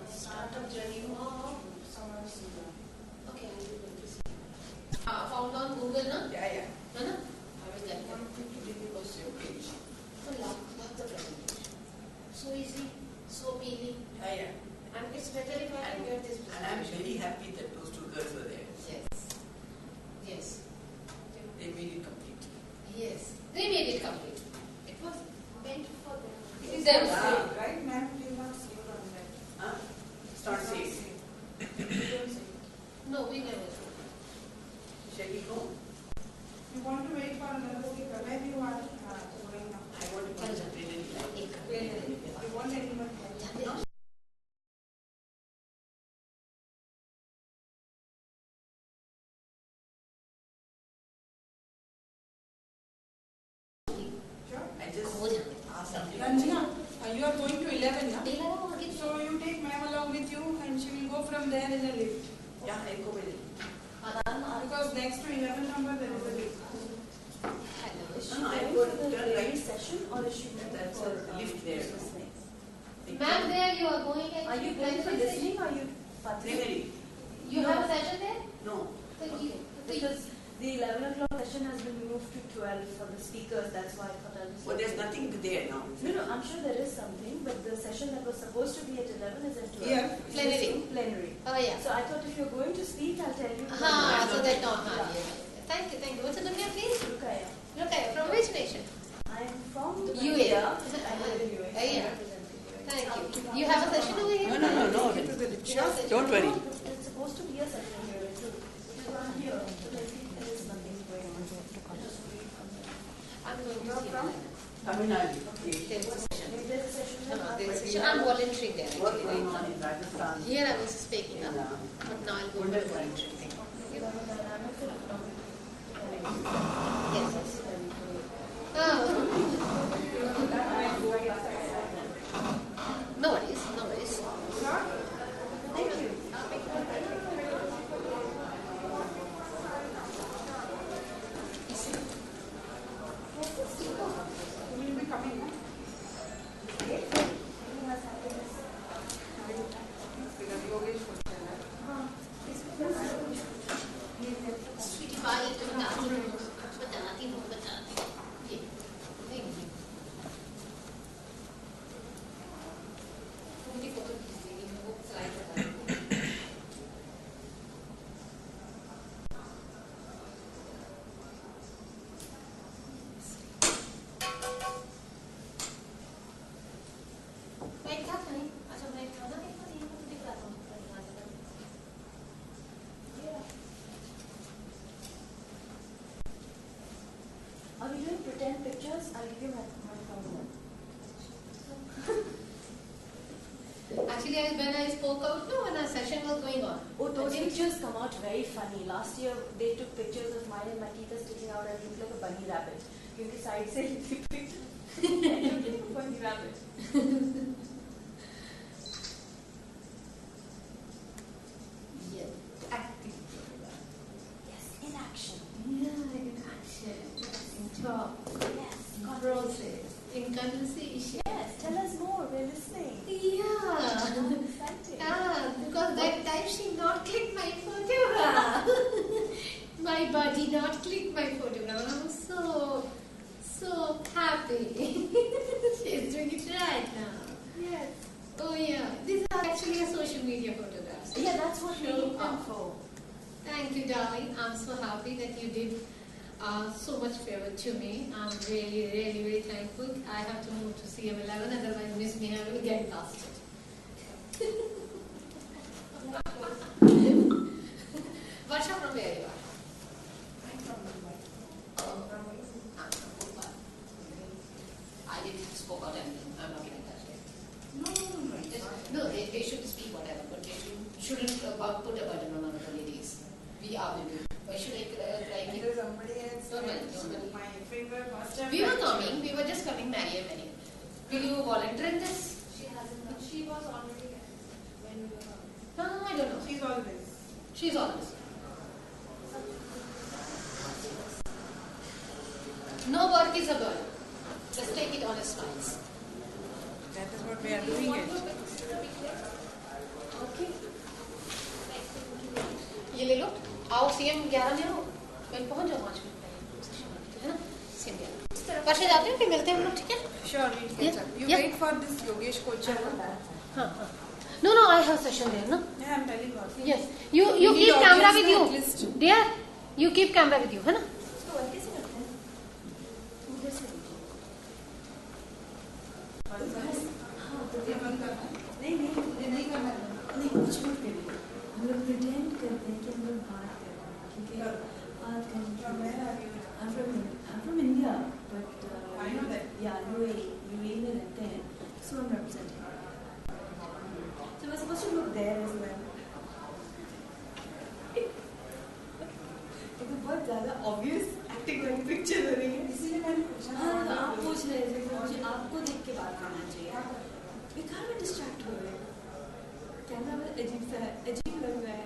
Startup journey of okay, found on Google, no? Yeah. No? I was like, lots of presentation. So easy, so appealing. Yeah. And it's better if I can get this. And I'm very happy that those two girls were there. Yes. They made it complete. Yes. They made it complete. It was meant for them. It is Them. not safe, right, ma'am? You not safe on that. Huh? It's not safe. No, we never. Shall we go? You want to wait for another speaker? Where do you want going now? I want to concentrate in You want anyone? No. I just asked something. Ranjana, you are going to 11, na? 11. So you take ma'am along with you and she will go from there in a lift. Yeah, I'll go with it. Because next to 11 number there is a lift. No, I go to turn right. Session or is she going That's for a lift there. Ma'am, there you are going. Are you going for listening or you Plenary. You have a session there? No. Because the 11 o'clock session has been moved to 12 for the speakers, that's why I thought I was... Well, there's nothing there now. No, I'm sure there is something, but the session that was supposed to be at 11 is at 12. Yeah. Plenary. Plenary. Oh, yeah. So I thought if you're going to speak, I'll tell you. So that not. Thank you. What's the name, please? Rukaya. Rukaya. From which nation? I'm from UAE. I live in UAE. Yeah. Thank you. You have a session over here? No. Don't worry. It's supposed to be a session here too. I'm here. But I think there is nothing going on. I'm going to see. Tamil Nadu. There's a session. There's a session. There's a session. I'm volunteering there. What's going on in Rajasthan? Here I was speaking up. But now I'll go to the volunteering thing. Yes. No worries. Thank you. we doing pretend pictures? I'll give you my phone. Actually, when I spoke out, no, when our session was going on. Oh, those pictures come out very funny. Last year, they took pictures of mine and my teeth are sticking out. I look like a bunny rabbit. Because side say picture. I look like a bunny rabbit. Yes, acting. Yes, in action. Yeah, in action. In talk. Yes, In process. In conversation. Yes, tell us more. We're listening. Yeah. Exciting. Because that time she not clicked my photograph. My body not clicked my photograph. I'm so happy. She's doing it right now. Yes. Oh yeah. These are actually a social media photographs. Yeah, that's what we need them for. Thank you, darling. I'm so happy that you did so much favor to me. I'm really, really, very thankful. I have to move to CM11, otherwise Miss Meha will get lost. Varsha, from where you are? I'm from Mumbai. I didn't spoke out anything. I'm not like that. No. No, they should speak whatever, but they shouldn't put a burden on other ladies. We are women. Why should I cry? Because somebody else Don't mind. my finger must have. We were coming. We were just coming, Marian. Will you volunteer in this? She hasn't, but she was already there when we were coming. No, I don't know. She's always. She's always. No work is a burden. Just take it on a smiles. That is what we are doing it. Okay. ये ले लो. आओ CM 11 ले लो. मैं पहुंच जाऊँ 5 minute पहले. है ना? CM 11. वर्षा जाते हैं फिर मिलते हैं हम लोग, ठीक है? Sure, we'll catch up. You wait for this Yogesh Kochhar. हाँ. No, I have session there, no? Yeah, I'm telling you. Yes. You keep camera with you. Dear, you keep camera with you, है ना? तो कैसे करते हैं? उधर से नहीं करना है। नहीं कुछ मत करिए। हम लोग प्रिटेंड करते हैं कि हम लोग बात कर रहे हैं, क्योंकि बात करने I'm from India, but I know that. Yeah, UAE में रहते हैं, so I'm representing. So we're supposed to look there as well. तो बहुत ज़्यादा obvious acting वाली picture हो रही है, इसीलिए मैंने पूछा। हाँ, तो आप पूछ रहे थे कि मुझे आपको देख के बात करना चाहिए। ये कहाँ में distract हो रहे हैं? कैमरा में अजीब सा है, अजीब लग रहा है।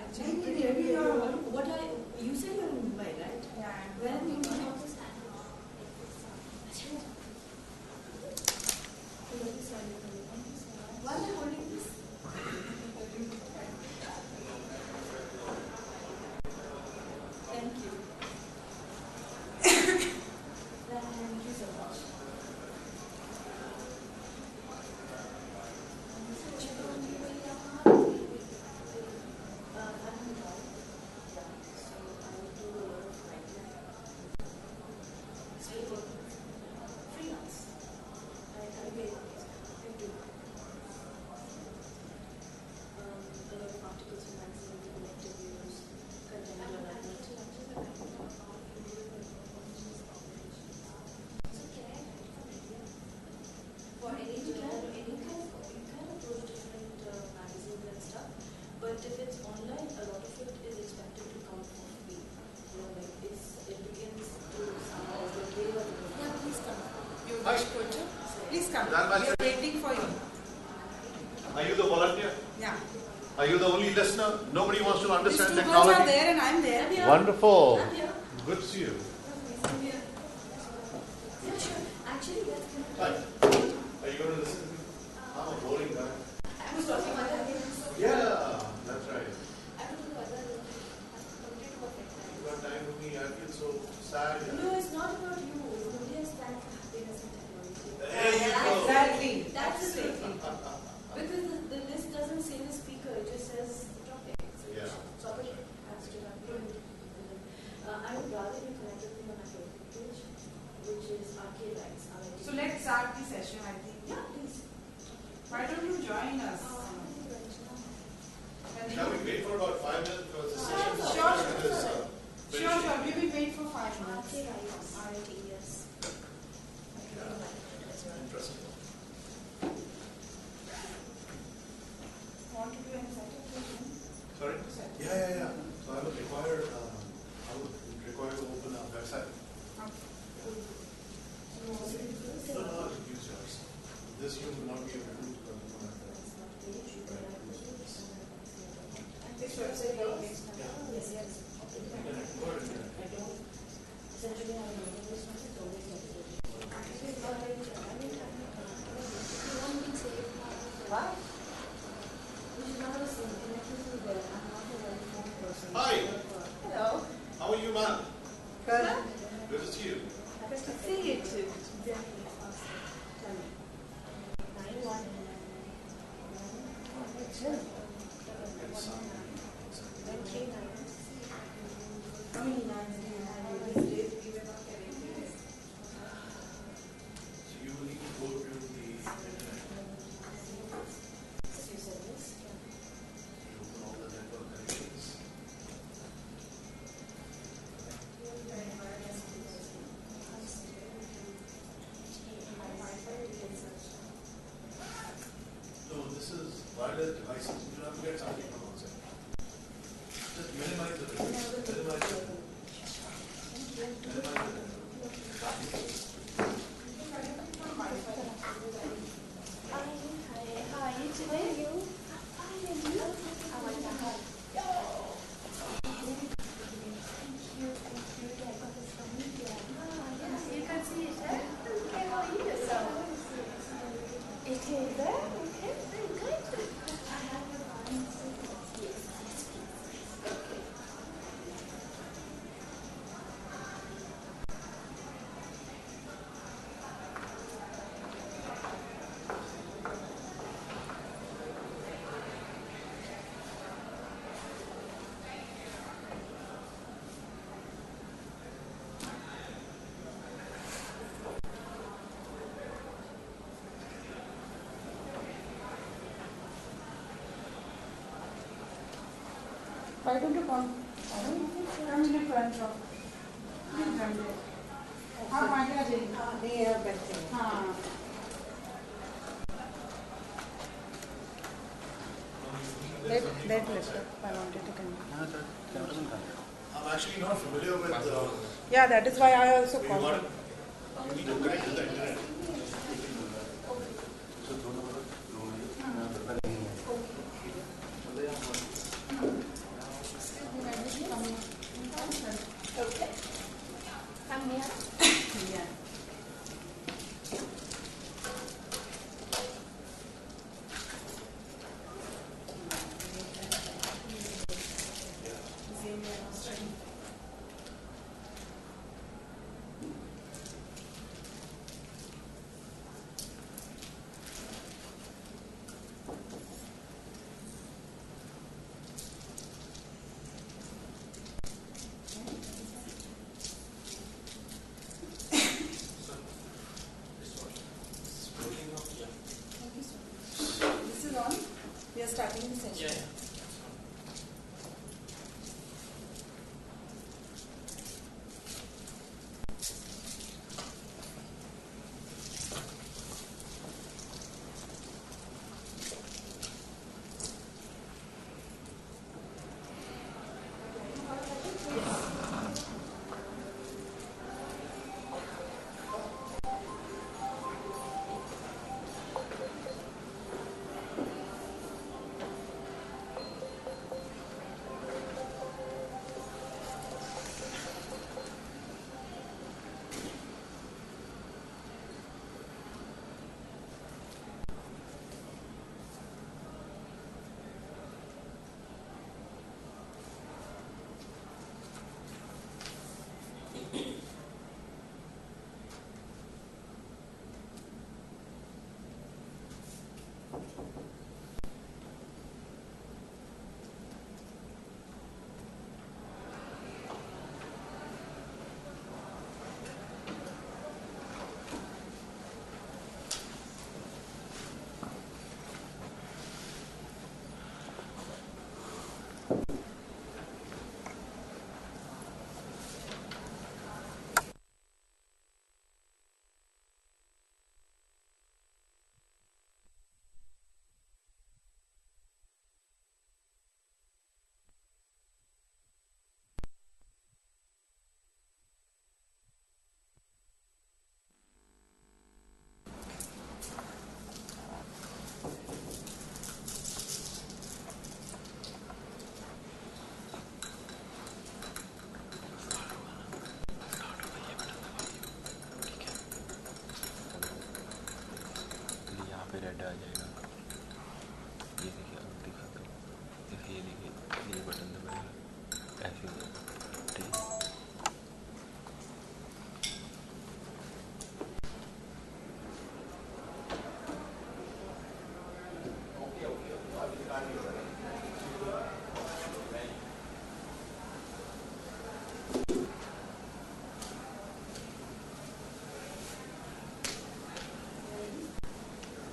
What you said you're in Mumbai, right? Yeah. Where are you from? Why am I holding this? Thank you. Thank you so much. But if it's online, a lot of it is expected to come for free. You know, like it begins to somehow the way of the Yeah, please come. Yogesh Kochhar, please come. We are waiting for you. Are you the volunteer? Yeah. Are you the only listener? Nobody wants to understand These two girls technology? are there and I'm there. Wonderful. I'm here. Good to see you. Yeah, sure. Actually, that's kind of. Hi. Are you going to listen to me? I'm a boring guy. I was talking about that. Yeah, that's right. I don't know whether You got time for me. I feel so sad. no, it's not about you. Nobody has time for happiness and technology. There you go. Exactly. That's the thing. Because the list doesn't say the speaker, it just says the topic. So Yeah. somebody has to have I would rather be connected with my Facebook page, which is Arcade Rights. So let's start the session, I think. Yeah, please. Why don't you join us? Shall we wait for about 5 minutes because the session Sure. is Sure, we will wait for 5 minutes. Arcade Rights. R-A-T-S. this room will not be able to This website goes? What? Hi. Hello. How are you, man? Good. Good to see you. Good to see you too. How many lines do you have in this day? You were not getting this. So you will need to go to the internet. You said this? You open all the network connections. No, this is wireless devices. You have to get something from outside. Just minimize the difference. Minimize the difference. Why don't you come? Come in the front row. Please come there. हाँ mic आ जाइए. हाँ नहीं है बैठे. हाँ. Let I wanted to continue. I'm actually not familiar with. Yeah, that is why I also You called. want you need to connect to the internet. Okay. Come here. Yeah.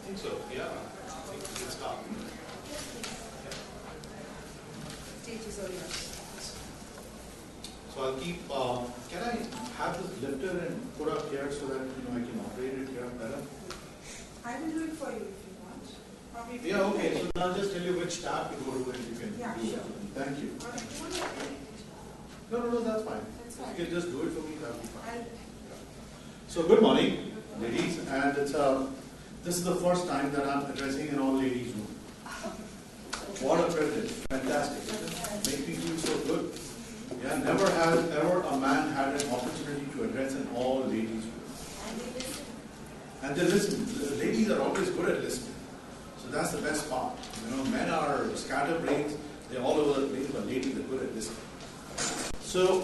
think so, yeah. I think we can start. Stage is all yours. So I'll keep, can I have this lifter and put up here so that I can operate it here better? I will do it for you if you want. Or if Yeah, okay, so now I'll just tell you which tab to go to and you can Yeah, do sure. it. Thank you. Or if you want to No, that's fine. That's fine. You can just do it for me, that'll be fine. I'll So good morning, ladies, and this is the first time that I'm addressing an all-ladies room. What a privilege, fantastic. Makes me feel so good. Yeah, never has ever a man had an opportunity to address an all-ladies room. And they listen. The ladies are always good at listening. So that's the best part. Men are scatterbrains, they're all over the place, but ladies are good at listening. So,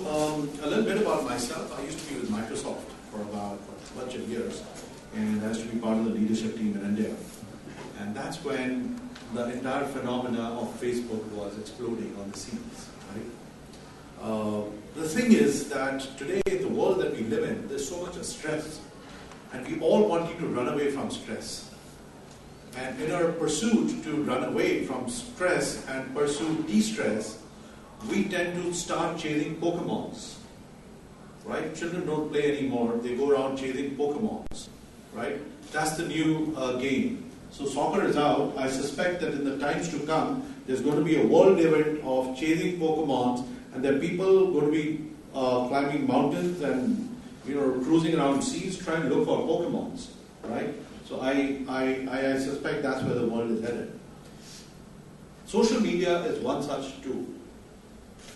a little bit about myself. I used to be with Microsoft for about a bunch of years, and I used to be part of the leadership team in India. And that's when the entire phenomena of Facebook was exploding on the scenes, right? The thing is that today, in the world that we live in, there's so much of stress, and we all wanting to run away from stress. And in our pursuit to run away from stress and pursue de-stress, we tend to start chasing Pokemons, right? Children don't play anymore, they go around chasing Pokemons, right? That's the new game. So soccer is out. I suspect that in the times to come, there's going to be a world event of chasing Pokemons, and there are people going to be climbing mountains and cruising around seas trying to look for Pokemons, right? So I suspect that's where the world is headed. Social media is one such tool,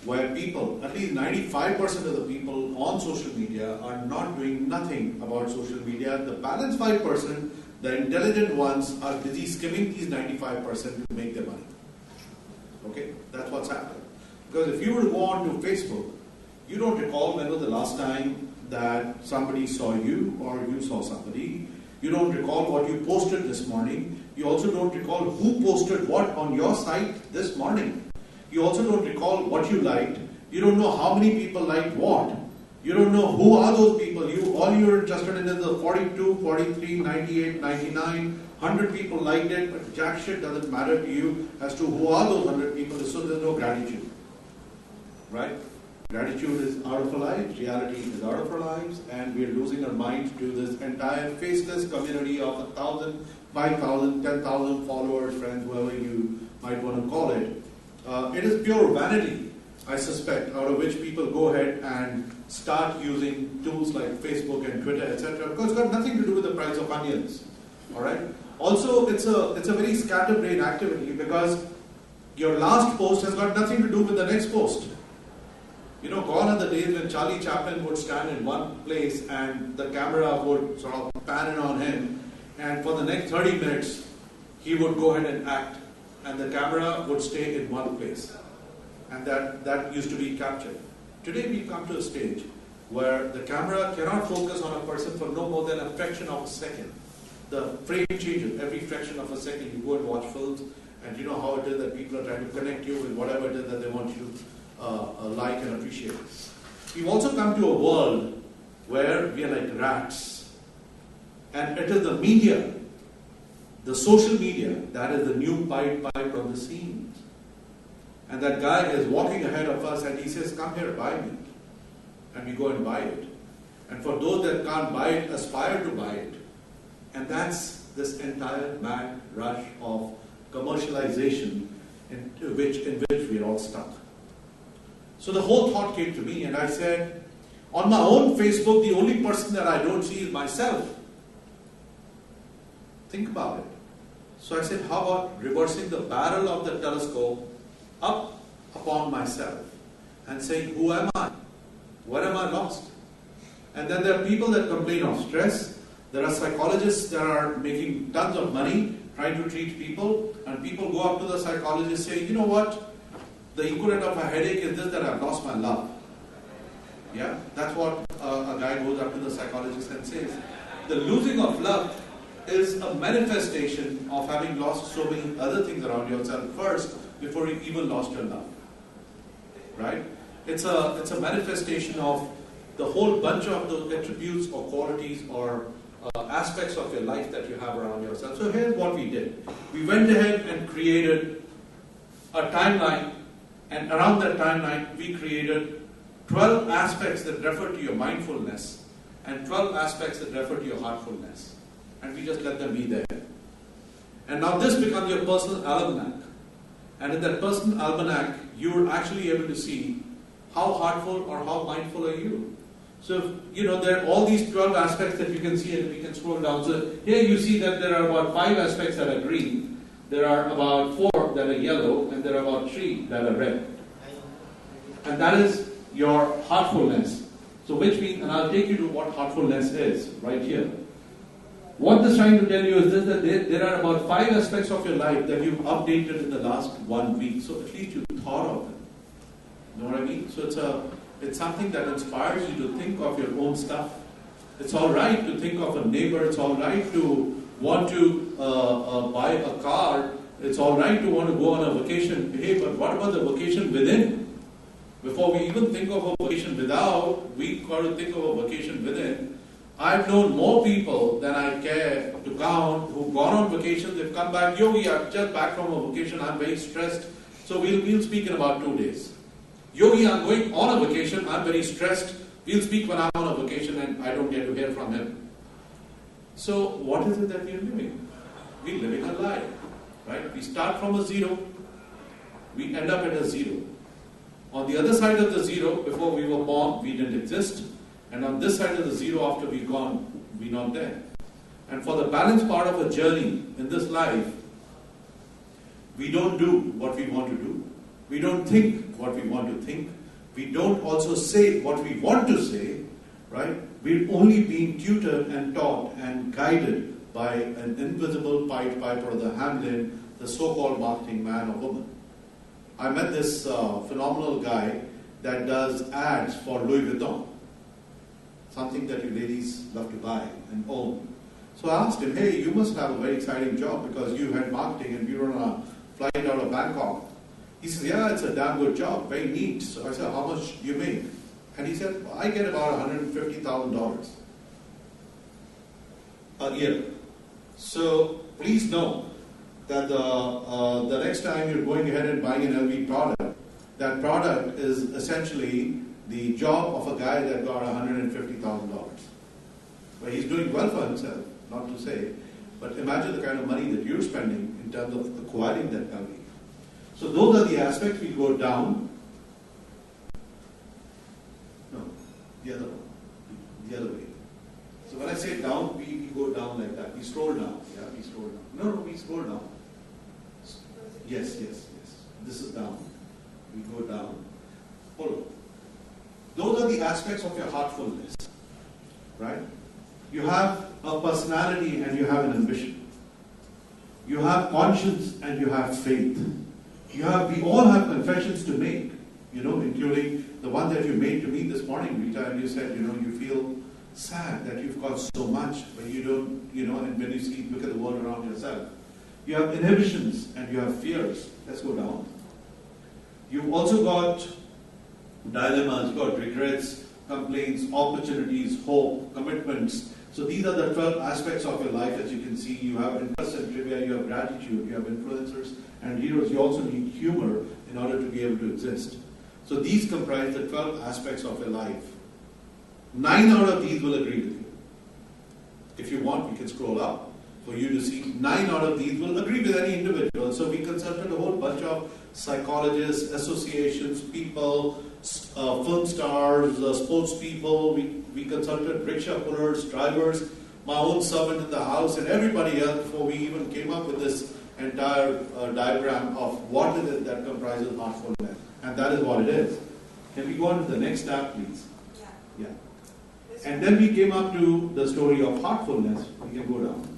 where people, at least 95% of the people on social media are not doing nothing about social media. The balanced 5%, the intelligent ones, are busy skimming these 95% to make their money. Okay, that's what's happening. Because if you were to go on to Facebook, you don't recall when was the last time that somebody saw you or you saw somebody. You don't recall what you posted this morning. You also don't recall who posted what on your site this morning. You also don't recall what you liked. You don't know how many people liked what. You don't know who are those people. All you're interested in is the 42, 43, 98, 99, 100 people liked it, but jack shit doesn't matter to you as to who are those 100 people, so there's no gratitude. Right? Gratitude is out of our lives, reality is out of our lives, and we are losing our minds to this entire faceless community of 1,000, 5,000, 10,000 followers, friends, whoever you might want to call it. It is pure vanity, I suspect, out of which people go ahead and start using tools like Facebook and Twitter, etc. Because it's got nothing to do with the price of onions. All right. Also, it's a very scatterbrain activity because your last post has got nothing to do with the next post. Gone are the days when Charlie Chaplin would stand in one place and the camera would sort of pan in on him, and for the next 30 minutes he would go ahead and act, and the camera would stay in one place, and that used to be captured. Today we come to a stage where the camera cannot focus on a person for no more than a fraction of a second. The frame changes every fraction of a second. You go and watch films, and you know how it is that people are trying to connect you with whatever it is that they want you to like and appreciate. We've also come to a world where we are like rats, and it is the media, the social media, that is the new Pied Piper on the scene. And that guy is walking ahead of us and he says, "Come here, buy me." And we go and buy it. And for those that can't buy it, aspire to buy it. And that's this entire mad rush of commercialization in which we are all stuck. So the whole thought came to me, and I said, on my own Facebook, the only person that I don't see is myself. Think about it. So I said, how about reversing the barrel of the telescope up upon myself and saying, who am I? Where am I lost? And then there are people that complain of stress. There are psychologists that are making tons of money trying to treat people, and people go up to the psychologist saying, you know what? The equivalent of a headache is this, that I've lost my love. Yeah, that's what a guy goes up to the psychologist and says. The losing of love is a manifestation of having lost so many other things around yourself first before you even lost your love. Right? It's a manifestation of the whole bunch of the attributes or qualities or aspects of your life that you have around yourself. So here's what we did. We went ahead and created a timeline, and around that timeline we created 12 aspects that refer to your mindfulness and 12 aspects that refer to your heartfulness. And we just let them be there. And now this becomes your personal almanac. And in that personal almanac, you're actually able to see how heartful or how mindful are you. So, there are all these 12 aspects that you can see, and we can scroll down. So here you see that there are about 5 aspects that are green, there are about 4 that are yellow, and there are about 3 that are red. And that is your heartfulness. So which means, and I'll take you to what heartfulness is, right here. What this is trying to tell you is this, that there are about 5 aspects of your life that you've updated in the last 1 week. So at least you thought of them. You know what I mean? So it's something that inspires you to think of your own stuff. It's all right to think of a neighbor. It's all right to want to buy a car. It's all right to want to go on a vacation. Hey, but what about the vacation within? Before we even think of a vacation without, we got to think of a vacation within. I've known more people than I care to count who've gone on vacation. They've come back. Yogi, I'm just back from a vacation. I'm very stressed. So we'll speak in about 2 days. Yogi, I'm going on a vacation. I'm very stressed. We'll speak when I'm on a vacation and I don't get to hear from him. So what is it that we're doing? We're living a lie. Right? We start from a 0. We end up at a 0. On the other side of the 0, before we were born, we didn't exist. And on this side of the 0, after we're gone, we're not there. And for the balance part of a journey in this life, we don't do what we want to do. We don't think what we want to think. We don't also say what we want to say, right? We're only being tutored and taught and guided by an invisible Pied Piper of the Hamlin, the so-called marketing man or woman. I met this phenomenal guy that does ads for Louis Vuitton. Something that you ladies love to buy and own. So I asked him, hey, you must have a very exciting job because you had marketing and you were on a flight out of Bangkok. He says, yeah, it's a damn good job, very neat. So I said, how much do you make? And he said, well, I get about $150,000 a year. So please know that the next time you're going ahead and buying an LV product, that product is essentially the job of a guy that got $150,000. Well, he's doing well for himself, not to say, but imagine the kind of money that you're spending in terms of acquiring that LV. So those are the aspects. We go down. No, the other one, the other way. So when I say down, we go down like that. We scroll down. Yeah, we scroll down. No, we scroll down. Yes. This is down. We go down. Hold on. Those are the aspects of your heartfulness, right? You have a personality and you have an ambition. You have conscience and you have faith. We all have confessions to make, including the one that you made to me this morning, Rita, and you said, you feel sad that you've got so much, but you don't, and when you look at the world around yourself. You have inhibitions and you have fears. Let's go down. You've also got dilemmas, you've got regrets, complaints, opportunities, hope, commitments. So these are the 12 aspects of your life. As you can see, you have interest and trivia, you have gratitude, you have influencers and heroes. You also need humor in order to be able to exist. So these comprise the 12 aspects of your life. 9 out of these will agree with you. If you want, we can scroll up for you to see 9 out of these will agree with any individual. So we consulted a whole bunch of psychologists, associations, people, film stars, sports people. We consulted rickshaw pullers, drivers, my own servant in the house, and everybody else before we even came up with this entire diagram of what it is that comprises heartfulness. And that is what it is. Can we go on to the next tab, please? Yeah. And then we came up to the story of heartfulness. We can go down.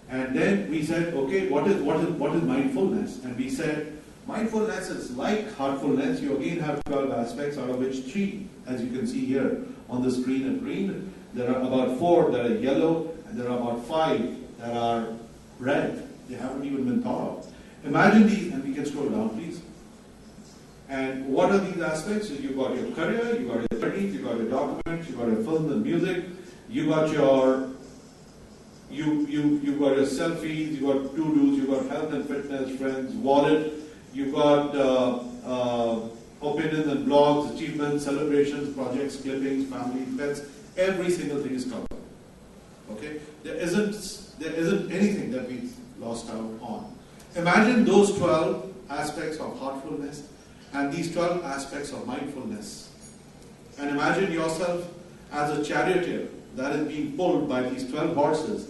And then we said, okay, what is mindfulness? And we said, mindfulness is like heartfulness. You again have 12 aspects, out of which 3, as you can see here on the screen, are green. There are about 4 that are yellow, and there are about 5 that are red. They haven't even been thought of. Imagine these, and we can scroll down, please. And what are these aspects? So you've got your career, you've got your studies, you've got your documents, you've got your film and music, you got your you got your selfies, you got to-dos, you got health and fitness, friends, wallet, you got opinions and blogs, achievements, celebrations, projects, clippings, family, pets. Every single thing is covered. Okay, there isn't anything that we lost out on. Imagine those 12 aspects of heartfulness and these 12 aspects of mindfulness, and imagine yourself as a charioteer that is being pulled by these 12 horses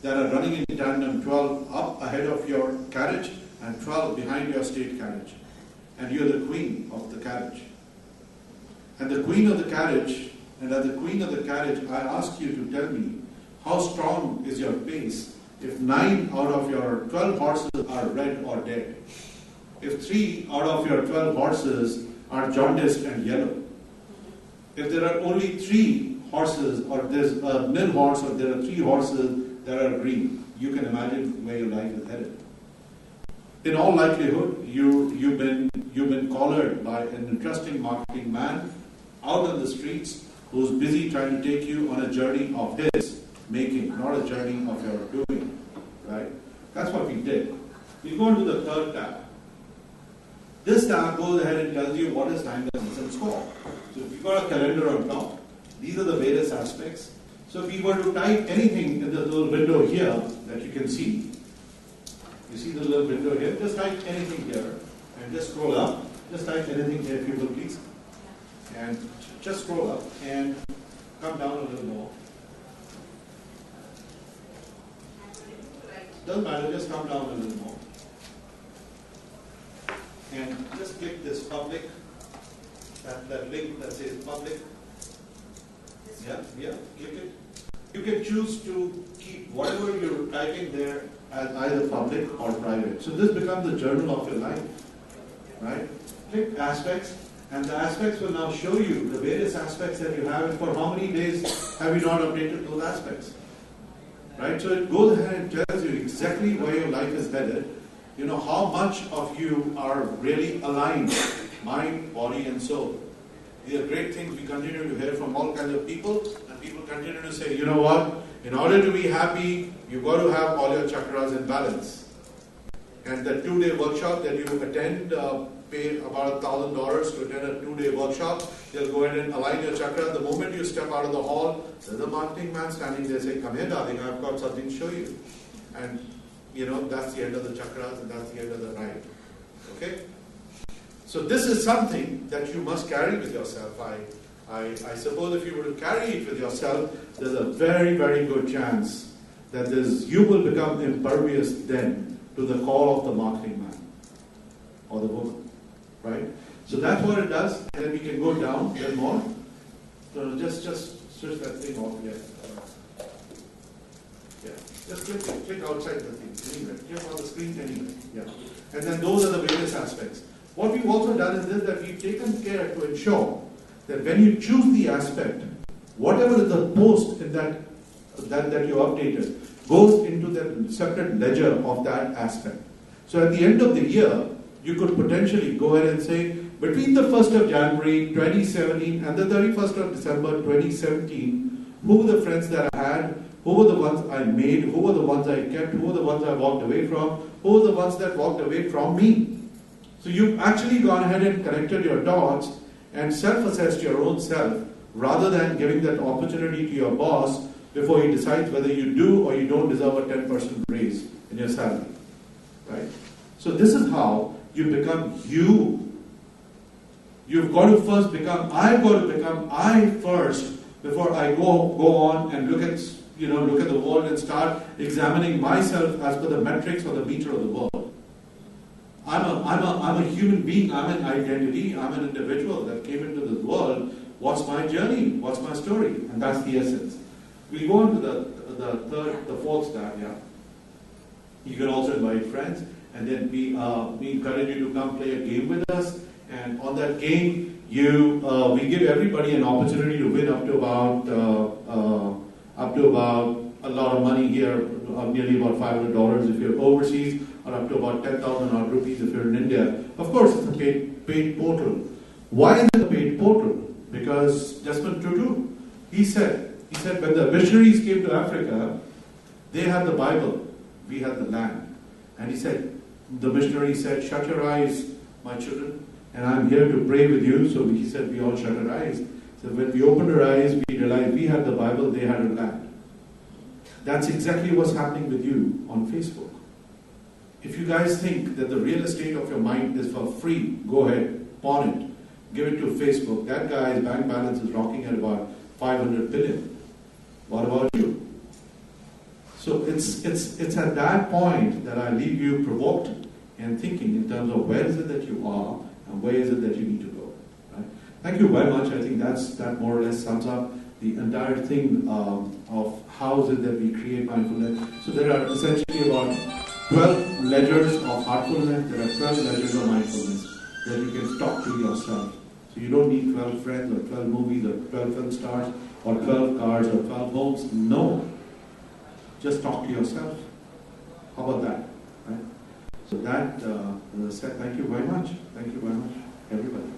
that are running in tandem, 12 up ahead of your carriage and 12 behind your state carriage. And you're the queen of the carriage. And the queen of the carriage, and as the queen of the carriage, I ask you to tell me, how strong is your pace if 9 out of your 12 horses are red or dead? If 3 out of your 12 horses are jaundiced and yellow? If there are only 3 horses, or there's a nil horse, or there are 3 horses that are green, you can imagine where your life is headed. In all likelihood, you've been collared by an interesting marketing man out on the streets who's busy trying to take you on a journey of his making, not a journey of your doing. Right? That's what we did. We go into the third tab. This tab goes ahead and tells you what is time, distance, and score. So if you've got a calendar on top, these are the various aspects. So if we were to type anything in the little window here that you can see, you see the little window here, just type anything here and just scroll up. Just type anything here if you will, please. And just scroll up and come down a little more. Doesn't matter, just come down a little more. And just click this public, that link that says public. Yeah, click it. You can choose to keep whatever you're typing there as either public or private. So this becomes the journal of your life, right? Click aspects, and the aspects will now show you the various aspects that you have, and for how many days have you not updated those aspects, right? So it goes ahead and tells you exactly where your life is headed, you know, how much of you are really aligned, mind, body, and soul. These are great things we continue to hear from all kinds of people, and people continue to say, you know what, in order to be happy, you've got to have all your chakras in balance. And the 2-day workshop that you attend, pay about $1,000 to attend a 2-day workshop, they'll go ahead and align your chakras. The moment you step out of the hall, there's a marketing man standing there saying, come here darling, I've got something to show you. And you know, that's the end of the chakras and that's the end of the ride. Okay? So this is something that you must carry with yourself. I suppose if you were to carry it with yourself, there's a very, very good chance that you will become impervious then to the call of the marketing man or the woman. Right? So that's what it does, and then we can go down a little more. So just switch that thing off. Yeah. Just click outside the thing anywhere. Click on the screen anywhere. Yeah. And then those are the various aspects. What we've also done is this, that we've taken care to ensure that when you choose the aspect, whatever is the post in that you updated goes into the separate ledger of that aspect. So at the end of the year, you could potentially go ahead and say, between the 1st of January 2017 and the 31st of December 2017, who were the friends that I had, who were the ones I made, who were the ones I kept, who were the ones I walked away from, who were the ones that walked away from me. So you've actually gone ahead and connected your dots and self-assessed your own self rather than giving that opportunity to your boss before he decides whether you do or you don't deserve a 10% raise in your salary. Right? So this is how you become you. You've got to first become, I've got to become I first before I go on and look at the world and start examining myself as per the metrics or the meter of the world. I'm a human being, I'm an identity, I'm an individual that came into this world. What's my journey? What's my story? And that's the essence. We go on to the fourth step, yeah. You can also invite friends, and then we encourage you to come play a game with us. And on that game, we give everybody an opportunity to win up to about a lot of money here, nearly about $500 if you're overseas, or up to about 10,000 odd rupees if you're in India. Of course, it's a paid portal. Why is it a paid portal? Because Desmond Tutu, he said He said, when the missionaries came to Africa, they had the Bible, we had the land. And he said, the missionary said, shut your eyes, my children, and I'm here to pray with you. So he said, we all shut our eyes. So when we opened our eyes, we realized we had the Bible, they had a land. That's exactly what's happening with you on Facebook. If you guys think that the real estate of your mind is for free, go ahead, pawn it, give it to Facebook. That guy's bank balance is rocking at about 500 billion. What about you? So it's at that point that I leave you provoked and thinking in terms of where is it that you are and where is it that you need to go. Right? Thank you very much. I think that more or less sums up the entire thing of how is it that we create mindfulness. So there are essentially about 12 ledgers of heartfulness. There are 12 ledgers of mindfulness that you can talk to yourself. So you don't need 12 friends or 12 movies or 12 film stars or 12 cars or 12 homes. No. Just talk to yourself. How about that? Right? So that, as I said, thank you very much. Thank you very much, everybody.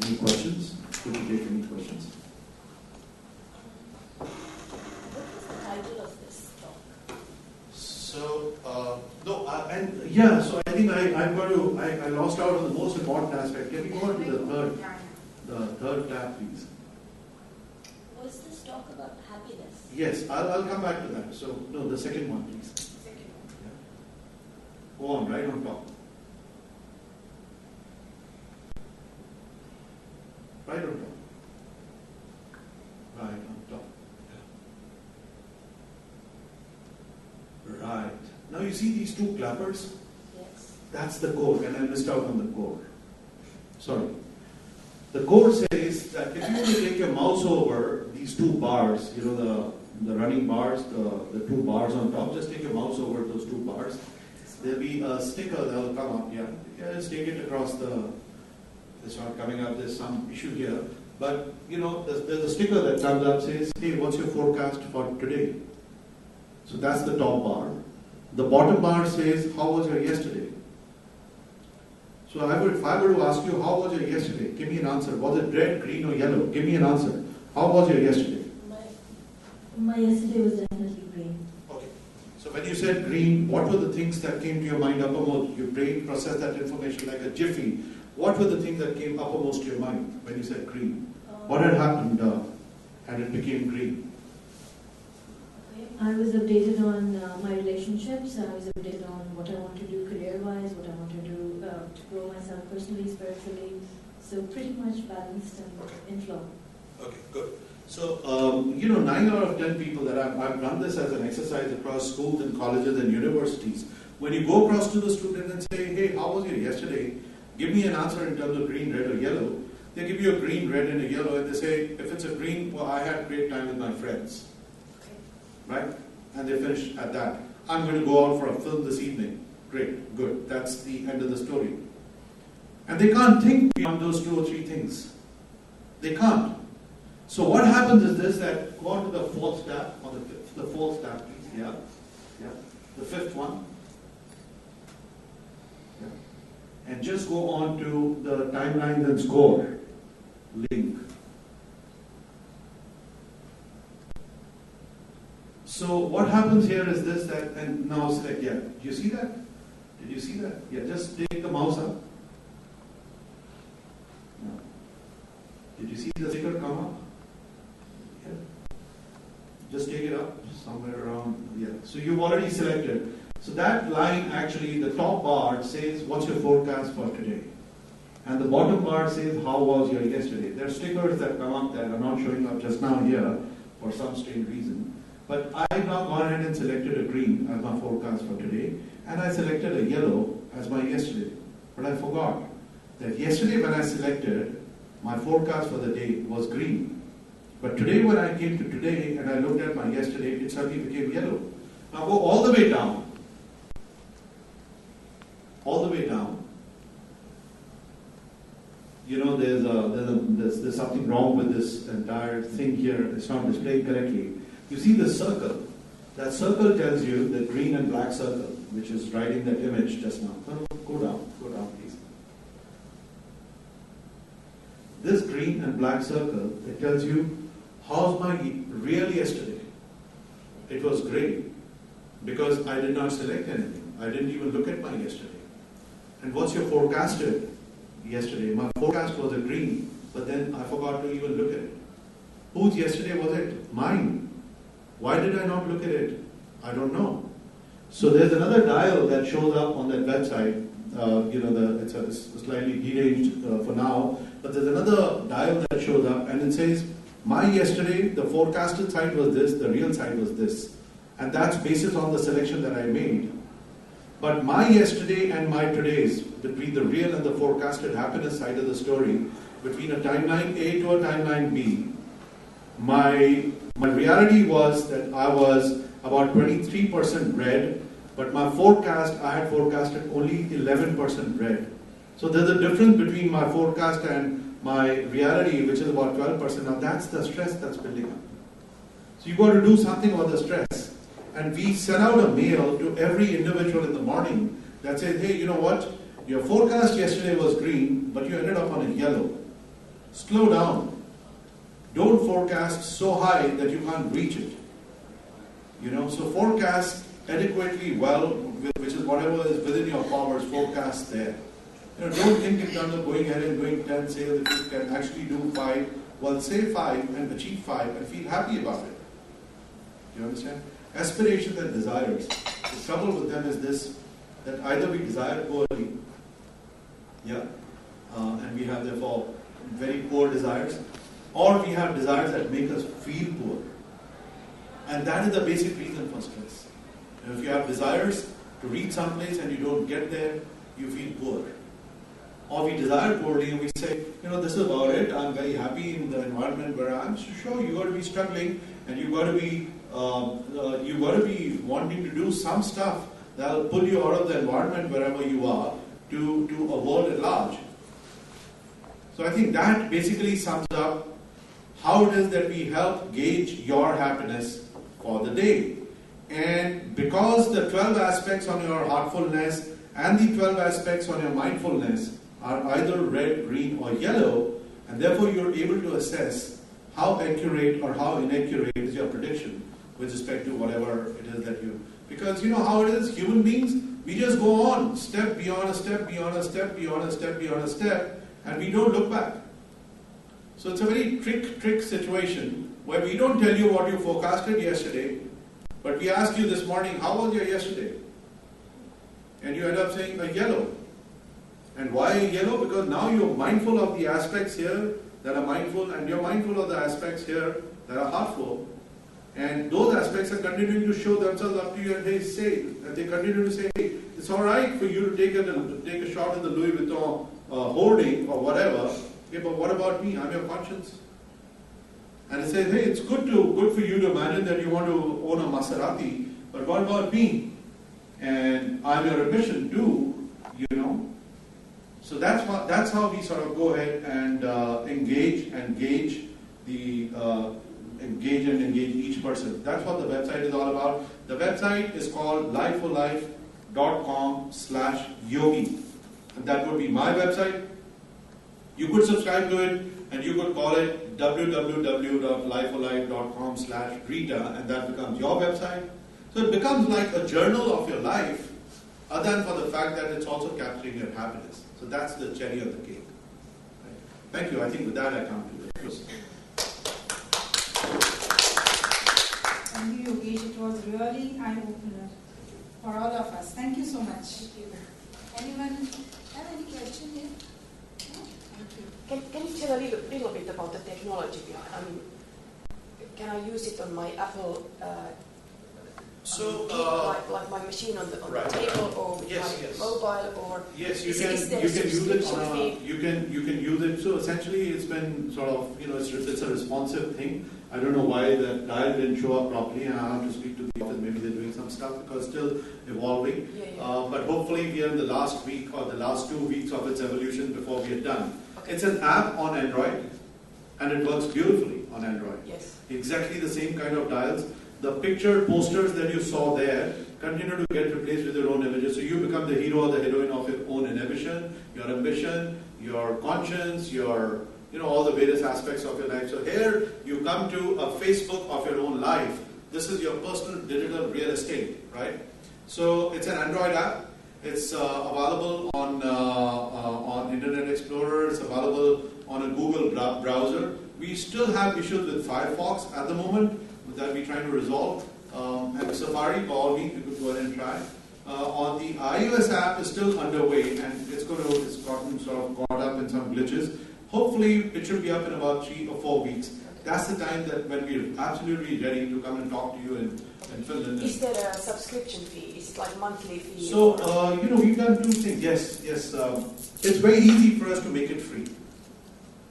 Any questions? Could you take any questions? What is the title of this talk? So, so I think I lost out on the most important aspect. Can we go on to the third tab, please? Was this talk about happiness? Yes, I'll come back to that. So, no, the second one, please. Second one. Yeah. Go on, right on top. Right on top. Right on top. Yeah. Right. Now you see these two clappers? Yes. That's the code, and I missed out on the code. Sorry. The code says that if you want to take your mouse over these two bars, you know, the running bars, the two bars on top, just take your mouse over those two bars. There'll be a sticker that will come up. Yeah, just take it across it's not coming up, there's some issue here. But, you know, there's a sticker that comes up, says, hey, what's your forecast for today? So that's the top bar. The bottom bar says, how was your yesterday? So if I were to ask you, how was your yesterday? Give me an answer. Was it red, green, or yellow? Give me an answer. How was your yesterday? My yesterday was definitely green. Okay. So when you said green, what were the things that came to your mind uppermost? Your brain processed that information like a jiffy. What were the things that came uppermost to your mind when you said green? What had happened and it became green? I was updated on my relationships. I was updated on what I want to do career-wise, what I want to do to grow myself personally, spiritually. So pretty much balanced and in flow. Okay, good. So, 9 out of 10 people that I've run this as an exercise across schools and colleges and universities. When you go across to the student and say, hey, how was your yesterday? Give me an answer in terms of green, red, or yellow. They give you a green, red, and a yellow, and they say, if it's a green, well, I had a great time with my friends. Right? And they finish at that. I'm going to go out for a film this evening. Great, good. That's the end of the story. And they can't think beyond those 2 or 3 things. They can't. So what happens is this, that go on to the fourth tab, on the fourth tab, please. Yeah. The fifth one. Yeah. And just go on to the timelines and score link. So what happens here is this, that, and now select, yeah. Do you see that? Did you see that? Yeah, just take the mouse up. Yeah. Did you see the sticker come up? Yeah. Just take it up somewhere around, yeah. So you've already selected. So that line actually, the top bar says, what's your forecast for today? And the bottom bar says, how was your yesterday? There are stickers that come up that are not showing up just now here for some strange reason. But I've now gone ahead and selected a green as my forecast for today, and I selected a yellow as my yesterday. But I forgot that yesterday when I selected, my forecast for the day was green. But today when I came to today and I looked at my yesterday, it suddenly became yellow. Now go all the way down. All the way down. You know, there's something wrong with this entire thing here. It's not displayed correctly. You see the circle. That circle tells you the green and black circle, which is right in that image just now. Go down, please. This green and black circle, it tells you how's my real yesterday? It was great because I did not select anything. I didn't even look at my yesterday. And what's your forecasted yesterday? My forecast was a green, but then I forgot to even look at it. Whose yesterday was it? Mine. Why did I not look at it? I don't know. So there's another dial that shows up on that website. It's slightly deranged for now, but there's another dial that shows up and it says, my yesterday, the forecasted side was this, the real side was this. And that's based on the selection that I made. But my yesterday and my today's, between the real and the forecasted happiness side of the story, between a timeline A to a timeline B, my reality was that I was about 23% red, but my forecast, I had forecasted only 11% red. So there's a difference between my forecast and my reality, which is about 12%. Now that's the stress that's building up. So you've got to do something about the stress. And we send out a mail to every individual in the morning that says, hey, you know what? Your forecast yesterday was green, but you ended up on a yellow. Slow down. Don't forecast so high that you can't reach it. So forecast adequately well, which is whatever is within your powers, forecast there. Don't think in terms of going ahead and doing 10 sales. If you can actually do 5, well, say 5 and achieve 5 and feel happy about it. Do you understand? Aspirations and desires. The trouble with them is this, that either we desire poorly, and we have therefore very poor desires, or we have desires that make us feel poor. And that is the basic reason for stress. If you have desires to reach someplace and you don't get there, you feel poor. Or we desire poorly and we say, this is about it, I'm very happy in the environment where I am. So sure, you've got to be struggling and you've got to be wanting to do some stuff that will pull you out of the environment wherever you are to a world at large. So I think that basically sums up how it is that we help gauge your happiness for the day. And because the 12 aspects on your heartfulness and the 12 aspects on your mindfulness are either red, green or yellow, and therefore you're able to assess how accurate or how inaccurate is your prediction with respect to whatever it is that you... Because you know how it is, human beings, we just go on, step beyond a step, beyond a step, beyond a step, beyond a step, and we don't look back. So it's a very trick situation where we don't tell you what you forecasted yesterday, but we ask you this morning, how was your yesterday? And you end up saying a yellow. And why yellow? Because now you're mindful of the aspects here that are mindful, and you're mindful of the aspects here that are heartful. And those aspects are continuing to show themselves up to you, and they continue to say, hey, it's all right for you to take a shot at the Louis Vuitton hoarding or whatever. Okay, but what about me? I'm your conscience. And it says, hey, it's good for you to imagine that you want to own a Maserati, but what about me? And I'm your ambition too, So that's how we sort of go ahead and engage and gauge each person. That's what the website is all about. The website is called lifeforlife.com/yogi. And that would be my website. You could subscribe to it and you could call it www.lifeforlife.com/Rita, and that becomes your website. So it becomes like a journal of your life, other than for the fact that it's also capturing your happiness. So that's the cherry on the cake. Right. Thank you. I think with that I come to the close. Thank you, Yogesh. It was really eye-opener for all of us. Thank you so much. Thank you. Anyone have any question here? No? Thank you. Can you tell a little bit about the technology behind? I mean, can I use it on my Apple? Like my machine on the table, or with my mobile, or yes, you can use it. You can use it. So essentially, it's been sort of it's a responsive thing. I don't know why the dial didn't show up properly, and I have to speak to the office. Maybe they're doing some stuff because it's still evolving. But hopefully, we are in the last week or the last 2 weeks of its evolution before we are done. Okay. It's an app on Android, and it works beautifully on Android. Yes. Exactly the same kind of dials. The picture posters that you saw there continue to get replaced with your own images. So you become the hero or the heroine of your own ambition, your conscience, your all the various aspects of your life. So here you You come to a Facebook of your own life. This is your personal digital real estate, right? So it's an Android app. It's available on Internet Explorer. It's available on a Google browser. We still have issues with Firefox at the moment that we're trying to resolve. And Safari, by all means, you could go ahead and try. On the iOS app is still underway, and it's gotten sort of caught up in some glitches. Hopefully, it should be up in about 3 or 4 weeks. That's the time that when we're absolutely ready to come and talk to you and fill in. Is there a subscription fee? Is it like monthly fee? So, we've done 2 things. Yes. It's very easy for us to make it free.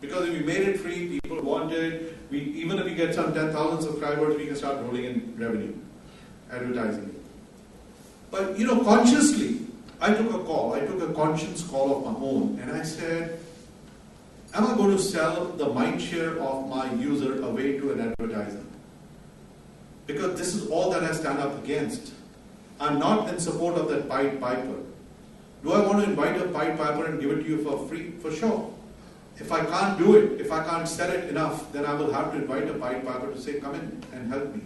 Because if we made it free, people want it. Even if we get some 10,000 subscribers, we can start rolling in revenue, advertising it. But, consciously, I took a conscious call of my own, and I said, am I going to sell the mind share of my user away to an advertiser? Because this is all that I stand up against. I'm not in support of that Pied Piper. Do I want to invite a Pied Piper and give it to you for free? For sure. If I can't do it, if I can't sell it enough, then I will have to invite a Pied Piper to say, come in and help me.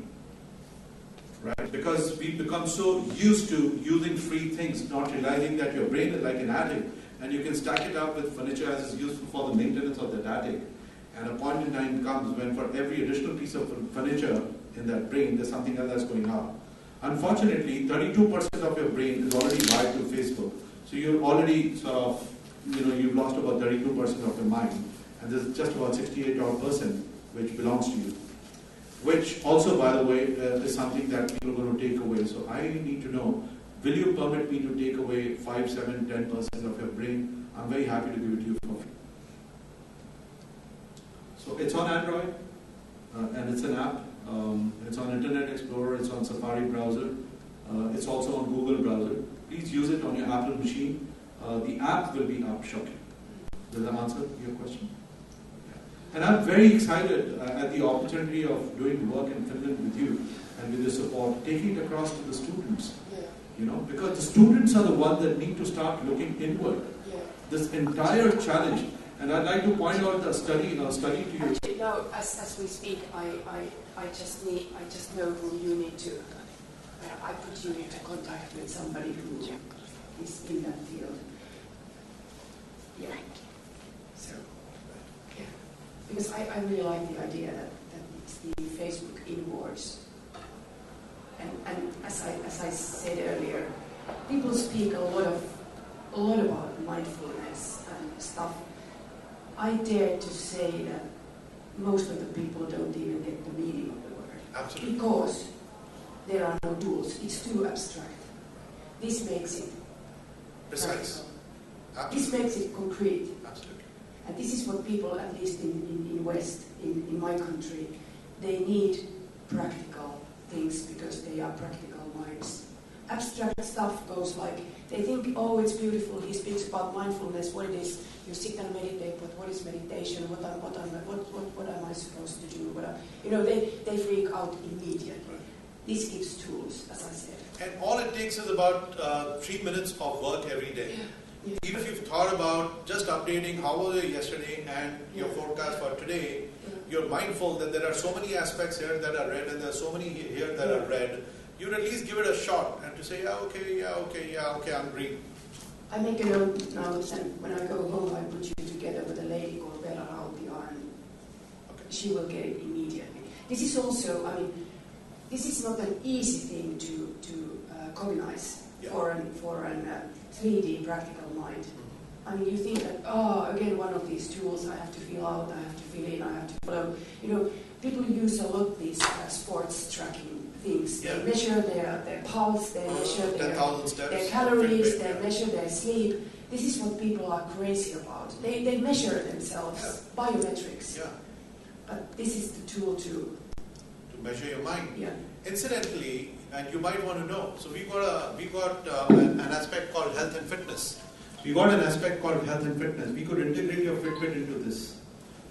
Right? Because we've become so used to using free things, not realizing that your brain is like an attic, and you can stack it up with furniture as is useful for the maintenance of that attic. And a point in time comes when for every additional piece of furniture in that brain, there's something else that's going out. Unfortunately, 32% of your brain is already wired to Facebook. So you're already sort of, you've lost about 32% of your mind. And there's just about 68% which belongs to you. Which also, by the way, is something that people are going to take away. So I need to know, will you permit me to take away 5, 7, 10% of your brain? I'm very happy to give it to you for free. So it's on Android, and it's an app. It's on Internet Explorer, it's on Safari browser. It's also on Google browser. Please use it on your Apple machine. The app will be up shortly. Does that answer your question? And I'm very excited at the opportunity of doing work in Finland with you and with your support, taking it across to the students. Because the students are the ones that need to start looking inward. This entire challenge, and I'd like to point out a study to you. Actually, now, as we speak, I just know who you need to. I put you into contact with somebody who is in that field. Yeah. So, yeah. Because I really like the idea that it's the Facebook inwards. And as I said earlier, people speak a lot about mindfulness and stuff. I dare to say that most of the people don't even get the meaning of the word. Absolutely. Because there are no tools. It's too abstract. This makes it precise. This makes it concrete. Absolutely. And this is what people, at least in West, in my country, they need practical things because they are practical minds. Abstract stuff goes like, they think, oh, it's beautiful, he speaks about mindfulness, what it is, you sit and meditate, but what is meditation, what am I supposed to do? They freak out immediately. This gives tools, as I said. And all it takes is about 3 minutes of work every day. Yeah. Even if you've thought about just updating how was it yesterday and your forecast for today, you're mindful that there are so many aspects here that are red and there are so many here that are red. You'd at least give it a shot and to say, okay, I'm green. I make a note now, and when I go home, I put you together with a lady called Bella Rautiainen. Okay. She will get it immediately. This is also, this is not an easy thing to cognize for an 3D practical mind. You think that, again, one of these tools I have to fill out, I have to fill in, I have to follow. People use a lot these sports tracking things. They measure their pulse, they measure their calories, they measure their sleep. This is what people are crazy about. They measure themselves, biometrics. Yeah. But this is the tool to measure your mind. Yeah. Incidentally, and you might want to know, so we got an aspect called health and fitness. We got an aspect called health and fitness. We could integrate your Fitbit into this.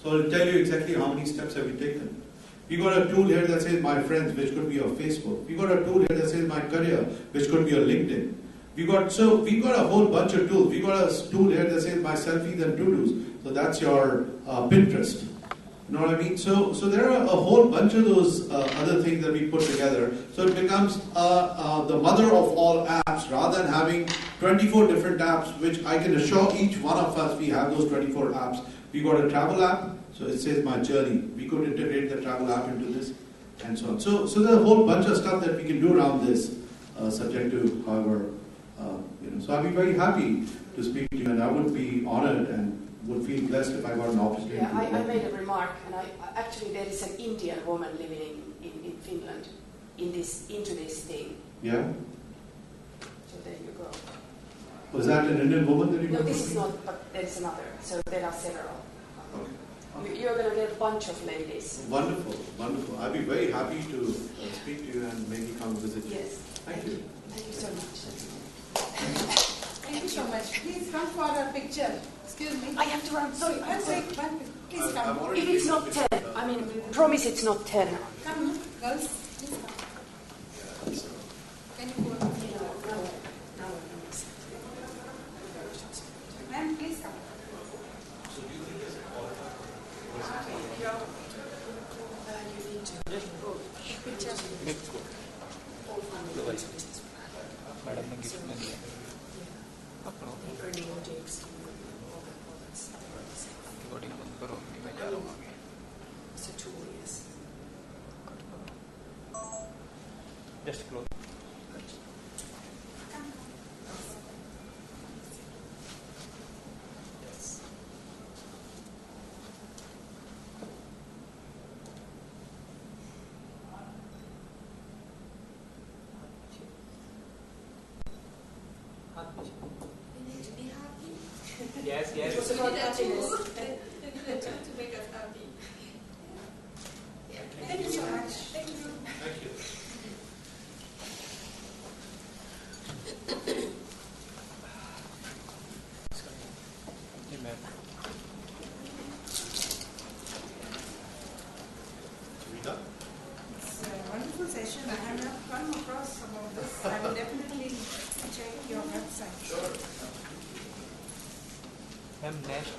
So I'll tell you exactly how many steps have we taken. We got a tool here that says my friends, which could be your Facebook. We got a tool here that says my career, which could be your LinkedIn. We got a whole bunch of tools. We got a tool here that says my selfies and to-dos. So that's your Pinterest. You know what I mean? So there are a whole bunch of those other things that we put together. So it becomes the mother of all apps, rather than having 24 different apps, which I can assure each one of us we have those 24 apps. We got a travel app, so it says my journey. We could integrate the travel app into this, and so on. So there's a whole bunch of stuff that we can do around this, subject to however, So I'd be very happy to speak to you, and I would be honored and would feel blessed if I got an opportunity. Yeah, I made a remark, and actually there is an Indian woman living in Finland into this thing. Yeah? So there you go. Was that an Indian woman that you No, this is not, but there is another. So there are several. Okay. You're going to get a bunch of ladies. Wonderful, wonderful. I'd be very happy to speak to you and maybe come visit you. Yes. Thank you. Thank you so much. Thank you so much. Please come for a picture. Excuse me. I have to run. Sorry. One sec. Please come. If it's not 10, I mean, promise it's not 10. Come, girls. Please come. Can you go? No. Ma'am, please come. You need to. Picture. Madam ने gift में दिया recording बंद करो मैं जा रहा हूँ आगे just close Yes. It was about happiness. To make us happy. Thank you so much. Thank you. Thank you. It's a wonderful session. I have not come across some of this. I will definitely check your website. Sure. Ma'am next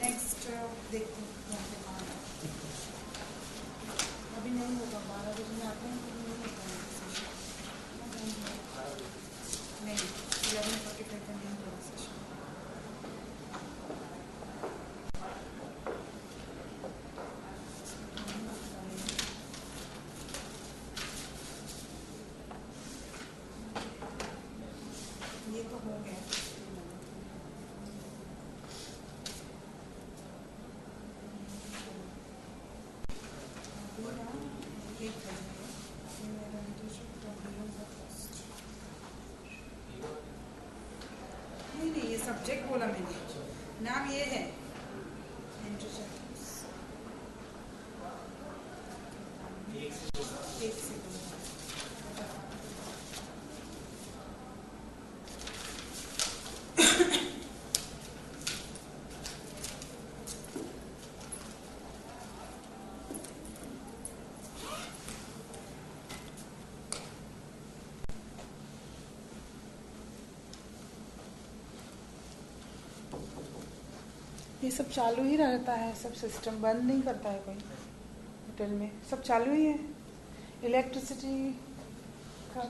next देखते हैं अभी नहीं होगा 12 बजे में आते हैं तो नहीं होता है सेशन नहीं 11:45 का नहीं होगा सेशन ये तो हो गया नहीं ये सब्जेक्ट बोला मैंने नाम ये है एक सेकंड ये सब चालू ही रहता है सब सिस्टम बंद नहीं करता है कोई होटल में सब चालू ही है इलेक्ट्रिसिटी का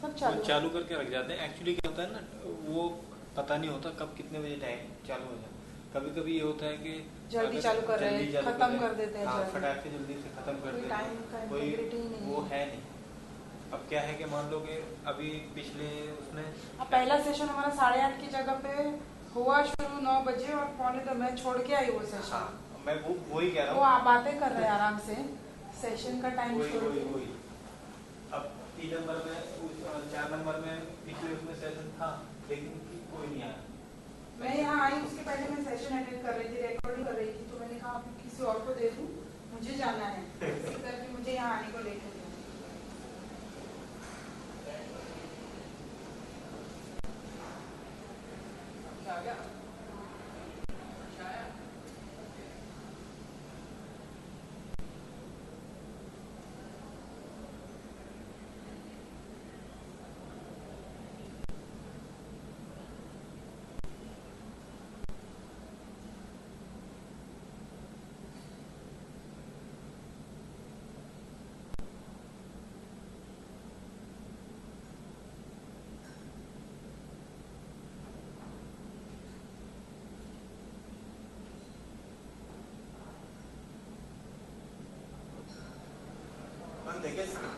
सब चालू करके रख जाते हैं एक्चुअली क्या होता है ना वो पता नहीं होता कब कितने बजे टाइम चालू हो जाए कभी कभी ये होता है कि जल्दी चालू कर रहे हैं खत्म कर देते हैं फटाक से जल्दी से खत्म कर देते हैं कोई वो है नहीं अब क्या है कि मान लो कि अभी पिछले उसने पहला सेशन हमारा 8:30 की जगह पे हुआ शुरू 9 बजे और 9:45 मैं छोड़ के आई वो सेशन मैं वही कह रहा हूँ वो आप बातें कर रहे हैं आराम से सेशन का टाइम वही अब 3 नंबर में 4 नंबर में पिछले उसमें सेशन था लेकिन कोई नहीं आया मैं यहाँ आई उसके पहले मैं सेशन अटेंड कर रही थी रिकॉर्डिंग कर रही थी तो मैंने कहा किसी और को दे दूँ मुझे जाना है इसी करके मुझे यहाँ आने को लेकर बाकी थे क्या इसमें?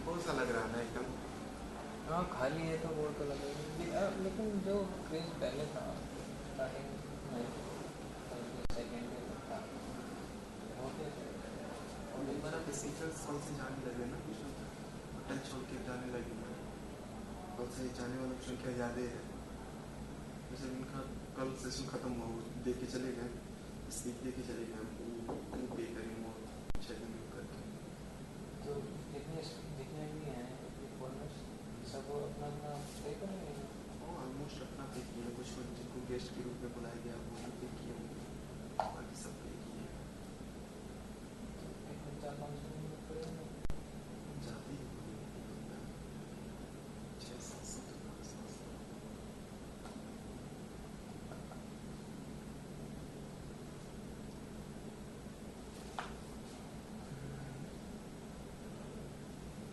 कौन सा लग रहा है एकदम? हाँ खाली है तो बोर तो लगेगा, लेकिन जो क्रेज पहले था स्टार्टिंग में सेकेंड ईयर में था वो क्या और एक बार बेसिकल्स कल से जाने लगे ना, कुछ टच छोड़ के जाने लगे ना, कल से जाने वालों की संख्या ज़्यादा है। जैसे इनका कल सेशन खत्म हुआ देख के चले गए, स्पीक दे के चले गए, वो पे करेंगे वो चेक करके। तो जितने भी हैं बोनस सब अपना अपना पे करेंगे। ऑलमोस्ट अपना पे किया, कुछ जिनको गेस्ट के रूप में बुलाया गया वो भी पे किए, बाकी सब पे किए। 400-500 पड़ेगा ज़्यादा ही 600-700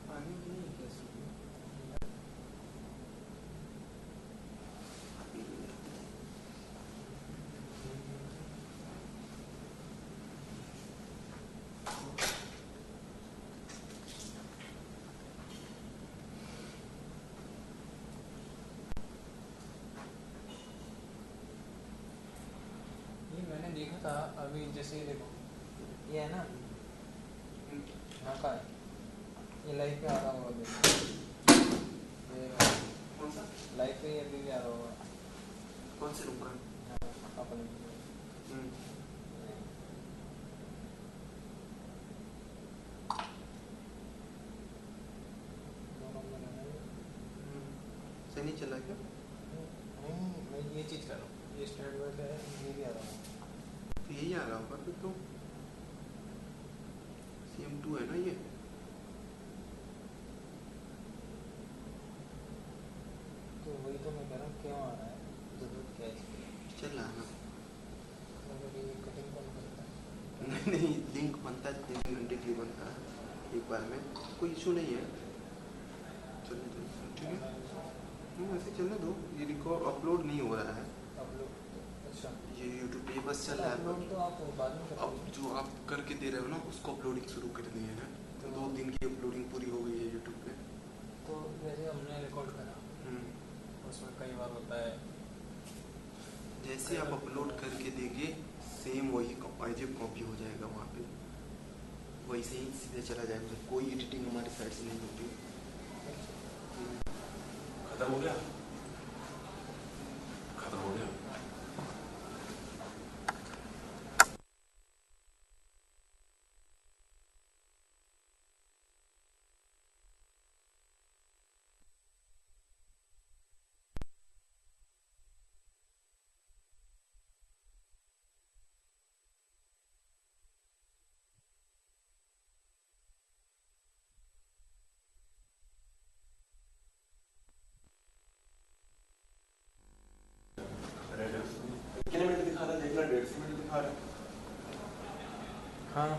पानी भी नहीं कैसे ये मैंने देखा था अभी, जैसे ये देखो ये है ना, यहाँ का है, ये लाइफ पे आ रहा होगा देखो, ये कौन सा लाइफ पे अभी भी आ रहा होगा। कौन से रूम पर? अपने से नहीं चला क्या? मैं ये चीज़ कर रहा हूँ, ये स्टैंड वर्ड है, ये भी आ रहा है। तो यही आ रहा होगा फिर तो, CM2 है ना ये। तो वही तो मैं कह रहा हूँ, क्यों आ रहा है, जरूरत क्या है इसकी? चल रहा है ना। अगर ये कटिंग कौन करता है? नहीं लिंक बनता है 3 घंटे के लिए बनता है एक बार में, कोई इशू नहीं है, चलने दो ठीक है। ऐसे चलने दो, ये रिकॉर्ड अपलोड नहीं हो रहा है। अच्छा ये यूट्यूब पे बस चल रहा है। अपलोड तो आप बाद में कर अब जो आप करके दे रहे हो ना उसको अपलोडिंग शुरू कर दी है, तो 2 दिन की अपलोडिंग पूरी हो गई है यूट्यूब पे। तो जैसे हमने रिकॉर्ड करा उसमें कई बार होता है, जैसे आप अपलोड करके देंगे सेम वही वाइजिब कॉपी हो जाएगा वहाँ पे, वैसे ही सीधे चला जाएगा, कोई एडिटिंग हमारी साइड से नहीं होती। खत्म हो गया, खत्म हो गया। कितने मिनट दिखा रहा है, देखना 150 मिनट दिखा रहा है। हाँ